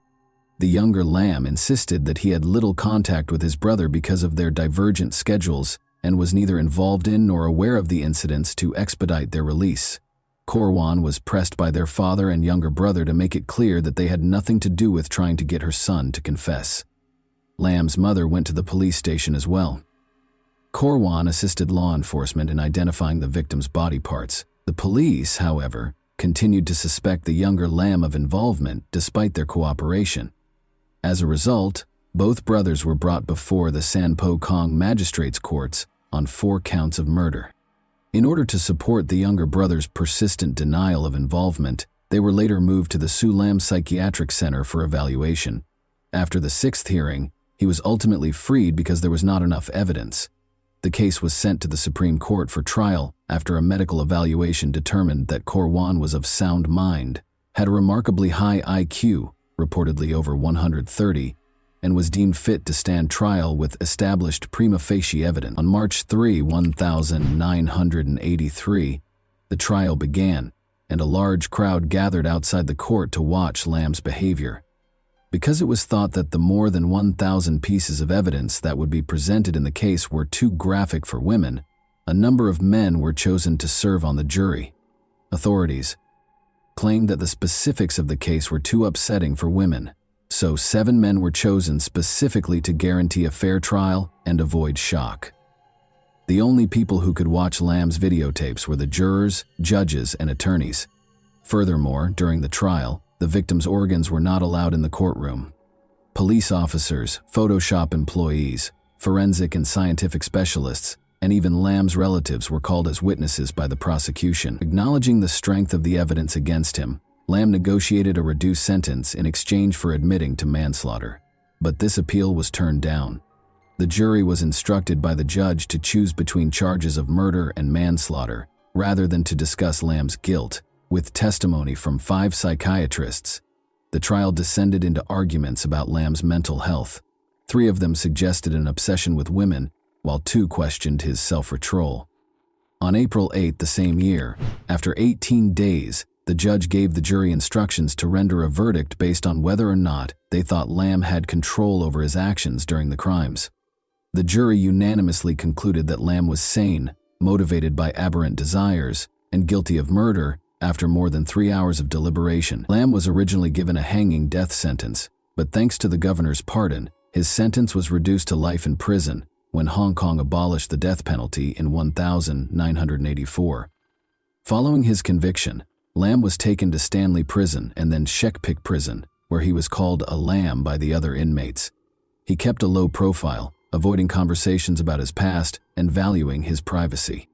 The younger Lam insisted that he had little contact with his brother because of their divergent schedules and was neither involved in nor aware of the incidents to expedite their release. Korwan was pressed by their father and younger brother to make it clear that they had nothing to do with trying to get her son to confess. Lam's mother went to the police station as well. Korwan assisted law enforcement in identifying the victim's body parts. The police, however, continued to suspect the younger Lam of involvement despite their cooperation. As a result, both brothers were brought before the Sanpo Kong magistrates' courts on 4 counts of murder. In order to support the younger brother's persistent denial of involvement, they were later moved to the Sulam Psychiatric Center for evaluation. After the 6th hearing, he was ultimately freed because there was not enough evidence. The case was sent to the Supreme Court for trial after a medical evaluation determined that Korwan was of sound mind, had a remarkably high IQ, reportedly over 130, and was deemed fit to stand trial with established prima facie evidence. On March 3, 1983, the trial began, and a large crowd gathered outside the court to watch Lam's behavior. Because it was thought that the more than 1,000 pieces of evidence that would be presented in the case were too graphic for women, a number of men were chosen to serve on the jury. Authorities claimed that the specifics of the case were too upsetting for women, so 7 men were chosen specifically to guarantee a fair trial and avoid shock. The only people who could watch Lam's videotapes were the jurors, judges, and attorneys. Furthermore, during the trial, the victim's organs were not allowed in the courtroom. Police officers, Photoshop employees, forensic and scientific specialists, and even Lam's relatives were called as witnesses by the prosecution. Acknowledging the strength of the evidence against him, Lam negotiated a reduced sentence in exchange for admitting to manslaughter. But this appeal was turned down. The jury was instructed by the judge to choose between charges of murder and manslaughter, rather than to discuss Lam's guilt. With testimony from 5 psychiatrists, the trial descended into arguments about Lam's mental health. 3 of them suggested an obsession with women, while 2 questioned his self-control. On April 8 the same year, after 18 days, the judge gave the jury instructions to render a verdict based on whether or not they thought Lam had control over his actions during the crimes. The jury unanimously concluded that Lam was sane, motivated by aberrant desires, and guilty of murder. After more than 3 hours of deliberation, Lam was originally given a hanging death sentence, but thanks to the governor's pardon, his sentence was reduced to life in prison when Hong Kong abolished the death penalty in 1984. Following his conviction, Lam was taken to Stanley Prison and then Shekpik Prison, where he was called a lamb by the other inmates. He kept a low profile, avoiding conversations about his past and valuing his privacy.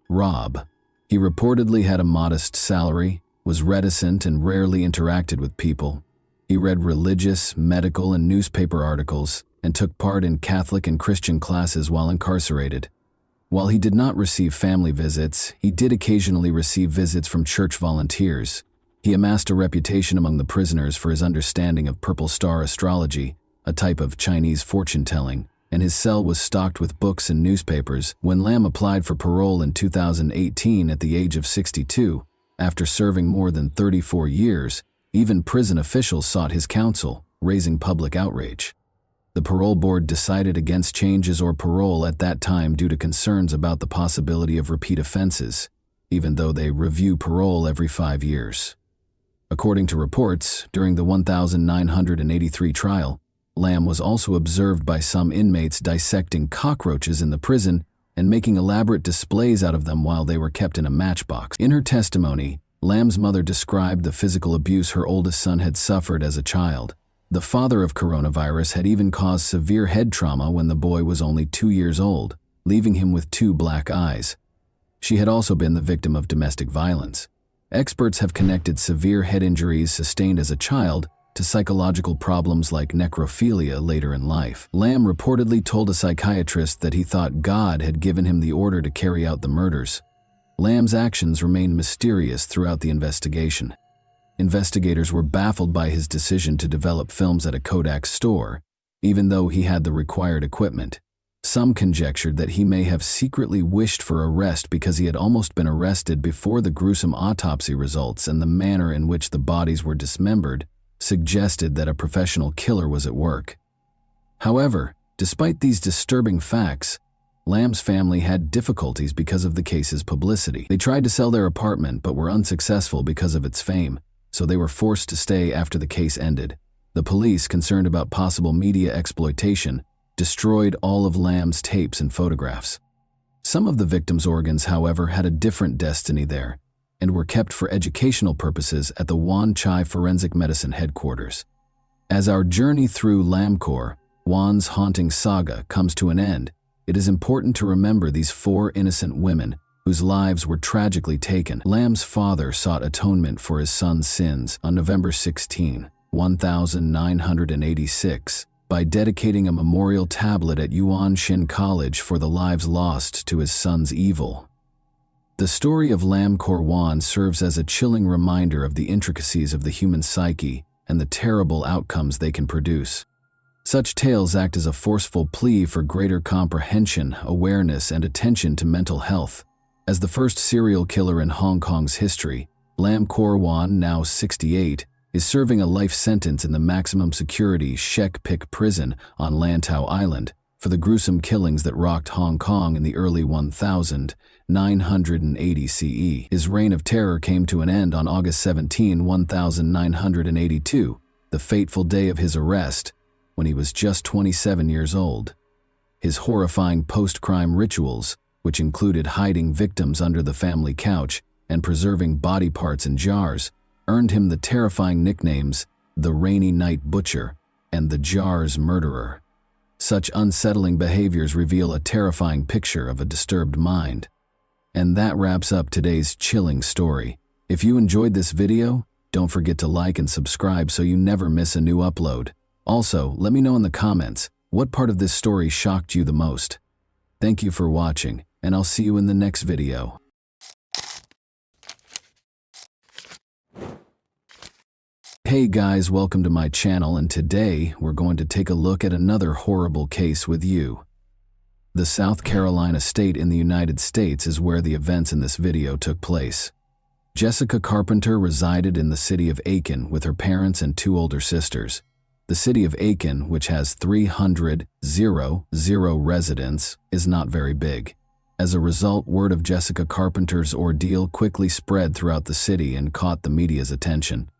Rob. He reportedly had a modest salary, was reticent and rarely interacted with people. He read religious, medical, and newspaper articles and took part in Catholic and Christian classes while incarcerated. While he did not receive family visits, he did occasionally receive visits from church volunteers. He amassed a reputation among the prisoners for his understanding of purple star astrology, a type of Chinese fortune-telling, and his cell was stocked with books and newspapers. When Lam applied for parole in 2018 at the age of 62, after serving more than 34 years, even prison officials sought his counsel, raising public outrage. The parole board decided against changes or parole at that time due to concerns about the possibility of repeat offenses, even though they review parole every 5 years. According to reports, during the 1983 trial, Lam was also observed by some inmates dissecting cockroaches in the prison and making elaborate displays out of them while they were kept in a matchbox. In her testimony, Lam's mother described the physical abuse her oldest son had suffered as a child. The father of coronavirus had even caused severe head trauma when the boy was only 2 years old, leaving him with 2 black eyes. She had also been the victim of domestic violence. Experts have connected severe head injuries sustained as a child to psychological problems like necrophilia later in life. Lamb reportedly told a psychiatrist that he thought God had given him the order to carry out the murders. Lamb's actions remained mysterious throughout the investigation. Investigators were baffled by his decision to develop films at a Kodak store, even though he had the required equipment. Some conjectured that he may have secretly wished for arrest because he had almost been arrested before the gruesome autopsy results, and the manner in which the bodies were dismembered suggested that a professional killer was at work. However, despite these disturbing facts, Lamb's family had difficulties because of the case's publicity. They tried to sell their apartment but were unsuccessful because of its fame, so they were forced to stay after the case ended. The police, concerned about possible media exploitation, destroyed all of Lamb's tapes and photographs. Some of the victims' organs, however, had a different destiny there and were kept for educational purposes at the Wan Chai Forensic Medicine headquarters. As our journey through Lamkor, Wan's haunting saga, comes to an end, it is important to remember these 4 innocent women whose lives were tragically taken. Lamb's father sought atonement for his son's sins on November 16, 1986, by dedicating a memorial tablet at Yuan Shin College for the lives lost to his son's evil. The story of Lamkor Wan serves as a chilling reminder of the intricacies of the human psyche and the terrible outcomes they can produce. Such tales act as a forceful plea for greater comprehension, awareness, and attention to mental health. As the first serial killer in Hong Kong's history, Lamkor Wan, now 68, is serving a life sentence in the maximum security Shek Pik prison on Lantau Island for the gruesome killings that rocked Hong Kong in the early 1980 CE. His reign of terror came to an end on August 17, 1982, the fateful day of his arrest, when he was just 27 years old. His horrifying post-crime rituals, which included hiding victims under the family couch and preserving body parts in jars, earned him the terrifying nicknames the Rainy Night Butcher and the Jars Murderer. Such unsettling behaviors reveal a terrifying picture of a disturbed mind. And that wraps up today's chilling story. If you enjoyed this video, don't forget to like and subscribe so you never miss a new upload. Also, let me know in the comments what part of this story shocked you the most. Thank you for watching, and I'll see you in the next video. Hey guys, welcome to my channel, and today we're going to take a look at another horrible case with you. The South Carolina state in the United States is where the events in this video took place. Jessica Carpenter resided in the city of Aiken with her parents and 2 older sisters. The city of Aiken, which has 300 residents, is not very big. As a result, word of Jessica Carpenter's ordeal quickly spread throughout the city and caught the media's attention.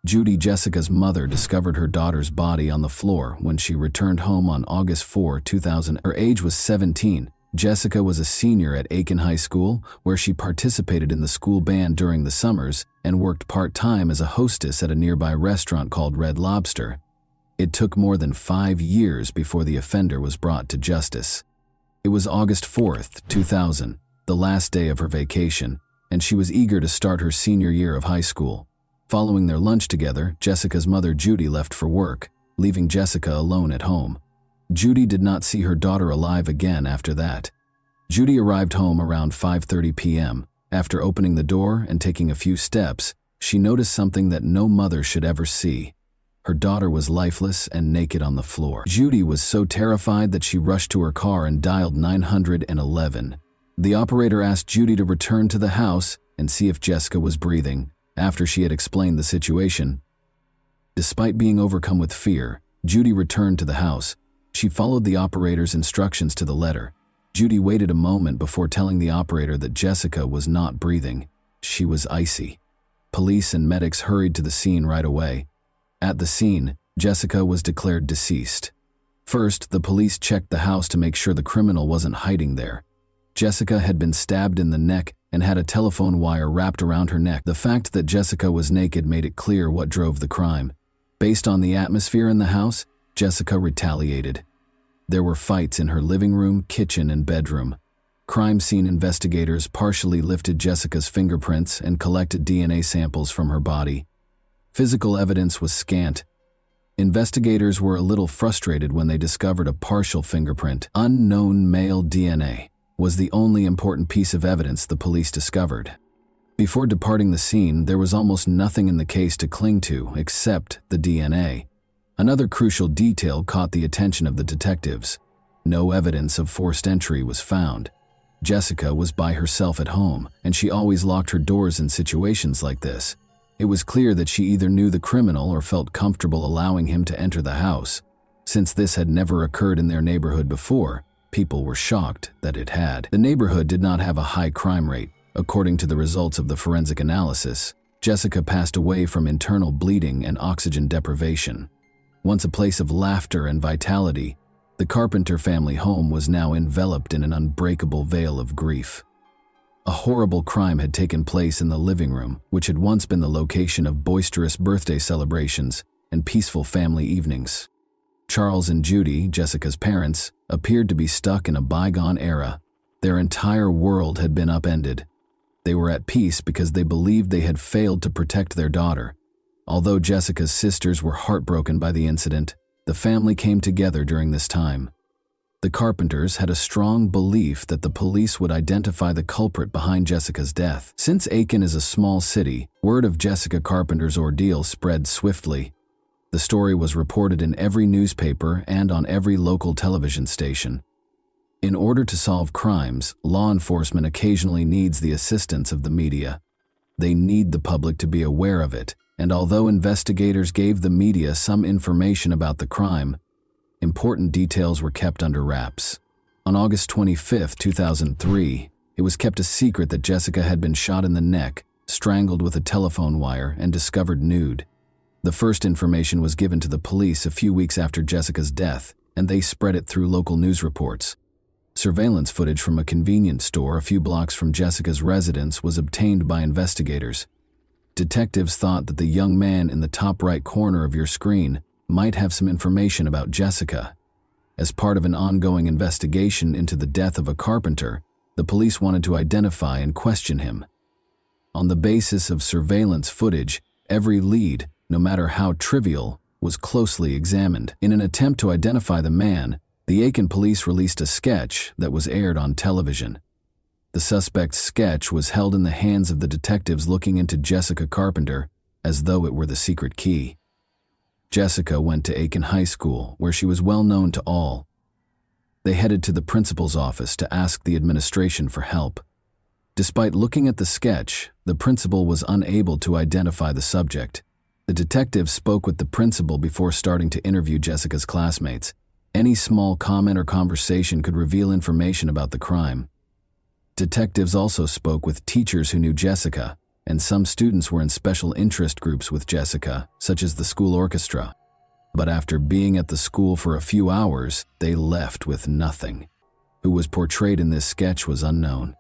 Judy, Jessica's mother, discovered her daughter's body on the floor when she returned home on August 4, 2000. Her age was 17. Jessica was a senior at Aiken High School, where she participated in the school band during the summers and worked part-time as a hostess at a nearby restaurant called Red Lobster. It took more than 5 years before the offender was brought to justice. It was August 4th, 2000, the last day of her vacation, and she was eager to start her senior year of high school. Following their lunch together, Jessica's mother Judy left for work, leaving Jessica alone at home. Judy did not see her daughter alive again after that. Judy arrived home around 5:30 p.m. After opening the door and taking a few steps, she noticed something that no mother should ever see. Her daughter was lifeless and naked on the floor. Judy was so terrified that she rushed to her car and dialed 911. The operator asked Judy to return to the house and see if Jessica was breathing. After she had explained the situation, despite being overcome with fear, Judy returned to the house. She followed the operator's instructions to the letter. Judy waited a moment before telling the operator that Jessica was not breathing. She was icy. Police and medics hurried to the scene right away. At the scene, Jessica was declared deceased. First, the police checked the house to make sure the criminal wasn't hiding there. Jessica had been stabbed in the neck and had a telephone wire wrapped around her neck. The fact that Jessica was naked made it clear what drove the crime. Based on the atmosphere in the house, Jessica retaliated. There were fights in her living room, kitchen, and bedroom. Crime scene investigators partially lifted Jessica's fingerprints and collected DNA samples from her body. Physical evidence was scant, Investigators were a little frustrated when they discovered a partial fingerprint. Unknown male DNA was the only important piece of evidence the police discovered. Before departing the scene, there was almost nothing in the case to cling to except the DNA. Another crucial detail caught the attention of the detectives. No evidence of forced entry was found. Jessica was by herself at home, and she always locked her doors in situations like this. It was clear that she either knew the criminal or felt comfortable allowing him to enter the house. Since this had never occurred in their neighborhood before, people were shocked that it had. The neighborhood did not have a high crime rate. According to the results of the forensic analysis, Jessica passed away from internal bleeding and oxygen deprivation. Once a place of laughter and vitality, the Carpenter family home was now enveloped in an unbreakable veil of grief. A horrible crime had taken place in the living room, which had once been the location of boisterous birthday celebrations and peaceful family evenings. Charles and Judy, Jessica's parents, appeared to be stuck in a bygone era. Their entire world had been upended. They were at peace because they believed they had failed to protect their daughter. Although Jessica's sisters were heartbroken by the incident, the family came together during this time. The Carpenters had a strong belief that the police would identify the culprit behind Jessica's death. Since Aiken is a small city, word of Jessica Carpenter's ordeal spread swiftly. The story was reported in every newspaper and on every local television station. In order to solve crimes, law enforcement occasionally needs the assistance of the media. They need the public to be aware of it, and although investigators gave the media some information about the crime, important details were kept under wraps. On August 25, 2003, it was kept a secret that Jessica had been shot in the neck, strangled with a telephone wire, and discovered nude. The first information was given to the police a few weeks after Jessica's death, and they spread it through local news reports. Surveillance footage from a convenience store a few blocks from Jessica's residence was obtained by investigators. Detectives thought that the young man in the top right corner of your screen might have some information about Jessica. As part of an ongoing investigation into the death of a carpenter, the police wanted to identify and question him. On the basis of surveillance footage, every lead, no matter how trivial, was closely examined. In an attempt to identify the man, the Aiken police released a sketch that was aired on television. The suspect's sketch was held in the hands of the detectives looking into Jessica Carpenter as though it were the secret key. Jessica went to Aiken High School, where she was well known to all. They headed to the principal's office to ask the administration for help. Despite looking at the sketch, the principal was unable to identify the subject. The detectives spoke with the principal before starting to interview Jessica's classmates. Any small comment or conversation could reveal information about the crime. Detectives also spoke with teachers who knew Jessica, and some students were in special interest groups with Jessica, such as the school orchestra. But after being at the school for a few hours, they left with nothing. Who was portrayed in this sketch was unknown.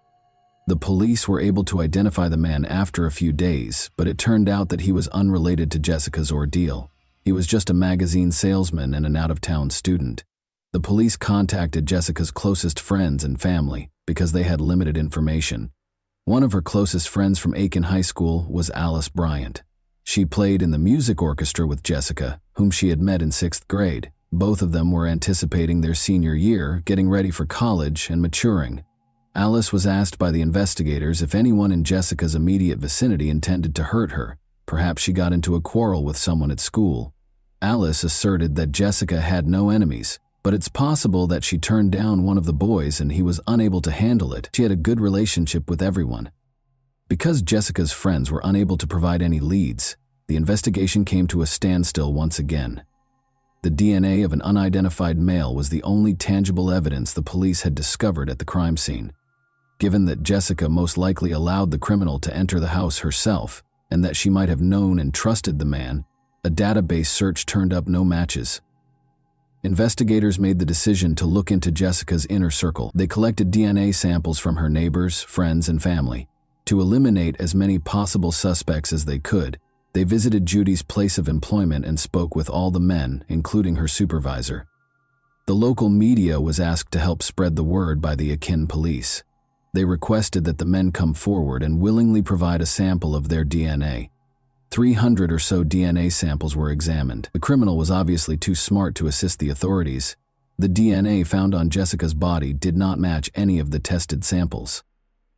The police were able to identify the man after a few days, but it turned out that he was unrelated to Jessica's ordeal. He was just a magazine salesman and an out-of-town student. The police contacted Jessica's closest friends and family because they had limited information. One of her closest friends from Aiken High School was Alice Bryant. She played in the music orchestra with Jessica, whom she had met in 6th grade. Both of them were anticipating their senior year, getting ready for college and maturing. Alice was asked by the investigators if anyone in Jessica's immediate vicinity intended to hurt her. Perhaps she got into a quarrel with someone at school. Alice asserted that Jessica had no enemies, but it's possible that she turned down one of the boys and he was unable to handle it. She had a good relationship with everyone. Because Jessica's friends were unable to provide any leads, the investigation came to a standstill once again. The DNA of an unidentified male was the only tangible evidence the police had discovered at the crime scene. Given that Jessica most likely allowed the criminal to enter the house herself, and that she might have known and trusted the man, a database search turned up no matches. Investigators made the decision to look into Jessica's inner circle. They collected DNA samples from her neighbors, friends, and family. To eliminate as many possible suspects as they could, they visited Judy's place of employment and spoke with all the men, including her supervisor. The local media was asked to help spread the word by the Aiken police. They requested that the men come forward and willingly provide a sample of their DNA. 300 or so DNA samples were examined. The criminal was obviously too smart to assist the authorities. The DNA found on Jessica's body did not match any of the tested samples.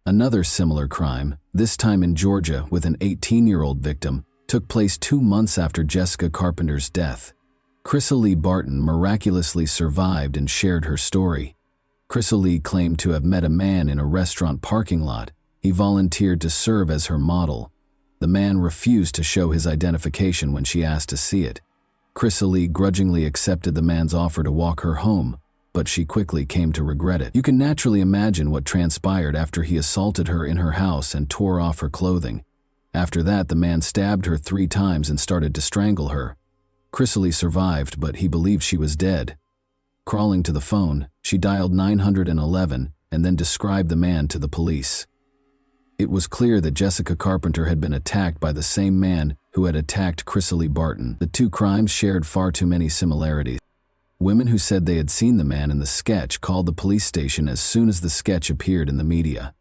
Another similar crime, this time in Georgia with an 18-year-old victim, took place 2 months after Jessica Carpenter's death. Chrysalie Barton miraculously survived and shared her story. Chrysalie claimed to have met a man in a restaurant parking lot. He volunteered to serve as her model. The man refused to show his identification when she asked to see it. Chrysalie grudgingly accepted the man's offer to walk her home, but she quickly came to regret it. You can naturally imagine what transpired after he assaulted her in her house and tore off her clothing. After that, the man stabbed her 3 times and started to strangle her. Chrysalie survived, but he believed she was dead. Crawling to the phone, she dialed 911 and then described the man to the police. It was clear that Jessica Carpenter had been attacked by the same man who had attacked Chrysalie Barton. The 2 crimes shared far too many similarities. Women who said they had seen the man in the sketch called the police station as soon as the sketch appeared in the media.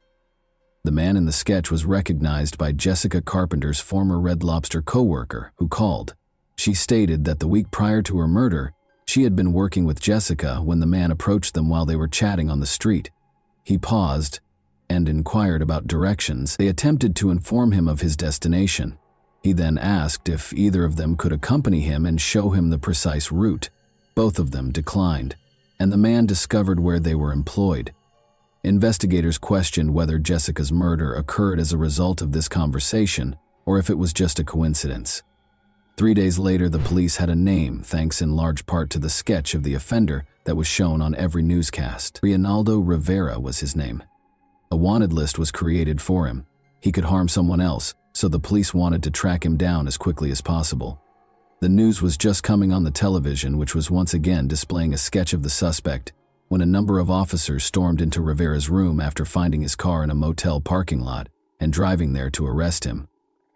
The man in the sketch was recognized by Jessica Carpenter's former Red Lobster co-worker, who called. She stated that the week prior to her murder, she had been working with Jessica when the man approached them while they were chatting on the street. He paused and inquired about directions. They attempted to inform him of his destination. He then asked if either of them could accompany him and show him the precise route. Both of them declined, and the man discovered where they were employed. Investigators questioned whether Jessica's murder occurred as a result of this conversation or if it was just a coincidence. 3 days later, the police had a name, thanks in large part to the sketch of the offender that was shown on every newscast. Reinaldo Rivera was his name. A wanted list was created for him. He could harm someone else, so the police wanted to track him down as quickly as possible. The news was just coming on the television, which was once again displaying a sketch of the suspect, when a number of officers stormed into Rivera's room after finding his car in a motel parking lot and driving there to arrest him.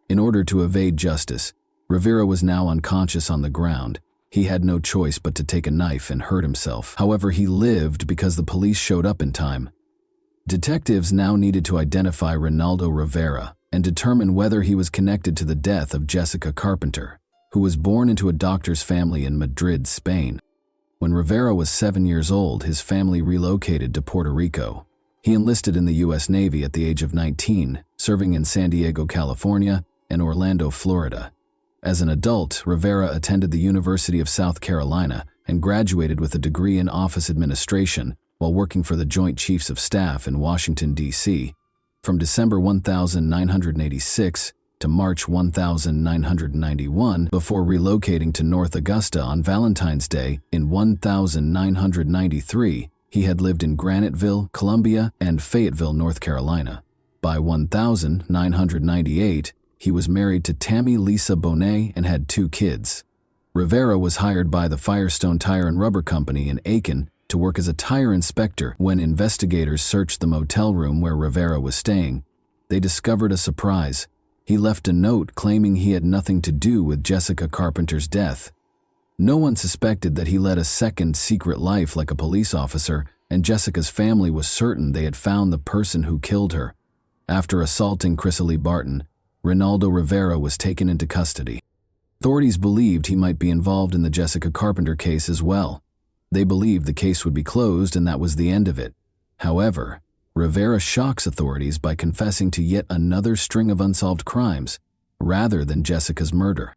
In order to evade justice, Rivera was now unconscious on the ground. He had no choice but to take a knife and hurt himself. However, he lived because the police showed up in time. Detectives now needed to identify Reinaldo Rivera and determine whether he was connected to the death of Jessica Carpenter, who was born into a doctor's family in Madrid, Spain. When Rivera was 7 years old, his family relocated to Puerto Rico. He enlisted in the U.S. Navy at the age of 19, serving in San Diego, California, and Orlando, Florida. As an adult, Rivera attended the University of South Carolina and graduated with a degree in office administration while working for the Joint Chiefs of Staff in Washington, D.C. From December 1986 to March 1991, before relocating to North Augusta on Valentine's Day in 1993, he had lived in Graniteville, Columbia, and Fayetteville, North Carolina. By 1998, he was married to Tammy Lisa Bonet and had 2 kids. Rivera was hired by the Firestone Tire and Rubber Company in Aiken to work as a tire inspector. When investigators searched the motel room where Rivera was staying, they discovered a surprise. He left a note claiming he had nothing to do with Jessica Carpenter's death. No one suspected that he led a second secret life like a police officer, and Jessica's family was certain they had found the person who killed her. After assaulting Chrysalie Barton, Reinaldo Rivera was taken into custody. Authorities believed he might be involved in the Jessica Carpenter case as well. They believed the case would be closed and that was the end of it. However, Rivera shocks authorities by confessing to yet another string of unsolved crimes, rather than Jessica's murder.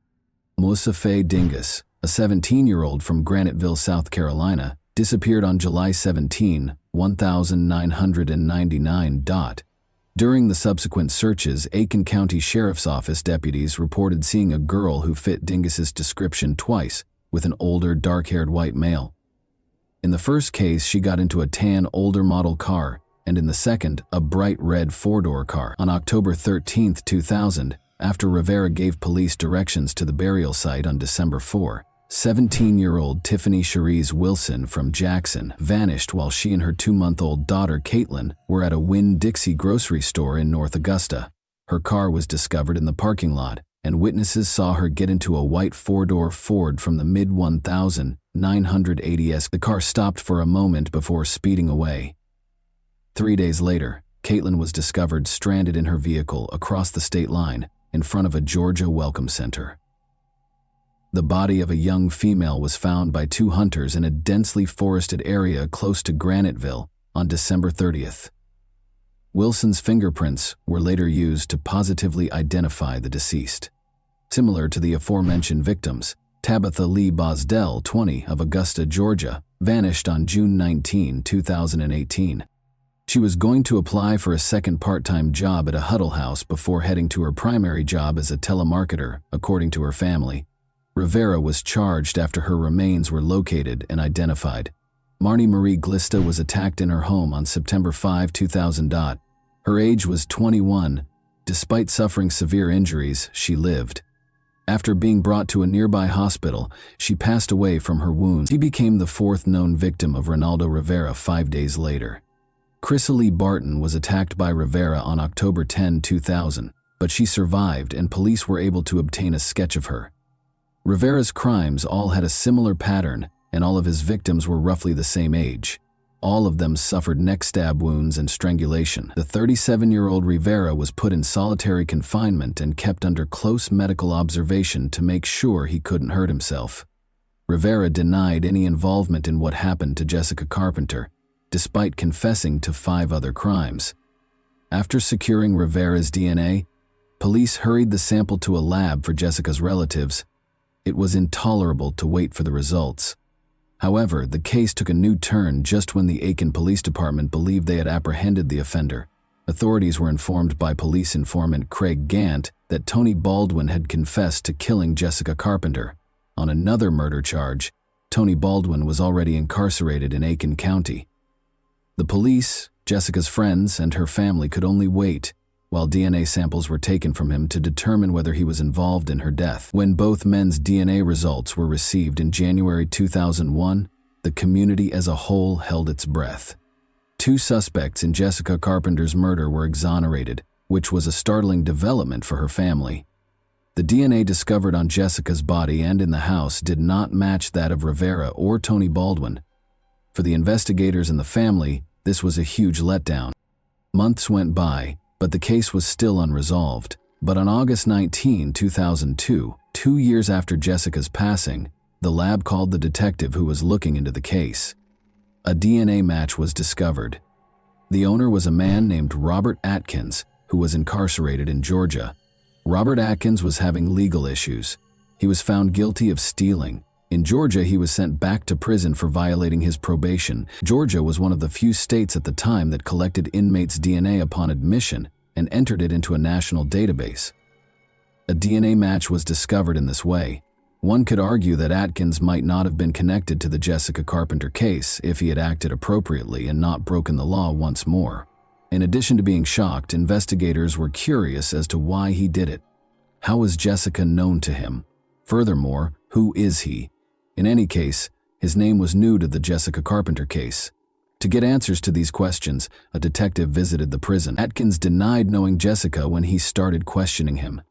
Moussafe Dingus, a 17-year-old from Graniteville, South Carolina, disappeared on July 17, 1999. During the subsequent searches, Aiken County Sheriff's Office deputies reported seeing a girl who fit Dingus's description twice, with an older, dark-haired white male. In the first case, she got into a tan, older model car, and in the second, a bright red 4-door car. On October 13, 2000, after Rivera gave police directions to the burial site on December 4, 17-year-old Tiffany Cherise Wilson from Jackson vanished while she and her 2-month-old daughter Caitlin were at a Winn-Dixie grocery store in North Augusta. Her car was discovered in the parking lot, and witnesses saw her get into a white 4-door Ford from the mid-1980s. The car stopped for a moment before speeding away. 3 days later, Caitlin was discovered stranded in her vehicle across the state line, in front of a Georgia welcome center. The body of a young female was found by 2 hunters in a densely forested area close to Graniteville on December 30th. Wilson's fingerprints were later used to positively identify the deceased. Similar to the aforementioned victims, Tabitha Lee Bosdell, 20, of Augusta, Georgia, vanished on June 19, 2018. She was going to apply for a second part-time job at a Huddle House before heading to her primary job as a telemarketer, according to her family. Rivera was charged after her remains were located and identified. Marnie Marie Glista was attacked in her home on September 5, 2000. Her age was 21. Despite suffering severe injuries, she lived. After being brought to a nearby hospital, she passed away from her wounds. She became the 4th known victim of Ronaldo Rivera 5 days later. Chrysalie Barton was attacked by Rivera on October 10, 2000, but she survived and police were able to obtain a sketch of her. Rivera's crimes all had a similar pattern, and all of his victims were roughly the same age. All of them suffered neck stab wounds and strangulation. The 37-year-old Rivera was put in solitary confinement and kept under close medical observation to make sure he couldn't hurt himself. Rivera denied any involvement in what happened to Jessica Carpenter, despite confessing to 5 other crimes. After securing Rivera's DNA, police hurried the sample to a lab for Jessica's relatives. It was intolerable to wait for the results. However, the case took a new turn just when the Aiken Police Department believed they had apprehended the offender. Authorities were informed by police informant Craig Gant that Tony Baldwin had confessed to killing Jessica Carpenter. On another murder charge, Tony Baldwin was already incarcerated in Aiken County. The police, Jessica's friends, and her family could only wait while DNA samples were taken from him to determine whether he was involved in her death. When both men's DNA results were received in January 2001, the community as a whole held its breath. 2 suspects in Jessica Carpenter's murder were exonerated, which was a startling development for her family. The DNA discovered on Jessica's body and in the house did not match that of Rivera or Tony Baldwin. For the investigators and the family, this was a huge letdown. Months went by, but the case was still unresolved. But on August 19, 2002, 2 years after Jessica's passing, the lab called the detective who was looking into the case. A DNA match was discovered. The owner was a man named Robert Atkins, who was incarcerated in Georgia. Robert Atkins was having legal issues. He was found guilty of stealing. In Georgia, he was sent back to prison for violating his probation. Georgia was one of the few states at the time that collected inmates' DNA upon admission and entered it into a national database. A DNA match was discovered in this way. One could argue that Atkins might not have been connected to the Jessica Carpenter case if he had acted appropriately and not broken the law once more. In addition to being shocked, investigators were curious as to why he did it. How was Jessica known to him? Furthermore, who is he? In any case, his name was new to the Jessica Carpenter case. To get answers to these questions, a detective visited the prison. Atkins denied knowing Jessica when he started questioning him.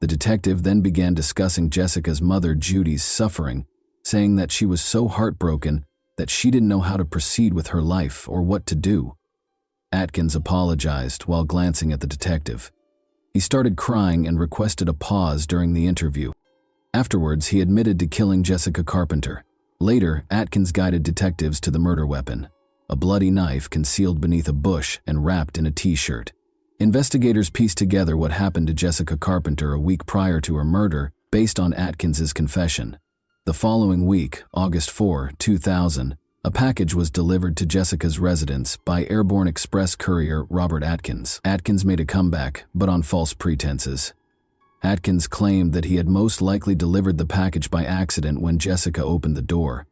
The detective then began discussing Jessica's mother Judy's suffering, saying that she was so heartbroken that she didn't know how to proceed with her life or what to do. Atkins apologized while glancing at the detective. He started crying and requested a pause during the interview. Afterwards, he admitted to killing Jessica Carpenter. Later, Atkins guided detectives to the murder weapon, a bloody knife concealed beneath a bush and wrapped in a t-shirt. Investigators pieced together what happened to Jessica Carpenter a week prior to her murder based on Atkins's confession. The following week, August 4, 2000, a package was delivered to Jessica's residence by airborne express courier Robert Atkins. Atkins made a comeback, but on false pretenses. Atkins claimed that he had most likely delivered the package by accident when Jessica opened the door.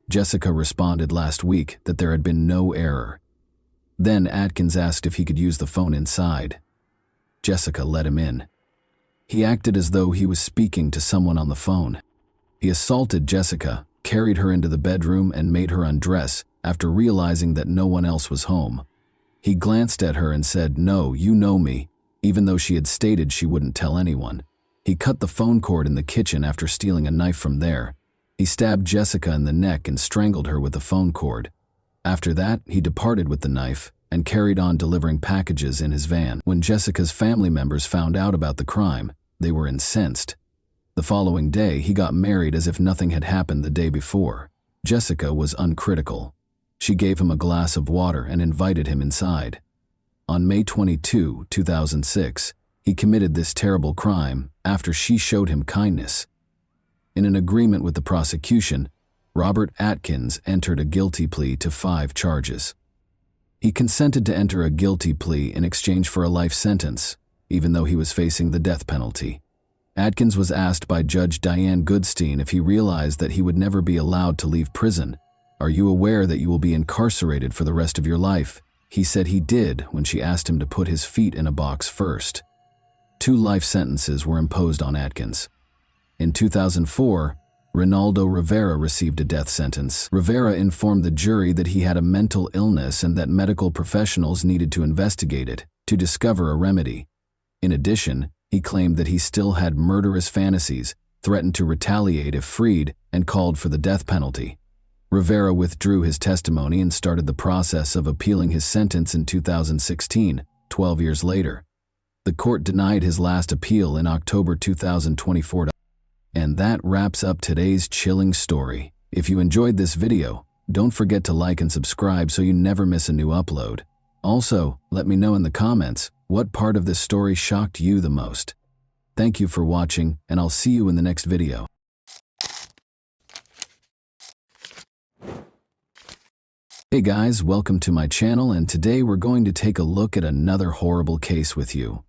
Jessica responded last week that there had been no error. Then Atkins asked if he could use the phone inside. Jessica let him in. He acted as though he was speaking to someone on the phone. He assaulted Jessica, carried her into the bedroom, and made her undress after realizing that no one else was home. He glanced at her and said, "No, you know me," even though she had stated she wouldn't tell anyone. He cut the phone cord in the kitchen after stealing a knife from there. He stabbed Jessica in the neck and strangled her with the phone cord. After that, he departed with the knife and carried on delivering packages in his van. When Jessica's family members found out about the crime, they were incensed. The following day, he got married as if nothing had happened the day before. Jessica was uncritical. She gave him a glass of water and invited him inside. On May 22, 2006, he committed this terrible crime after she showed him kindness. In an agreement with the prosecution, Robert Atkins entered a guilty plea to 5 charges. He consented to enter a guilty plea in exchange for a life sentence, even though he was facing the death penalty. Atkins was asked by Judge Diane Goodstein if he realized that he would never be allowed to leave prison. "Are you aware that you will be incarcerated for the rest of your life?" He said he did when she asked him to put his feet in a box first. 2 life sentences were imposed on Atkins. In 2004, Ronaldo Rivera received a death sentence. Rivera informed the jury that he had a mental illness and that medical professionals needed to investigate it to discover a remedy. In addition, he claimed that he still had murderous fantasies, threatened to retaliate if freed, and called for the death penalty. Rivera withdrew his testimony and started the process of appealing his sentence in 2016, 12 years later. The court denied his last appeal in October 2024. And that wraps up today's chilling story. If you enjoyed this video, don't forget to like and subscribe so you never miss a new upload. Also, let me know in the comments what part of this story shocked you the most. Thank you for watching, and I'll see you in the next video. Hey guys, welcome to my channel, and today we're going to take a look at another horrible case with you.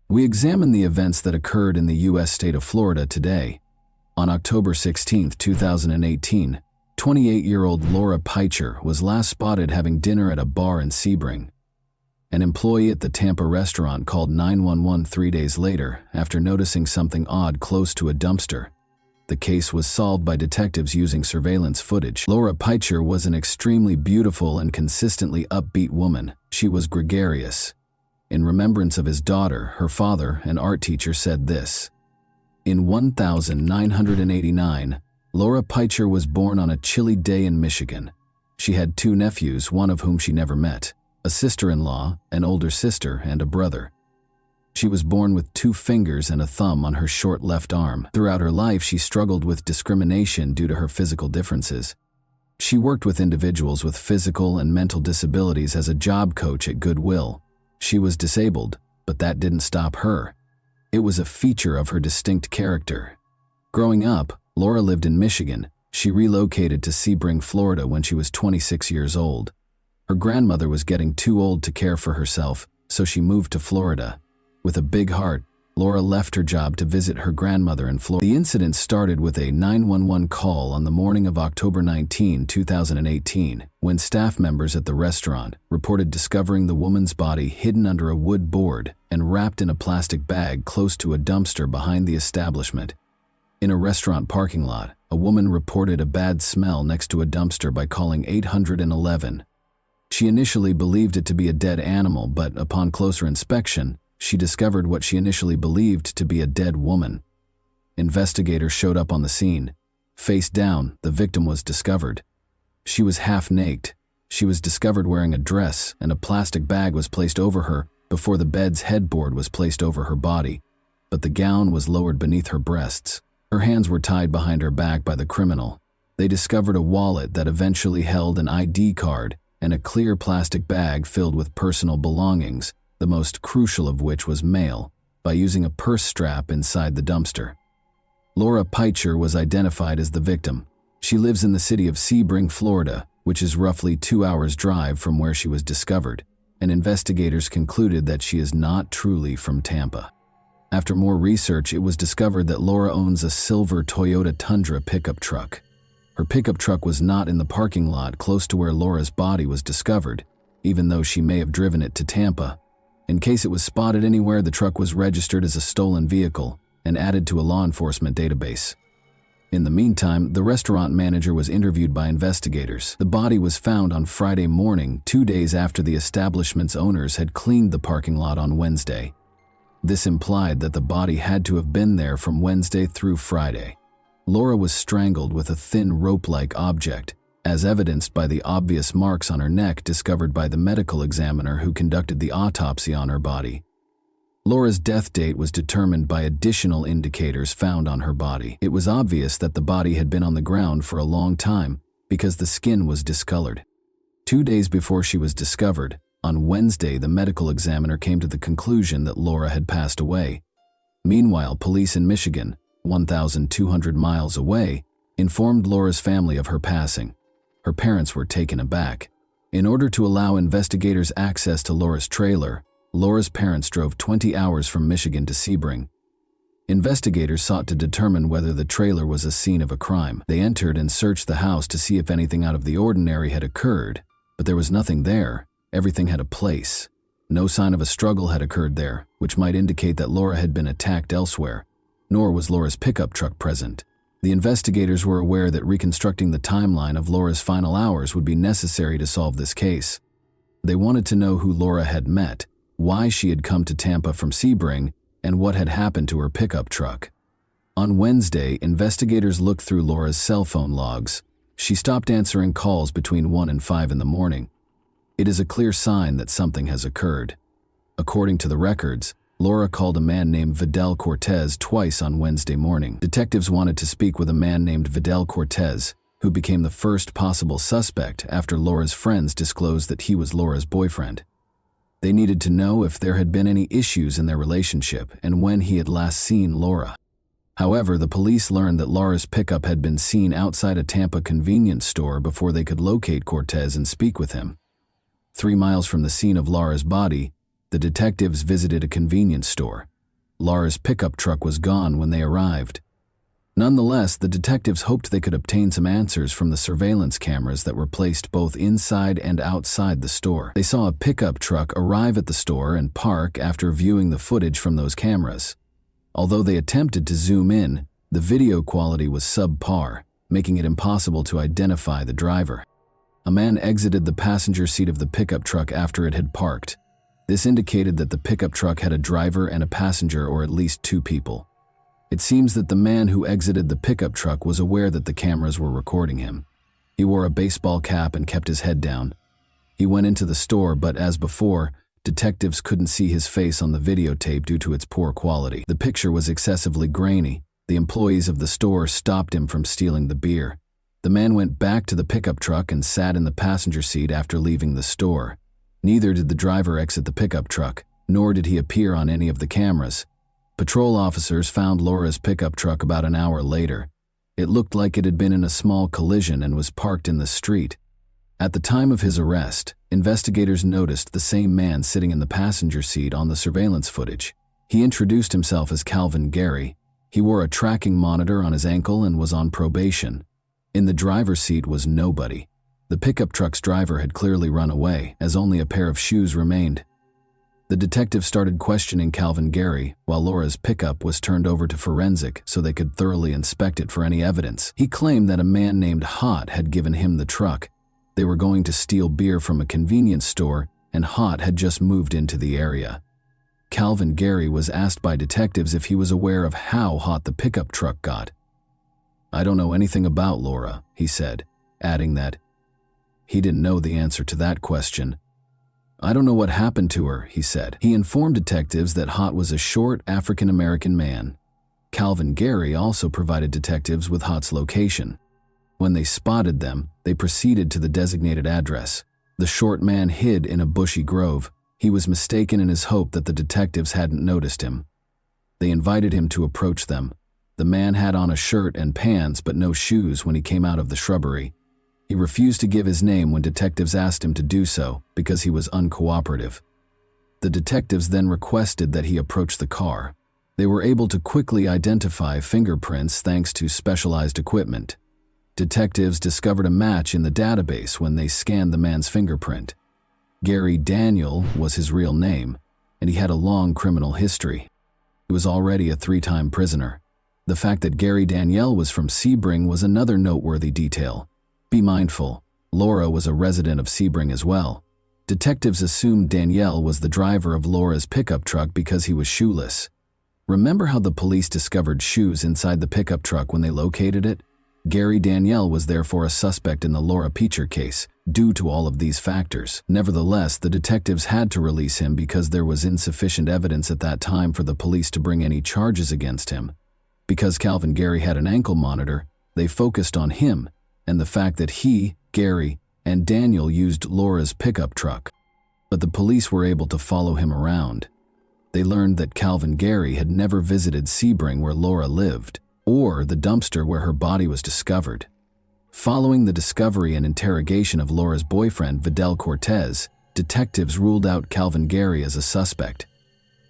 We examine the events that occurred in the U.S. state of Florida today. On October 16, 2018, 28-year-old Laura Peicher was last spotted having dinner at a bar in Sebring. An employee at the Tampa restaurant called 911 3 days later after noticing something odd close to a dumpster. The case was solved by detectives using surveillance footage. Laura Peicher was an extremely beautiful and consistently upbeat woman. She was gregarious. In remembrance of his daughter, her father, an art teacher, said this: "In 1989, Laura Peicher was born on a chilly day in Michigan. She had 2 nephews, one of whom she never met, a sister-in-law, an older sister, and a brother. She was born with 2 fingers and a thumb on her short left arm. Throughout her life, she struggled with discrimination due to her physical differences. She worked with individuals with physical and mental disabilities as a job coach at Goodwill. She was disabled, but that didn't stop her. It was a feature of her distinct character. Growing up, Laura lived in Michigan. She relocated to Sebring, Florida when she was 26 years old. Her grandmother was getting too old to care for herself, so she moved to Florida. With a big heart, Laura left her job to visit her grandmother in Florida. The incident started with a 911 call on the morning of October 19, 2018, when staff members at the restaurant reported discovering the woman's body hidden under a wood board and wrapped in a plastic bag close to a dumpster behind the establishment. In a restaurant parking lot, a woman reported a bad smell next to a dumpster by calling 811. She initially believed it to be a dead animal, but upon closer inspection, she discovered what she initially believed to be a dead woman. Investigators showed up on the scene. Face down, the victim was discovered. She was half naked. She was discovered wearing a dress, and a plastic bag was placed over her before the bed's headboard was placed over her body, but the gown was lowered beneath her breasts. Her hands were tied behind her back by the criminal. They discovered a wallet that eventually held an ID card and a clear plastic bag filled with personal belongings, the most crucial of which was mail, by using a purse strap inside the dumpster. Laura Peicher was identified as the victim. She lives in the city of Sebring, Florida, which is roughly 2 hours' drive from where she was discovered, and investigators concluded that she is not truly from Tampa. After more research, it was discovered that Laura owns a silver Toyota Tundra pickup truck. Her pickup truck was not in the parking lot close to where Laura's body was discovered, even though she may have driven it to Tampa. In case it was spotted anywhere, the truck was registered as a stolen vehicle and added to a law enforcement database. In the meantime, the restaurant manager was interviewed by investigators. The body was found on Friday morning, 2 days after the establishment's owners had cleaned the parking lot on Wednesday. This implied that the body had to have been there from Wednesday through Friday. Laura was strangled with a thin rope-like object. as evidenced by the obvious marks on her neck discovered by the medical examiner who conducted the autopsy on her body. Laura's death date was determined by additional indicators found on her body. It was obvious that the body had been on the ground for a long time because the skin was discolored. 2 days before she was discovered, on Wednesday, the medical examiner came to the conclusion that Laura had passed away. Meanwhile, police in Michigan, 1,200 miles away, informed Laura's family of her passing. Her parents were taken aback. In order to allow investigators access to Laura's trailer, Laura's parents drove 20 hours from Michigan to Sebring. Investigators sought to determine whether the trailer was a scene of a crime. They entered and searched the house to see if anything out of the ordinary had occurred, but there was nothing there. Everything had a place. No sign of a struggle had occurred there, which might indicate that Laura had been attacked elsewhere, nor was Laura's pickup truck present. The investigators were aware that reconstructing the timeline of Laura's final hours would be necessary to solve this case. They wanted to know who Laura had met, why she had come to Tampa from Sebring, and what had happened to her pickup truck. On Wednesday, investigators looked through Laura's cell phone logs. She stopped answering calls between 1 and 5 in the morning. It is a clear sign that something has occurred. According to the records, Laura called a man named Vidal Cortez twice on Wednesday morning. Detectives wanted to speak with a man named Vidal Cortez, who became the first possible suspect after Laura's friends disclosed that he was Laura's boyfriend. They needed to know if there had been any issues in their relationship and when he had last seen Laura. However, the police learned that Laura's pickup had been seen outside a Tampa convenience store before they could locate Cortez and speak with him. 3 miles from the scene of Laura's body, the detectives visited a convenience store. Laura's pickup truck was gone when they arrived. Nonetheless, the detectives hoped they could obtain some answers from the surveillance cameras that were placed both inside and outside the store. They saw a pickup truck arrive at the store and park after viewing the footage from those cameras. Although they attempted to zoom in, the video quality was subpar, making it impossible to identify the driver. A man exited the passenger seat of the pickup truck after it had parked. This indicated that the pickup truck had a driver and a passenger, or at least 2 people. It seems that the man who exited the pickup truck was aware that the cameras were recording him. He wore a baseball cap and kept his head down. He went into the store, but as before, detectives couldn't see his face on the videotape due to its poor quality. The picture was excessively grainy. The employees of the store stopped him from stealing the beer. The man went back to the pickup truck and sat in the passenger seat after leaving the store. Neither did the driver exit the pickup truck, nor did he appear on any of the cameras. Patrol officers found Laura's pickup truck about an hour later. It looked like it had been in a small collision and was parked in the street. At the time of his arrest, investigators noticed the same man sitting in the passenger seat on the surveillance footage. He introduced himself as Calvin Gary. He wore a tracking monitor on his ankle and was on probation. In the driver's seat was nobody. The pickup truck's driver had clearly run away, as only a pair of shoes remained. The detective started questioning Calvin Gary, while Laura's pickup was turned over to forensic so they could thoroughly inspect it for any evidence. He claimed that a man named Hot had given him the truck. They were going to steal beer from a convenience store, and Hot had just moved into the area. Calvin Gary was asked by detectives if he was aware of how hot the pickup truck got. "I don't know anything about Laura," he said, adding that he didn't know the answer to that question. "I don't know what happened to her," he said. He informed detectives that Hot was a short African-American man. Calvin Gary also provided detectives with Hot's location. When they spotted them, they proceeded to the designated address. The short man hid in a bushy grove. He was mistaken in his hope that the detectives hadn't noticed him. They invited him to approach them. The man had on a shirt and pants but no shoes when he came out of the shrubbery. He refused to give his name when detectives asked him to do so because he was uncooperative. The detectives then requested that he approach the car. They were able to quickly identify fingerprints thanks to specialized equipment. Detectives discovered a match in the database when they scanned the man's fingerprint. Gary Daniel was his real name, and he had a long criminal history. He was already a 3-time prisoner. The fact that Gary Daniel was from Sebring was another noteworthy detail. Be mindful, Laura was a resident of Sebring as well. Detectives assumed Danielle was the driver of Laura's pickup truck because he was shoeless. Remember how the police discovered shoes inside the pickup truck when they located it? Gary Danielle was therefore a suspect in the Laura Peacher case, due to all of these factors. Nevertheless, the detectives had to release him because there was insufficient evidence at that time for the police to bring any charges against him. Because Calvin Gary had an ankle monitor, they focused on him and the fact that he, Gary, and Daniel used Laura's pickup truck. But the police were able to follow him around. They learned that Calvin Gary had never visited Sebring where Laura lived, or the dumpster where her body was discovered. Following the discovery and interrogation of Laura's boyfriend, Vidal Cortez, detectives ruled out Calvin Gary as a suspect.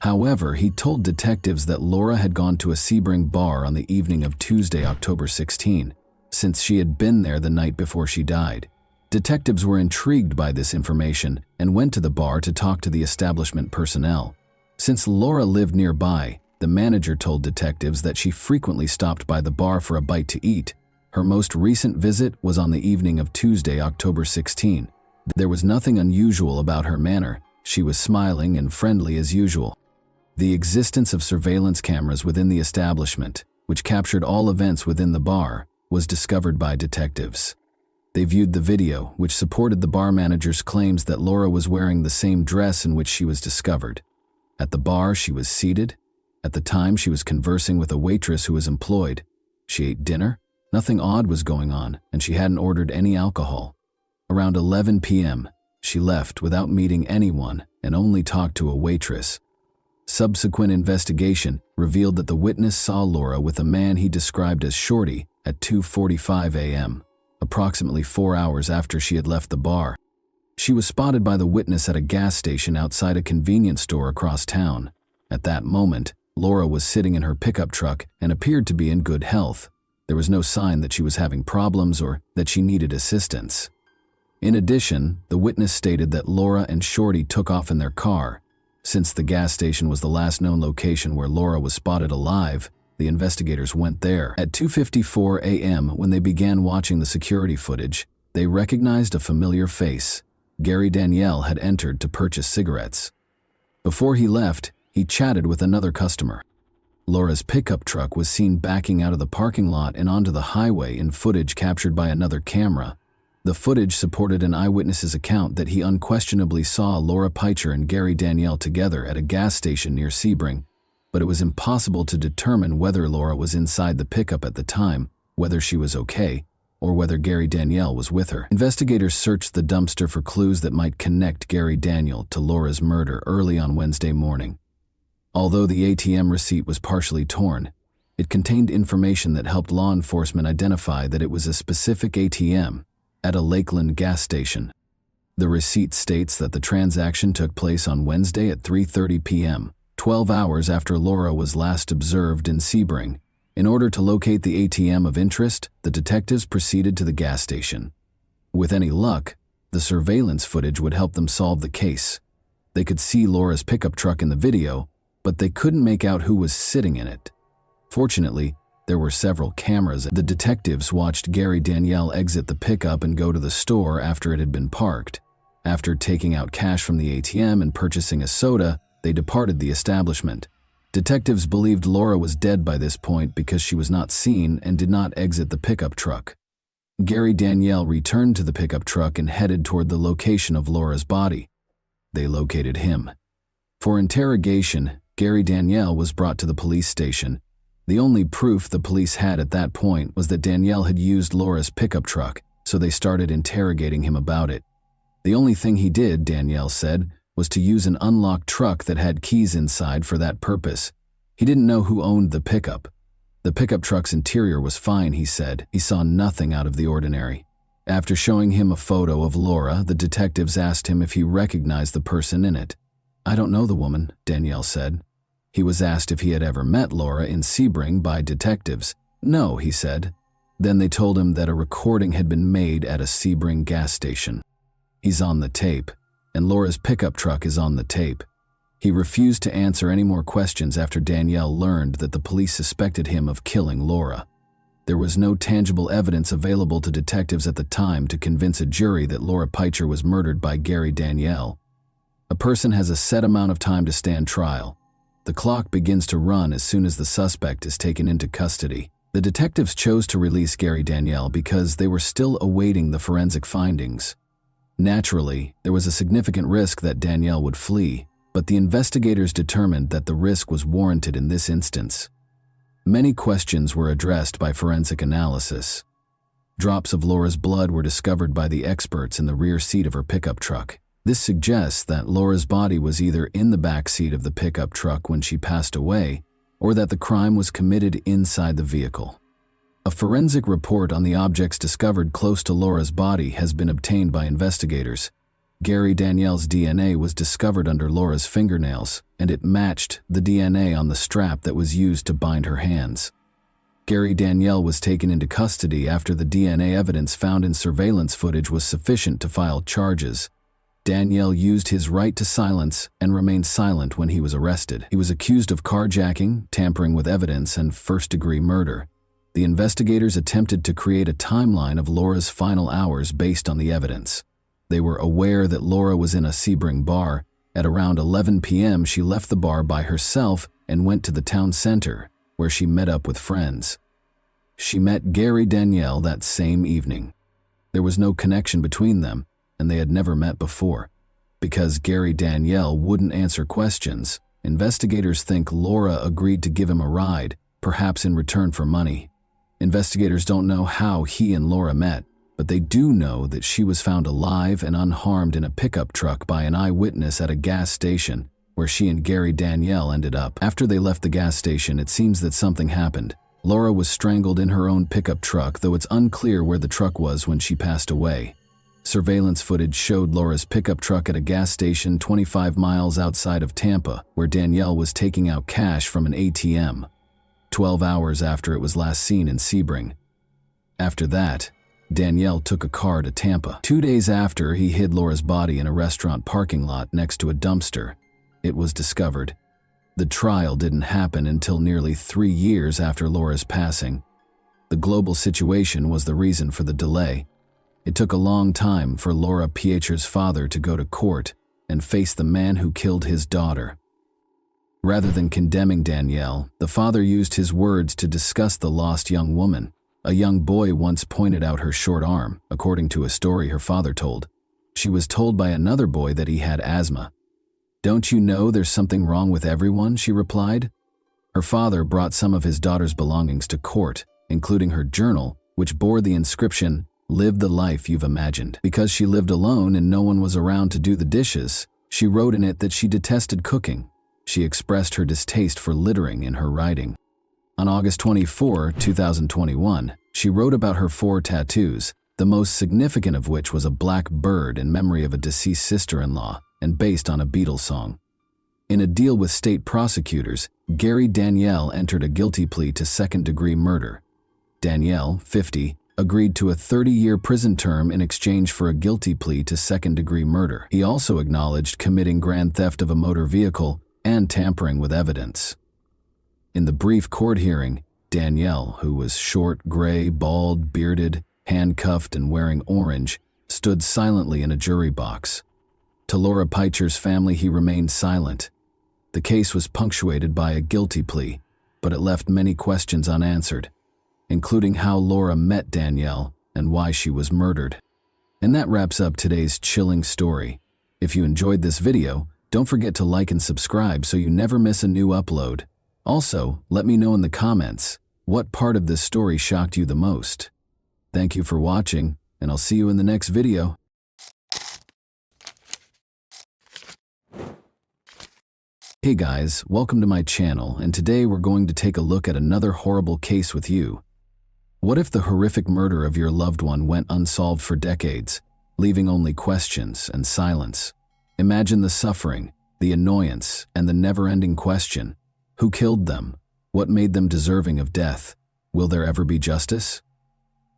However, he told detectives that Laura had gone to a Sebring bar on the evening of Tuesday, October 16, since she had been there the night before she died. Detectives were intrigued by this information and went to the bar to talk to the establishment personnel. Since Laura lived nearby, the manager told detectives that she frequently stopped by the bar for a bite to eat. Her most recent visit was on the evening of Tuesday, October 16. There was nothing unusual about her manner. She was smiling and friendly as usual. The existence of surveillance cameras within the establishment, which captured all events within the bar, was discovered by detectives. They viewed the video, which supported the bar manager's claims that Laura was wearing the same dress in which she was discovered. At the bar, she was seated. At the time, she was conversing with a waitress who was employed. She ate dinner. Nothing odd was going on, and she hadn't ordered any alcohol. Around 11 p.m., she left without meeting anyone and only talked to a waitress. Subsequent investigation revealed that the witness saw Laura with a man he described as Shorty at 2:45 a.m., approximately 4 hours after she had left the bar. She was spotted by the witness at a gas station outside a convenience store across town. At that moment, Laura was sitting in her pickup truck and appeared to be in good health. There was no sign that she was having problems or that she needed assistance. In addition, the witness stated that Laura and Shorty took off in their car. Since the gas station was the last known location where Laura was spotted alive, the investigators went there. At 2:54 a.m., when they began watching the security footage, they recognized a familiar face. Gary Danielle had entered to purchase cigarettes. Before he left, he chatted with another customer. Laura's pickup truck was seen backing out of the parking lot and onto the highway in footage captured by another camera. The footage supported an eyewitness's account that he unquestionably saw Laura Peacher and Gary Danielle together at a gas station near Sebring, but it was impossible to determine whether Laura was inside the pickup at the time, whether she was okay, or whether Gary Danielle was with her. Investigators searched the dumpster for clues that might connect Gary Danielle to Laura's murder early on Wednesday morning. Although the ATM receipt was partially torn, it contained information that helped law enforcement identify that it was a specific ATM at a Lakeland gas station. The receipt states that the transaction took place on Wednesday at 3:30 p.m., 12 hours after Laura was last observed in Sebring. In order to locate the ATM of interest, the detectives proceeded to the gas station. With any luck, the surveillance footage would help them solve the case. They could see Laura's pickup truck in the video, but they couldn't make out who was sitting in it. Fortunately, there were several cameras. The detectives watched Gary Danielle exit the pickup and go to the store after it had been parked. After taking out cash from the ATM and purchasing a soda, they departed the establishment. Detectives believed Laura was dead by this point because she was not seen and did not exit the pickup truck. Gary Danielle returned to the pickup truck and headed toward the location of Laura's body. They located him. For interrogation, Gary Danielle was brought to the police station. The only proof the police had at that point was that Danielle had used Laura's pickup truck, so they started interrogating him about it. The only thing he did, Danielle said, was to use an unlocked truck that had keys inside for that purpose. He didn't know who owned the pickup. The pickup truck's interior was fine, he said. He saw nothing out of the ordinary. After showing him a photo of Laura, the detectives asked him if he recognized the person in it. "I don't know the woman," Danielle said. He was asked if he had ever met Laura in Sebring by detectives. "No," he said. Then they told him that a recording had been made at a Sebring gas station. "He's on the tape, and Laura's pickup truck is on the tape." He refused to answer any more questions after Danielle learned that the police suspected him of killing Laura. There was no tangible evidence available to detectives at the time to convince a jury that Laura Peacher was murdered by Gary Danielle. A person has a set amount of time to stand trial. The clock begins to run as soon as the suspect is taken into custody. The detectives chose to release Gary Danielle because they were still awaiting the forensic findings. Naturally, there was a significant risk that Danielle would flee, but the investigators determined that the risk was warranted in this instance. Many questions were addressed by forensic analysis. Drops of Laura's blood were discovered by the experts in the rear seat of her pickup truck. This suggests that Laura's body was either in the back seat of the pickup truck when she passed away, or that the crime was committed inside the vehicle. A forensic report on the objects discovered close to Laura's body has been obtained by investigators. Gary Danielle's DNA was discovered under Laura's fingernails, and it matched the DNA on the strap that was used to bind her hands. Gary Danielle was taken into custody after the DNA evidence found in surveillance footage was sufficient to file charges. Danielle used his right to silence and remained silent when he was arrested. He was accused of carjacking, tampering with evidence, and first-degree murder. The investigators attempted to create a timeline of Laura's final hours based on the evidence. They were aware that Laura was in a Sebring bar. At around 11 p.m., she left the bar by herself and went to the town center, where she met up with friends. She met Gary Danielle that same evening. There was no connection between them, and they had never met before. Because Gary Danielle wouldn't answer questions, investigators think Laura agreed to give him a ride, perhaps in return for money. Investigators don't know how he and Laura met, but they do know that she was found alive and unharmed in a pickup truck by an eyewitness at a gas station, where she and Gary Danielle ended up. After they left the gas station, it seems that something happened. Laura was strangled in her own pickup truck, though it's unclear where the truck was when she passed away. Surveillance footage showed Laura's pickup truck at a gas station 25 miles outside of Tampa, where Danielle was taking out cash from an ATM, 12 hours after it was last seen in Sebring. After that, Danielle took a car to Tampa. 2 days after, he hid Laura's body in a restaurant parking lot next to a dumpster. It was discovered. The trial didn't happen until nearly 3 years after Laura's passing. The global situation was the reason for the delay. It took a long time for Laura Pietro's father to go to court and face the man who killed his daughter. Rather than condemning Danielle, the father used his words to discuss the lost young woman. A young boy once pointed out her short arm, according to a story her father told. She was told by another boy that he had asthma. "Don't you know there's something wrong with everyone?" she replied. Her father brought some of his daughter's belongings to court, including her journal, which bore the inscription, "Live the life you've imagined." Because she lived alone and no one was around to do the dishes, she wrote in it that she detested cooking. She expressed her distaste for littering in her writing. On August 24, 2021, she wrote about her 4 tattoos, the most significant of which was a black bird in memory of a deceased sister-in-law and based on a Beatles song. In a deal with state prosecutors, Gary Danielle entered a guilty plea to second-degree murder. Danielle, 50, agreed to a 30-year prison term in exchange for a guilty plea to second-degree murder. He also acknowledged committing grand theft of a motor vehicle and tampering with evidence. In the brief court hearing, Danielle, who was short, gray, bald, bearded, handcuffed, and wearing orange, stood silently in a jury box. To Laura Pietro's family, he remained silent. The case was punctuated by a guilty plea, but it left many questions unanswered, including how Laura met Danielle and why she was murdered. And that wraps up today's chilling story. If you enjoyed this video, don't forget to like and subscribe so you never miss a new upload. Also, let me know in the comments, what part of this story shocked you the most? Thank you for watching, and I'll see you in the next video. Hey guys, welcome to my channel, and today we're going to take a look at another horrible case with you. What if the horrific murder of your loved one went unsolved for decades, leaving only questions and silence? Imagine the suffering, the annoyance, and the never-ending question. Who killed them? What made them deserving of death? Will there ever be justice?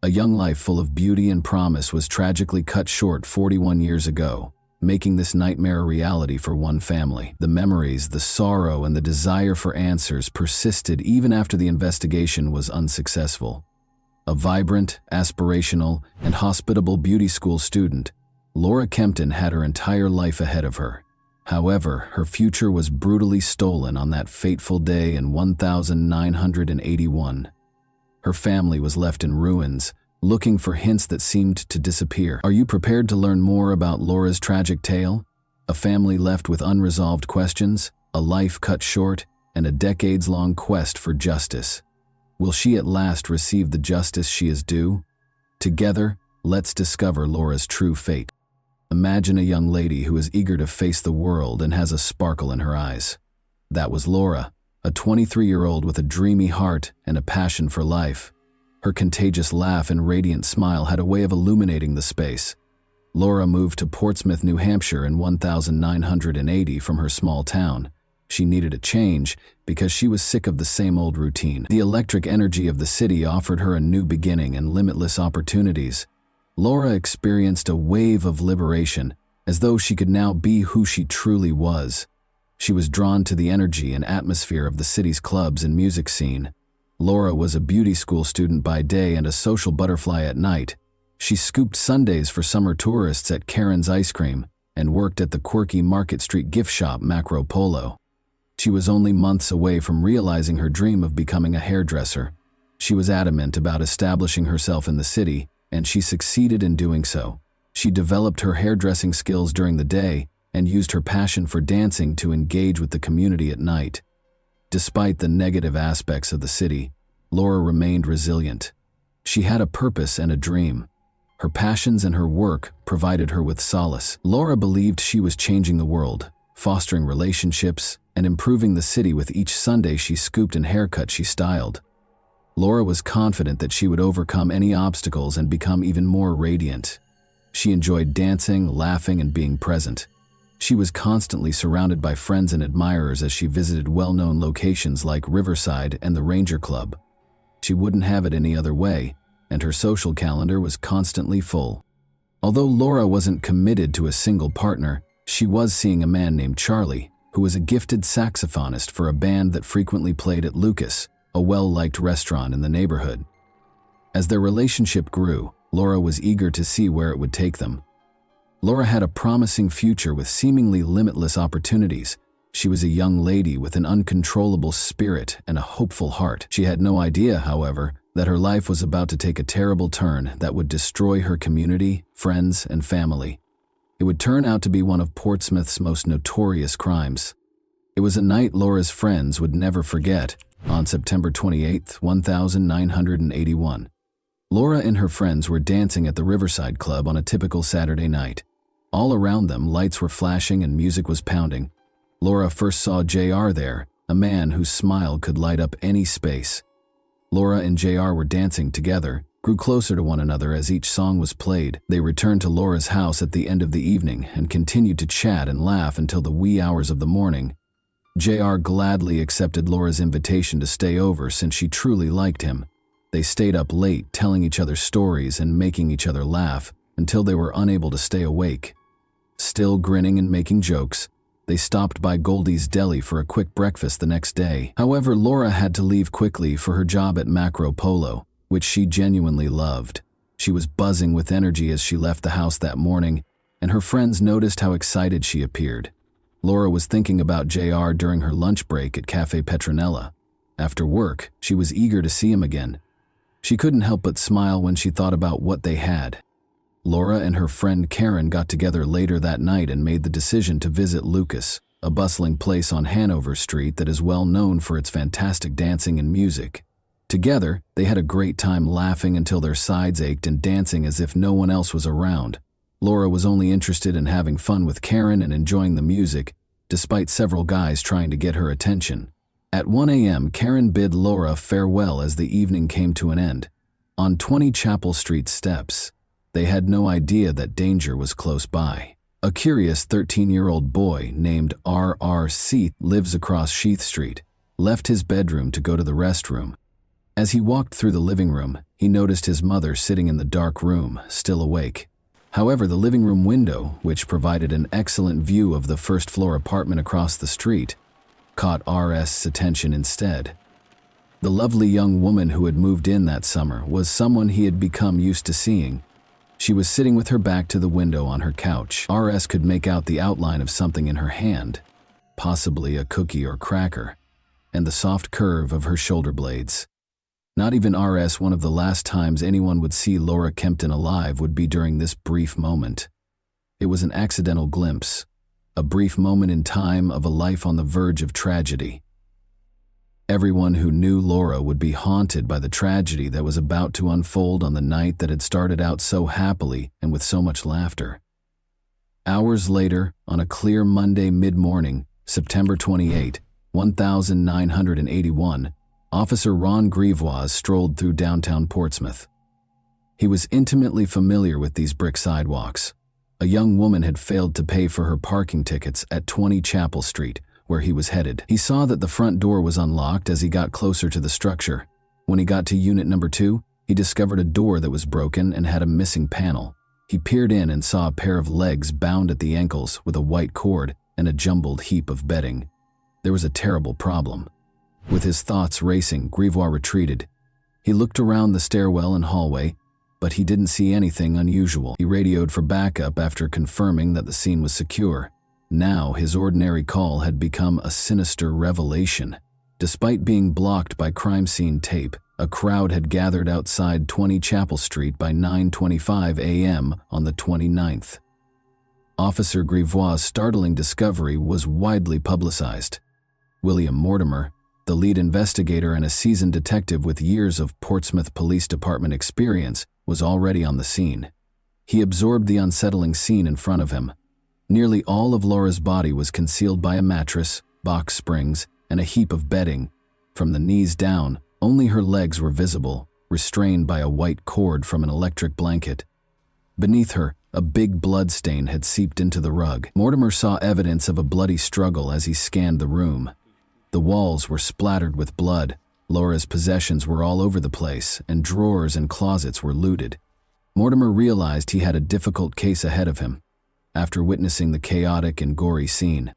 A young life full of beauty and promise was tragically cut short 41 years ago, making this nightmare a reality for one family. The memories, the sorrow, and the desire for answers persisted even after the investigation was unsuccessful. A vibrant, aspirational, and hospitable beauty school student, Laura Kempton had her entire life ahead of her. However, her future was brutally stolen on that fateful day in 1981. Her family was left in ruins, looking for hints that seemed to disappear. Are you prepared to learn more about Laura's tragic tale? A family left with unresolved questions, a life cut short, and a decades-long quest for justice. Will she at last receive the justice she is due? Together, let's discover Laura's true fate. Imagine a young lady who is eager to face the world and has a sparkle in her eyes. That was Laura, a 23-year-old with a dreamy heart and a passion for life. Her contagious laugh and radiant smile had a way of illuminating the space. Laura moved to Portsmouth, New Hampshire in 1980 from her small town. She needed a change because she was sick of the same old routine. The electric energy of the city offered her a new beginning and limitless opportunities. Laura experienced a wave of liberation, as though she could now be who she truly was. She was drawn to the energy and atmosphere of the city's clubs and music scene. Laura was a beauty school student by day and a social butterfly at night. She scooped sundaes for summer tourists at Karen's Ice Cream and worked at the quirky Market Street gift shop Macro Polo. She was only months away from realizing her dream of becoming a hairdresser. She was adamant about establishing herself in the city, and she succeeded in doing so. She developed her hairdressing skills during the day and used her passion for dancing to engage with the community at night. Despite the negative aspects of the city, Laura remained resilient. She had a purpose and a dream. Her passions and her work provided her with solace. Laura believed she was changing the world, fostering relationships, and improving the city with each Sunday she scooped and haircut she styled. Laura was confident that she would overcome any obstacles and become even more radiant. She enjoyed dancing, laughing, and being present. She was constantly surrounded by friends and admirers as she visited well-known locations like Riverside and the Ranger Club. She wouldn't have it any other way, and her social calendar was constantly full. Although Laura wasn't committed to a single partner, she was seeing a man named Charlie, who was a gifted saxophonist for a band that frequently played at Lucas, a well-liked restaurant in the neighborhood. As their relationship grew, Laura was eager to see where it would take them. Laura had a promising future with seemingly limitless opportunities. She was a young lady with an uncontrollable spirit and a hopeful heart. She had no idea, however, that her life was about to take a terrible turn that would destroy her community, friends, and family. It would turn out to be one of Portsmouth's most notorious crimes. It was a night Laura's friends would never forget. On September 28, 1981. Laura and her friends were dancing at the Riverside Club on a typical Saturday night. All around them, lights were flashing and music was pounding. Laura first saw JR there, a man whose smile could light up any space. Laura and JR were dancing together, grew closer to one another as each song was played. They returned to Laura's house at the end of the evening and continued to chat and laugh until the wee hours of the morning. JR gladly accepted Laura's invitation to stay over since she truly liked him. They stayed up late, telling each other stories and making each other laugh until they were unable to stay awake. Still grinning and making jokes, they stopped by Goldie's Deli for a quick breakfast the next day. However, Laura had to leave quickly for her job at Macro Polo, which she genuinely loved. She was buzzing with energy as she left the house that morning, and her friends noticed how excited she appeared. Laura was thinking about JR during her lunch break at Cafe Petronella. After work, she was eager to see him again. She couldn't help but smile when she thought about what they had. Laura and her friend Karen got together later that night and made the decision to visit Lucas, a bustling place on Hanover Street that is well known for its fantastic dancing and music. Together, they had a great time laughing until their sides ached and dancing as if no one else was around. Laura was only interested in having fun with Karen and enjoying the music, despite several guys trying to get her attention. At 1 a.m., Karen bid Laura farewell as the evening came to an end. On 20 Chapel Street steps, they had no idea that danger was close by. A curious 13-year-old boy named R.R. Seath lives across Sheath Street, left his bedroom to go to the restroom. As he walked through the living room, he noticed his mother sitting in the dark room, still awake. However, the living room window, which provided an excellent view of the first-floor apartment across the street, caught R.S.'s attention instead. The lovely young woman who had moved in that summer was someone he had become used to seeing. She was sitting with her back to the window on her couch. R.S. could make out the outline of something in her hand, possibly a cookie or cracker, and the soft curve of her shoulder blades. Not even one of the last times anyone would see Laura Kempton alive would be during this brief moment. It was an accidental glimpse, a brief moment in time of a life on the verge of tragedy. Everyone who knew Laura would be haunted by the tragedy that was about to unfold on the night that had started out so happily and with so much laughter. Hours later, on a clear Monday mid-morning, September 28, 1981, Officer Ron Grivois strolled through downtown Portsmouth. He was intimately familiar with these brick sidewalks. A young woman had failed to pay for her parking tickets at 20 Chapel Street, where he was headed. He saw that the front door was unlocked as he got closer to the structure. When he got to unit number 2, he discovered a door that was broken and had a missing panel. He peered in and saw a pair of legs bound at the ankles with a white cord and a jumbled heap of bedding. There was a terrible problem. With his thoughts racing, Grivois retreated. He looked around the stairwell and hallway, but he didn't see anything unusual. He radioed for backup after confirming that the scene was secure. Now his ordinary call had become a sinister revelation. Despite being blocked by crime scene tape, a crowd had gathered outside 20 Chapel Street by 9:25 a.m. on the 29th. Officer Grivois' startling discovery was widely publicized. William Mortimer, the lead investigator and a seasoned detective with years of Portsmouth Police Department experience, was already on the scene. He absorbed the unsettling scene in front of him. Nearly all of Laura's body was concealed by a mattress, box springs, and a heap of bedding. From the knees down, only her legs were visible, restrained by a white cord from an electric blanket. Beneath her, a big blood stain had seeped into the rug. Mortimer saw evidence of a bloody struggle as he scanned the room. The walls were splattered with blood, Laura's possessions were all over the place, and drawers and closets were looted. Mortimer realized he had a difficult case ahead of him. After witnessing the chaotic and gory scene,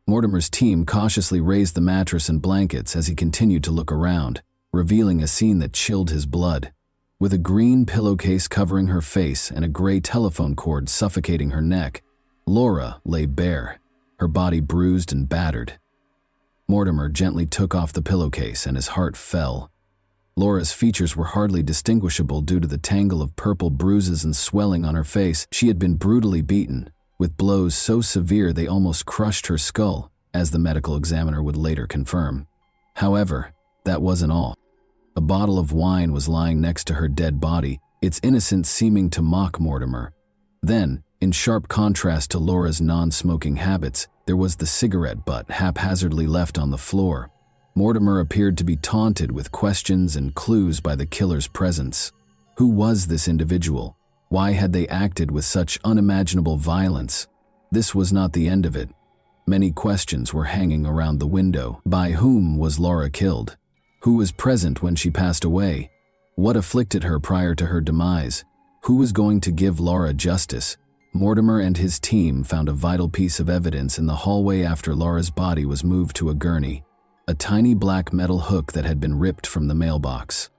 Mortimer's team cautiously raised the mattress and blankets as he continued to look around, revealing a scene that chilled his blood. With a green pillowcase covering her face and a gray telephone cord suffocating her neck, Laura lay bare, her body bruised and battered. Mortimer gently took off the pillowcase and his heart fell. Laura's features were hardly distinguishable due to the tangle of purple bruises and swelling on her face. She had been brutally beaten, with blows so severe they almost crushed her skull, as the medical examiner would later confirm. However, that wasn't all. A bottle of wine was lying next to her dead body, its innocence seeming to mock Mortimer. Then, in sharp contrast to Laura's non-smoking habits, there was the cigarette butt haphazardly left on the floor. Mortimer appeared to be taunted with questions and clues by the killer's presence. Who was this individual? Why had they acted with such unimaginable violence? This was not the end of it. Many questions were hanging around the window. By whom was Laura killed? Who was present when she passed away? What afflicted her prior to her demise? Who was going to give Laura justice? Mortimer and his team found a vital piece of evidence in the hallway after Laura's body was moved to a gurney, a tiny black metal hook that had been ripped from the mailbox.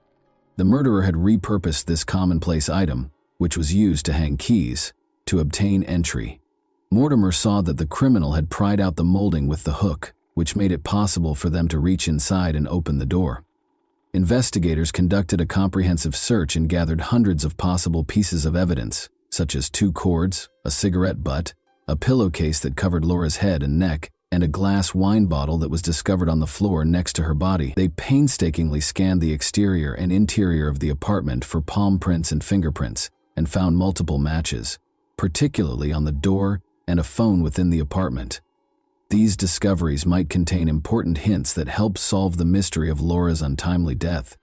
The murderer had repurposed this commonplace item, which was used to hang keys, to obtain entry. Mortimer saw that the criminal had pried out the molding with the hook, which made it possible for them to reach inside and open the door. Investigators conducted a comprehensive search and gathered hundreds of possible pieces of evidence, such as 2 cords, a cigarette butt, a pillowcase that covered Laura's head and neck, and a glass wine bottle that was discovered on the floor next to her body. They painstakingly scanned the exterior and interior of the apartment for palm prints and fingerprints, and found multiple matches, particularly on the door and a phone within the apartment. These discoveries might contain important hints that help solve the mystery of Laura's untimely death.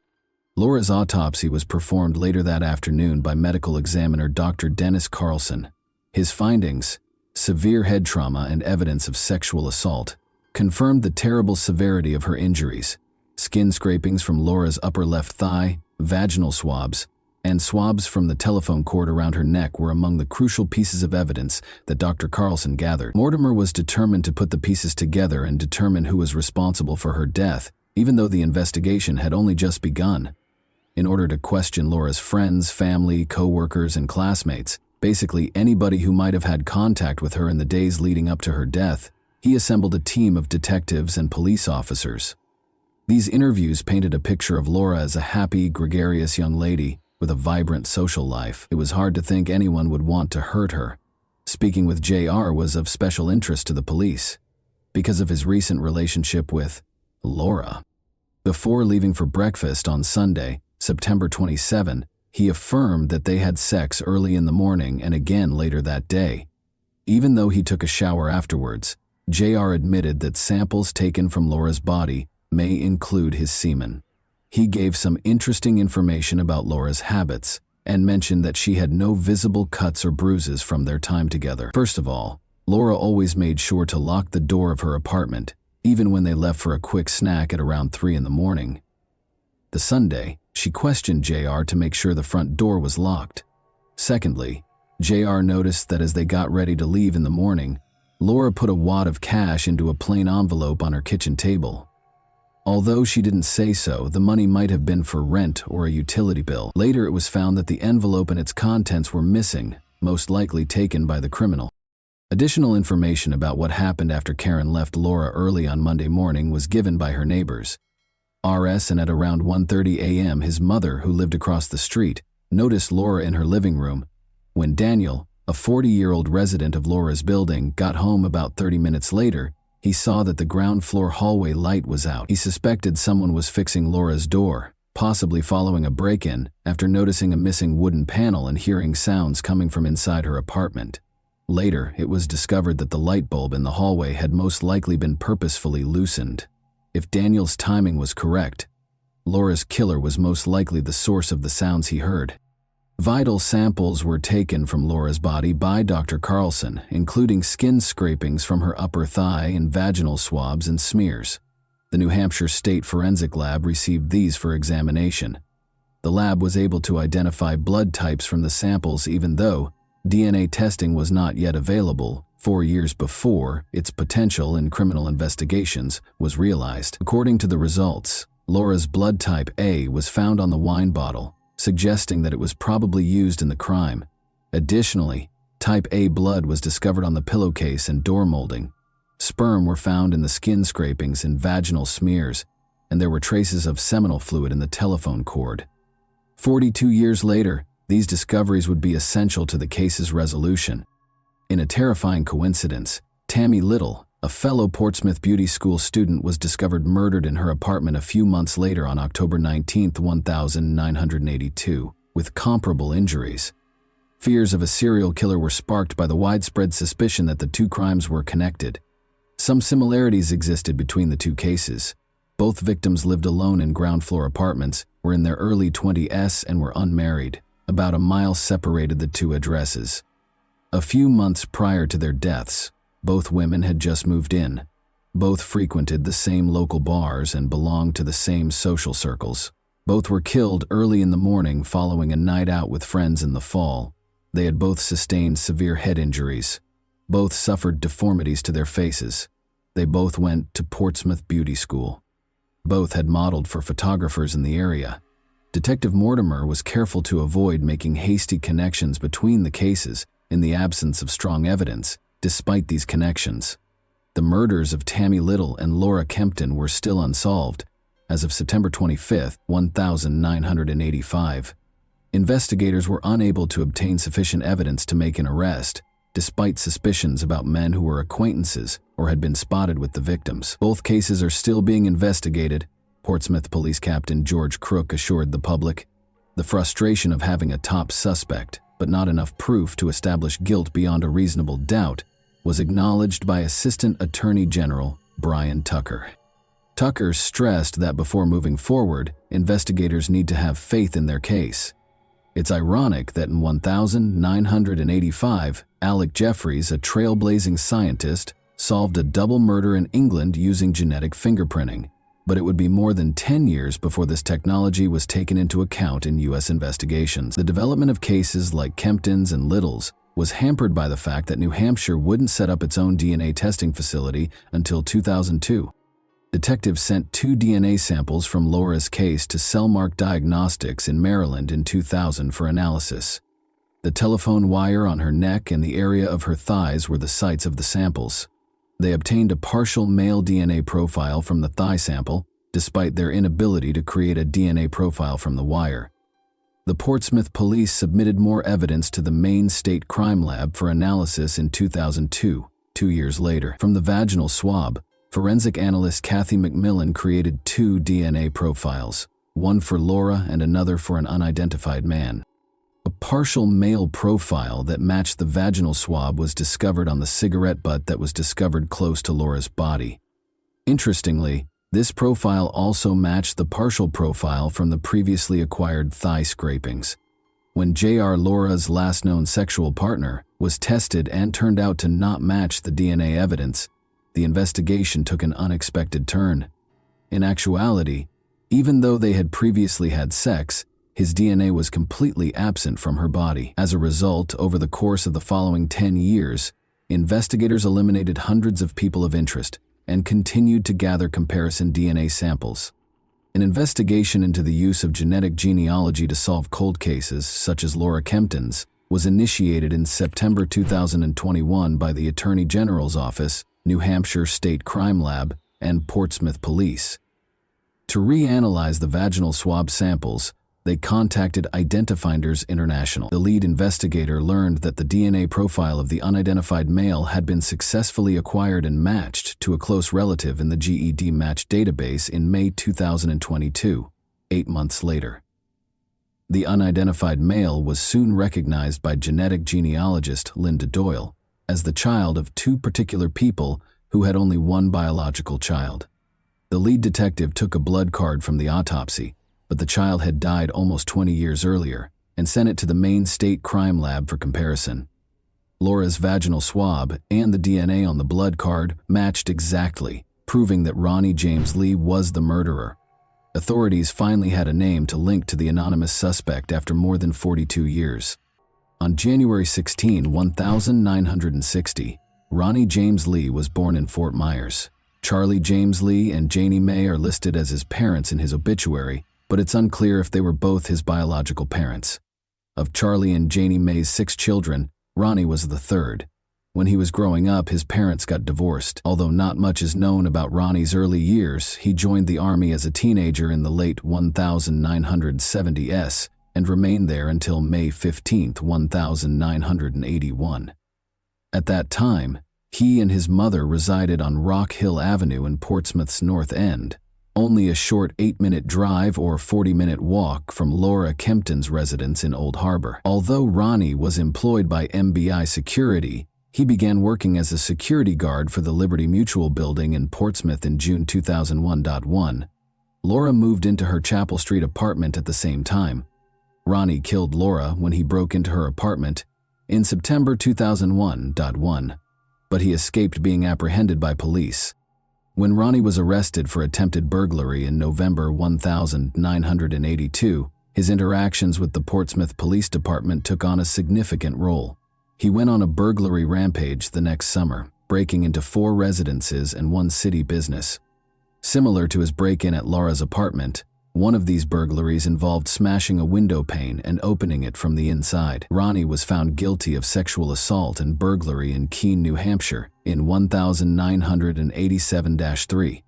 Laura's autopsy was performed later that afternoon by medical examiner Dr. Dennis Carlson. His findings, severe head trauma and evidence of sexual assault, confirmed the terrible severity of her injuries. Skin scrapings from Laura's upper left thigh, vaginal swabs, and swabs from the telephone cord around her neck were among the crucial pieces of evidence that Dr. Carlson gathered. Mortimer was determined to put the pieces together and determine who was responsible for her death, even though the investigation had only just begun. In order to question Laura's friends, family, co-workers, and classmates, basically anybody who might have had contact with her in the days leading up to her death, he assembled a team of detectives and police officers. These interviews painted a picture of Laura as a happy, gregarious young lady with a vibrant social life. It was hard to think anyone would want to hurt her. Speaking with JR was of special interest to the police because of his recent relationship with Laura. Before leaving for breakfast on Sunday, September 27, he affirmed that they had sex early in the morning and again later that day. Even though he took a shower afterwards, JR admitted that samples taken from Laura's body may include his semen. He gave some interesting information about Laura's habits and mentioned that she had no visible cuts or bruises from their time together. First of all, Laura always made sure to lock the door of her apartment, even when they left for a quick snack at around 3 in the morning. The Sunday, she questioned JR to make sure the front door was locked. Secondly, JR noticed that as they got ready to leave in the morning, Laura put a wad of cash into a plain envelope on her kitchen table. Although she didn't say so, the money might have been for rent or a utility bill. Later, it was found that the envelope and its contents were missing, most likely taken by the criminal. Additional information about what happened after Karen left Laura early on Monday morning was given by her neighbors. RS, and at around 1:30 a.m., his mother, who lived across the street, noticed Laura in her living room. When Daniel, a 40-year-old resident of Laura's building, got home about 30 minutes later, he saw that the ground floor hallway light was out. He suspected someone was fixing Laura's door, possibly following a break-in, after noticing a missing wooden panel and hearing sounds coming from inside her apartment. Later, it was discovered that the light bulb in the hallway had most likely been purposefully loosened. If Daniel's timing was correct, Laura's killer was most likely the source of the sounds he heard. Vital samples were taken from Laura's body by Dr. Carlson, including skin scrapings from her upper thigh and vaginal swabs and smears. The New Hampshire State Forensic Lab received these for examination. The lab was able to identify blood types from the samples even though DNA testing was not yet available 4 years before its potential in criminal investigations was realized. According to the results, Laura's blood type A was found on the wine bottle, suggesting that it was probably used in the crime. Additionally, type A blood was discovered on the pillowcase and door molding. Sperm were found in the skin scrapings and vaginal smears, and there were traces of seminal fluid in the telephone cord. 42 years later, these discoveries would be essential to the case's resolution. In a terrifying coincidence, Tammy Little, a fellow Portsmouth Beauty School student, was discovered murdered in her apartment a few months later on October 19, 1982, with comparable injuries. Fears of a serial killer were sparked by the widespread suspicion that the two crimes were connected. Some similarities existed between the two cases. Both victims lived alone in ground-floor apartments, were in their early 20s, and were unmarried. About a mile separated the two addresses. A few months prior to their deaths, both women had just moved in. Both frequented the same local bars and belonged to the same social circles. Both were killed early in the morning following a night out with friends in the fall. They had both sustained severe head injuries. Both suffered deformities to their faces. They both went to Portsmouth Beauty School. Both had modeled for photographers in the area. Detective Mortimer was careful to avoid making hasty connections between the cases in the absence of strong evidence. Despite these connections, the murders of Tammy Little and Laura Kempton were still unsolved. As of September 25, 1985, investigators were unable to obtain sufficient evidence to make an arrest, despite suspicions about men who were acquaintances or had been spotted with the victims. Both cases are still being investigated, Portsmouth Police Captain George Crook assured the public. The frustration of having a top suspect, but not enough proof to establish guilt beyond a reasonable doubt, was acknowledged by Assistant Attorney General Brian Tucker. Tucker stressed that before moving forward, investigators need to have faith in their case. It's ironic that in 1985, Alec Jeffreys, a trailblazing scientist, solved a double murder in England using genetic fingerprinting, but it would be more than 10 years before this technology was taken into account in U.S. investigations. The development of cases like Kempton's and Little's was hampered by the fact that New Hampshire wouldn't set up its own DNA testing facility until 2002. Detectives sent 2 DNA samples from Laura's case to Cellmark Diagnostics in Maryland in 2000 for analysis. The telephone wire on her neck and the area of her thighs were the sites of the samples. They obtained a partial male DNA profile from the thigh sample, despite their inability to create a DNA profile from the wire. The Portsmouth police submitted more evidence to the Maine State Crime Lab for analysis in 2002, 2 years later. From the vaginal swab, forensic analyst Kathy McMillan created 2 DNA profiles, one for Laura and another for an unidentified man. A partial male profile that matched the vaginal swab was discovered on the cigarette butt that was discovered close to Laura's body. Interestingly, this profile also matched the partial profile from the previously acquired thigh scrapings. When J.R. Laura's last known sexual partner was tested and turned out to not match the DNA evidence, the investigation took an unexpected turn. In actuality, even though they had previously had sex, his DNA was completely absent from her body. As a result, over the course of the following 10 years, investigators eliminated hundreds of people of interest and continued to gather comparison DNA samples. An investigation into the use of genetic genealogy to solve cold cases, such as Laura Kempton's, was initiated in September 2021 by the Attorney General's Office, New Hampshire State Crime Lab, and Portsmouth Police. To reanalyze the vaginal swab samples, they contacted Identifinders International. The lead investigator learned that the DNA profile of the unidentified male had been successfully acquired and matched to a close relative in the GED Match database in May 2022, 8 months later. The unidentified male was soon recognized by genetic genealogist Linda Doyle as the child of 2 particular people who had only one biological child. The lead detective took a blood card from the autopsy, but the child had died almost 20 years earlier, and sent it to the Maine State Crime Lab for comparison. Laura's vaginal swab and the DNA on the blood card matched exactly, proving that Ronnie James Lee was the murderer. Authorities finally had a name to link to the anonymous suspect after more than 42 years. On January 16, 1960, Ronnie James Lee was born in Fort Myers. Charlie James Lee and Janie Mae are listed as his parents in his obituary, but it's unclear if they were both his biological parents. Of Charlie and Janie Mae's 6 children, Ronnie was the third. When he was growing up, his parents got divorced. Although not much is known about Ronnie's early years, he joined the Army as a teenager in the late 1970s and remained there until May 15, 1981. At that time, he and his mother resided on Rock Hill Avenue in Portsmouth's North End, only a short 8-minute drive or 40-minute walk from Laura Kempton's residence in Old Harbor. Although Ronnie was employed by MBI Security, he began working as a security guard for the Liberty Mutual building in Portsmouth in June 2001. Laura moved into her Chapel Street apartment at the same time. Ronnie killed Laura when he broke into her apartment in September 2001, but he escaped being apprehended by police. When Ronnie was arrested for attempted burglary in November 1982, his interactions with the Portsmouth Police Department took on a significant role. He went on a burglary rampage the next summer, breaking into 4 residences and 1 city business. Similar to his break-in at Laura's apartment, one of these burglaries involved smashing a window pane and opening it from the inside. Ronnie was found guilty of sexual assault and burglary in Keene, New Hampshire, in 1987-3.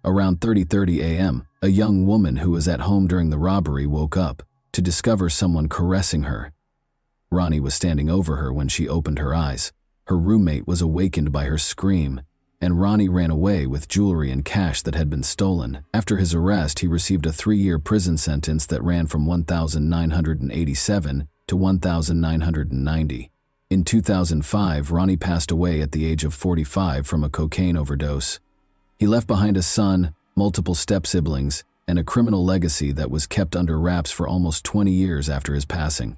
Around 30:30 a.m., a young woman who was at home during the robbery woke up to discover someone caressing her. Ronnie was standing over her when she opened her eyes. Her roommate was awakened by her scream, and Ronnie ran away with jewelry and cash that had been stolen. After his arrest, he received a 3-year prison sentence that ran from 1987 to 1990. In 2005, Ronnie passed away at the age of 45 from a cocaine overdose. He left behind a son, multiple step-siblings, and a criminal legacy that was kept under wraps for almost 20 years after his passing.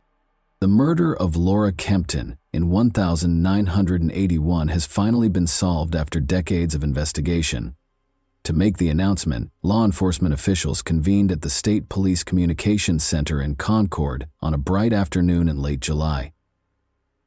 The murder of Laura Kempton in 1981 has finally been solved after decades of investigation. To make the announcement, law enforcement officials convened at the State Police Communications Center in Concord on a bright afternoon in late July.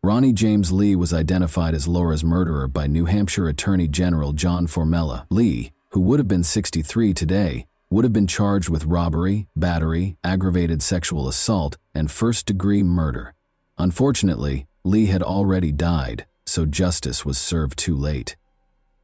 Ronnie James Lee was identified as Laura's murderer by New Hampshire Attorney General John Formella. Lee, who would have been 63 today, would have been charged with robbery, battery, aggravated sexual assault, and first-degree murder. Unfortunately, Lee had already died, so justice was served too late.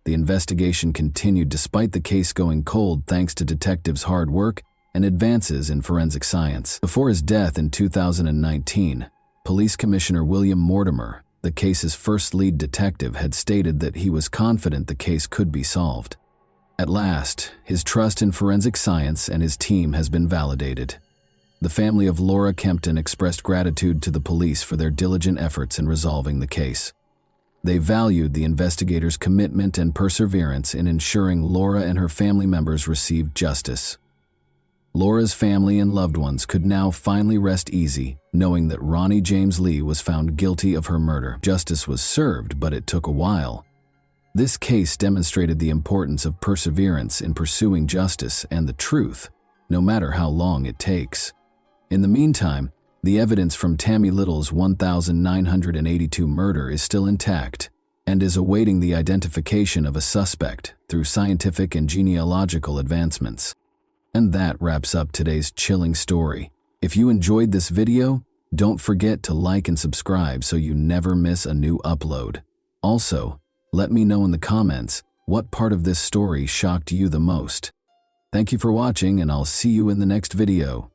The investigation continued despite the case going cold thanks to detectives' hard work and advances in forensic science. Before his death in 2019, Police Commissioner William Mortimer, the case's first lead detective, had stated that he was confident the case could be solved. At last, his trust in forensic science and his team has been validated. The family of Laura Kempton expressed gratitude to the police for their diligent efforts in resolving the case. They valued the investigators' commitment and perseverance in ensuring Laura and her family members received justice. Laura's family and loved ones could now finally rest easy, knowing that Ronnie James Lee was found guilty of her murder. Justice was served, but it took a while. This case demonstrated the importance of perseverance in pursuing justice and the truth, no matter how long it takes. In the meantime, the evidence from Tammy Little's 1982 murder is still intact and is awaiting the identification of a suspect through scientific and genealogical advancements. And that wraps up today's chilling story. If you enjoyed this video, don't forget to like and subscribe so you never miss a new upload. Also, let me know in the comments what part of this story shocked you the most. Thank you for watching, and I'll see you in the next video.